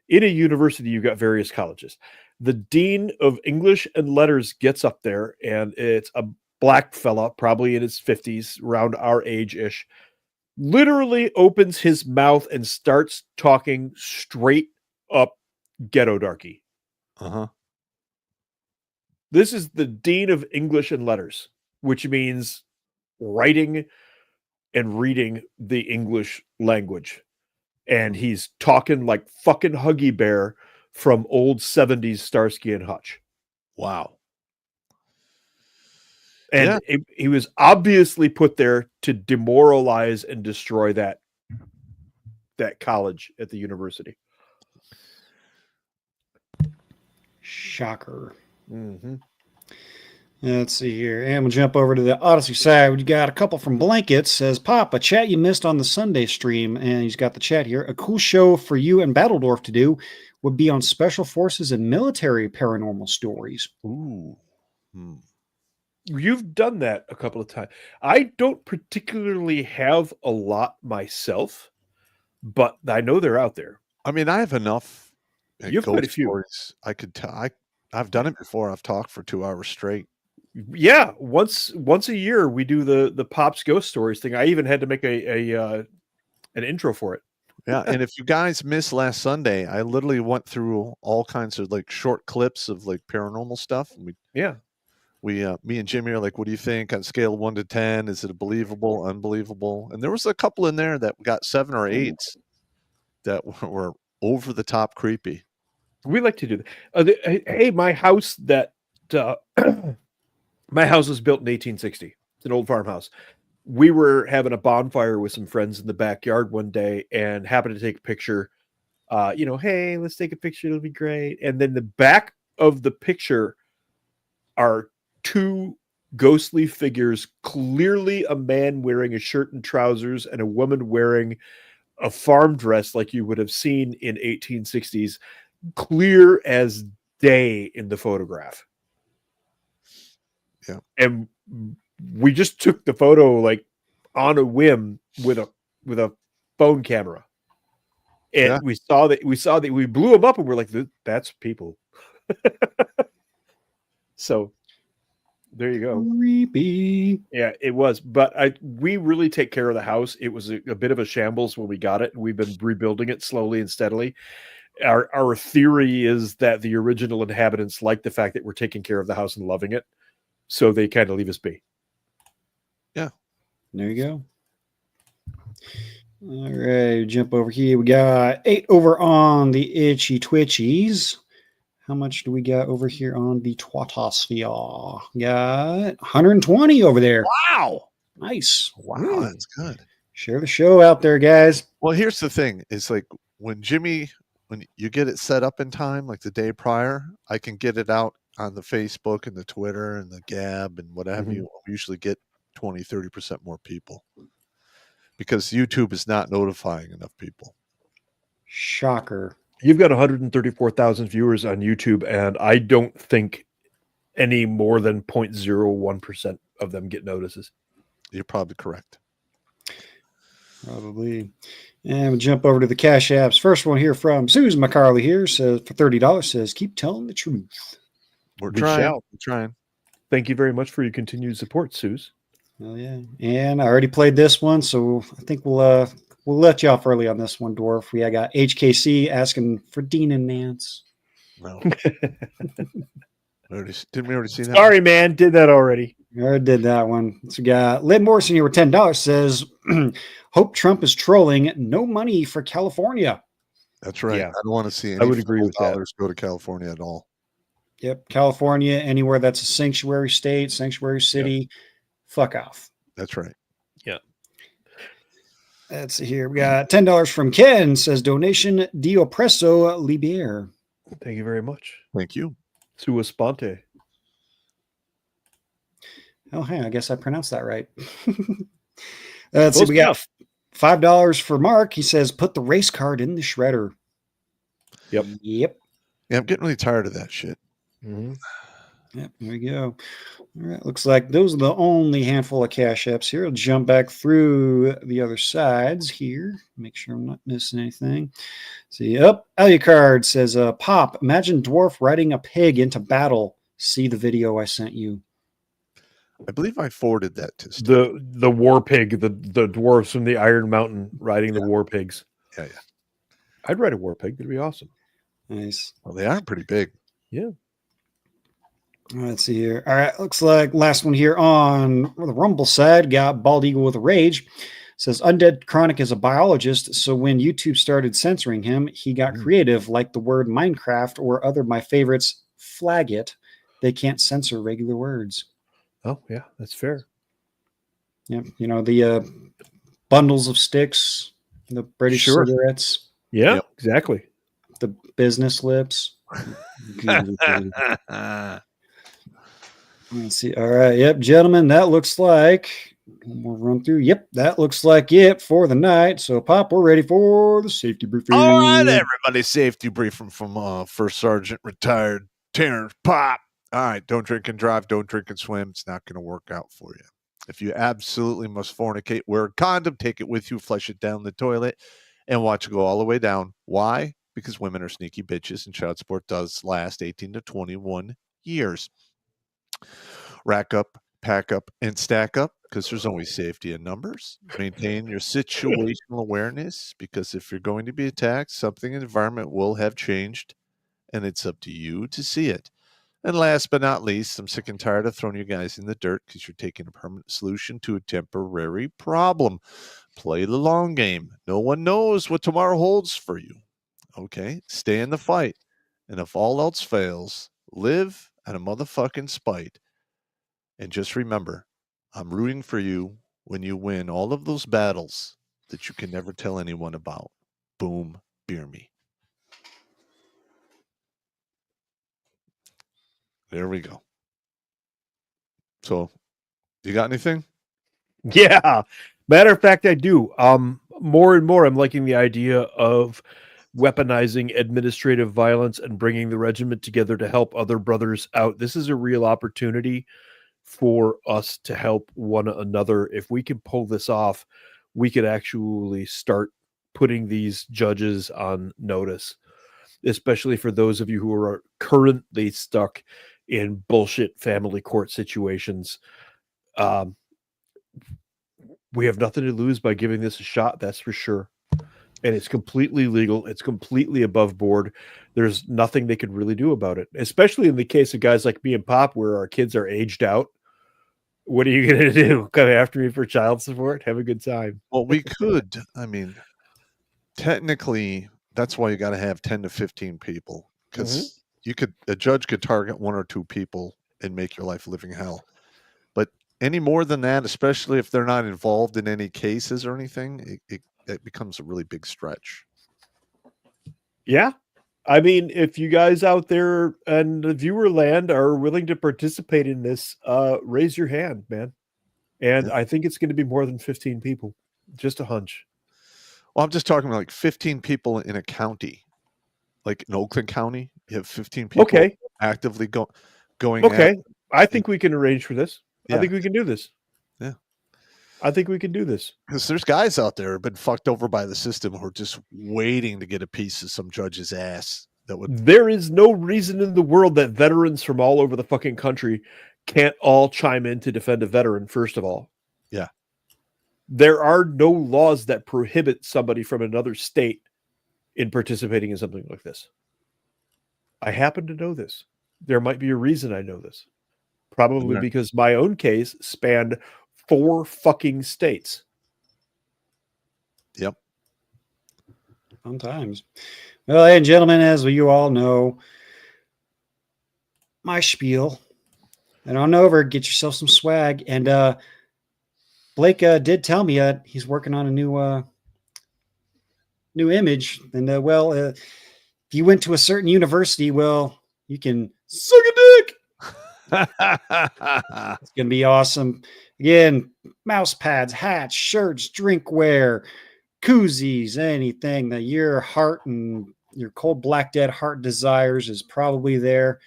In a university, you've got various colleges. The dean of English and letters gets up there, and it's a black fella, probably in his 50s, around our age-ish, literally opens his mouth and starts talking straight up ghetto darky. Uh-huh. This is the dean of English and letters, which means writing and reading the English language. And he's talking like fucking Huggy Bear from old 70s Starsky and Hutch. Wow. And he was obviously put there to demoralize and destroy that that college at the university. Shocker. Mm-hmm. Let's see here. And we'll jump over to the Odyssey side. We got a couple from Blanket. Says, Pop, a chat you missed on the Sunday stream. And he's got the chat here. A cool show for you and Battledorf to do would be on special forces and military paranormal stories. Ooh. You've done that a couple of times. I don't particularly have a lot myself, but I know they're out there. I mean, I have enough. You've quite a few. Stories. I could tell. I've done it before. I've talked for 2 hours straight. Yeah, once a year we do the Pops Ghost Stories thing. I even had to make an intro for it. Yeah, and if you guys missed last Sunday, I literally went through all kinds of like short clips of like paranormal stuff. We me and Jimmy are like, what do you think on a scale of 1 to 10? Is it believable, unbelievable? And there was a couple in there that got 7 or 8s that were over the top creepy. We like to do that. Hey, my house my house was built in 1860. It's an old farmhouse. We were having a bonfire with some friends in the backyard one day and happened to take a picture. Hey, let's take a picture. It'll be great. And then the back of the picture are 2 ghostly figures, clearly a man wearing a shirt and trousers and a woman wearing a farm dress like you would have seen in 1860s, clear as day in the photograph. Yeah. And we just took the photo like on a whim with a phone camera. And we saw that we blew them up and we're like, that's people. So there you go. Creepy. Yeah, it was. But we really take care of the house. It was a bit of a shambles when we got it, and we've been rebuilding it slowly and steadily. Our theory is that the original inhabitants like the fact that we're taking care of the house and loving it, so they kind of leave us be. Yeah. There you go. All right, jump over here. We got 8 over on the Itchy Twitchies. How much do we got over here on the Twatosphere? Got 120 over there. Wow. Nice. Wow, that's good. Share the show out there, guys. Well, here's the thing. It's like when you get it set up in time, like the day prior, I can get it out on the Facebook and the Twitter and the Gab and whatever. You usually get 20, 30% more people because YouTube is not notifying enough people. Shocker. You've got 134,000 viewers on YouTube, and I don't think any more than 0.01% of them get notices. You're probably correct. Probably. And we'll jump over to the Cash Apps. First one here from Susan McCarley here says for $30 says, keep telling the truth. We're trying. Thank you very much for your continued support, Suze. Oh yeah. And I already played this one, so I think we'll let you off early on this one, Dwarf. We got HKC asking for Dean and Nance. No. Didn't we already see that? Sorry, man. Did that already. We already did that one. So we got Lynn Morrison here with $10 says, hope Trump is trolling. No money for California. That's right. Yeah. I don't want to see any I would agree with that. dollars go to California at all. Yep. California, anywhere that's a sanctuary state, sanctuary city, fuck off. That's right. Yeah. Let's see here. We got $10 from Ken says donation di oppresso liber. Thank you very much. Thank you. Sua sponte. Oh, hey, I guess I pronounced that right. Let's see. We got $5 for Mark. He says, put the race card in the shredder. Yep. Yeah, I'm getting really tired of that shit. Mm-hmm. Yep, there we go. All right, looks like those are the only handful of cash apps here. I'll jump back through the other sides here. Make sure I'm not missing anything. See, Alucard says, Pop, imagine Dwarf riding a pig into battle. See the video I sent you. I believe I forwarded that to Steve. The war pig, the dwarves from the Iron Mountain riding the war pigs. Yeah. I'd ride a war pig. That'd be awesome. Nice. Well, they are pretty big. Yeah. Let's see here. All right, looks like last one here on the Rumble side. Got Bald Eagle with a Rage. Says Undead Chronic is a biologist, so when YouTube started censoring him, he got creative, like the word Minecraft or other my favorites. Flag it. They can't censor regular words. Oh yeah, that's fair. Yep. You know the bundles of sticks. The British Sure. cigarettes, Yeah, Yep. exactly. the business lips. Let's see. All right. Yep, gentlemen, that looks like we'll run through. Yep, that looks like it for the night. So, Pop, we're ready for the safety briefing. All right, everybody. Safety briefing from First Sergeant retired Terrence Pop. All right, don't drink and drive. Don't drink and swim. It's not going to work out for you. If you absolutely must fornicate, wear a condom. Take it with you. Flush it down the toilet, and watch it go all the way down. Why? Because women are sneaky bitches, and child support does last 18 to 21 years. Rack up, pack up, and stack up, because there's always safety in numbers. Maintain your situational awareness, because if you're going to be attacked, something in the environment will have changed, and it's up to you to see it. And last but not least, I'm sick and tired of throwing you guys in the dirt because you're taking a permanent solution to a temporary problem. Play the long game. No one knows what tomorrow holds for you. Okay? Stay in the fight. And if all else fails, live at a motherfucking spite. And just remember, I'm rooting for you when you win all of those battles that you can never tell anyone about. Boom, beer me. There we go. So, you got anything? Yeah. Matter of fact, I do. More and more, I'm liking the idea of weaponizing administrative violence and bringing the regiment together to help other brothers out. This is a real opportunity for us to help one another. If we can pull this off, we could actually start putting these judges on notice, especially for those of you who are currently stuck in bullshit family court situations. We have nothing to lose by giving this a shot, that's for sure. And it's completely legal. It's completely above board. There's nothing they could really do about it, especially in the case of guys like me and Pop, where our kids are aged out. What are you going to do? Come after me for child support? Have a good time. Well, we could. I mean, technically, that's why you got to have 10 to 15 people, because a judge could target one or two people and make your life a living hell. But any more than that, especially if they're not involved in any cases or anything, it becomes a really big stretch. Yeah. I mean, if you guys out there and the viewer land are willing to participate in this, raise your hand, man. And I think it's going to be more than 15 people. Just a hunch. Well, I'm just talking about like 15 people in a county. Like in Oakland County, you have 15 people actively going. Okay. I think we can arrange for this. Yeah. I think we can do this. Yeah. I think we can do this. Because there's guys out there who have been fucked over by the system who are just waiting to get a piece of some judge's ass. There is no reason in the world that veterans from all over the fucking country can't all chime in to defend a veteran, first of all. Yeah. There are no laws that prohibit somebody from another state in participating in something like this. I happen to know this. There might be a reason I know this. Probably because my own case spanned 4 fucking states. Yep. Fun times. Well, ladies and gentlemen, as you all know, my spiel. And on over, get yourself some swag. And Blake did tell me he's working on a new image. And if you went to a certain university, well, you can suck a dick. It's gonna be awesome. Again, mouse pads, hats, shirts, drinkware, koozies, anything that your heart and your cold black dead heart desires is probably there.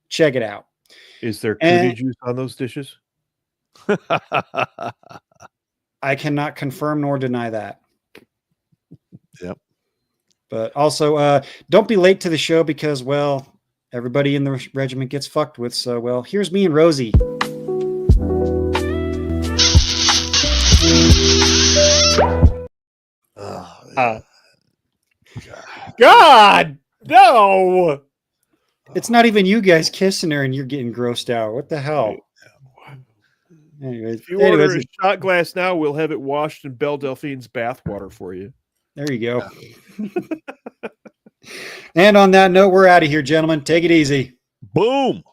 Check it out. Is there cootie juice on those dishes? I cannot confirm nor deny that. Yep. But also, don't be late to the show because, well, everybody in the regiment gets fucked with. So, well, here's me and Rosie. God, no. It's not even you guys kissing her and you're getting grossed out. What the hell? If you order a shot glass now, we'll have it washed in Belle Delphine's bathwater for you. There you go. And on that note, we're out of here, gentlemen. Take it easy. Boom.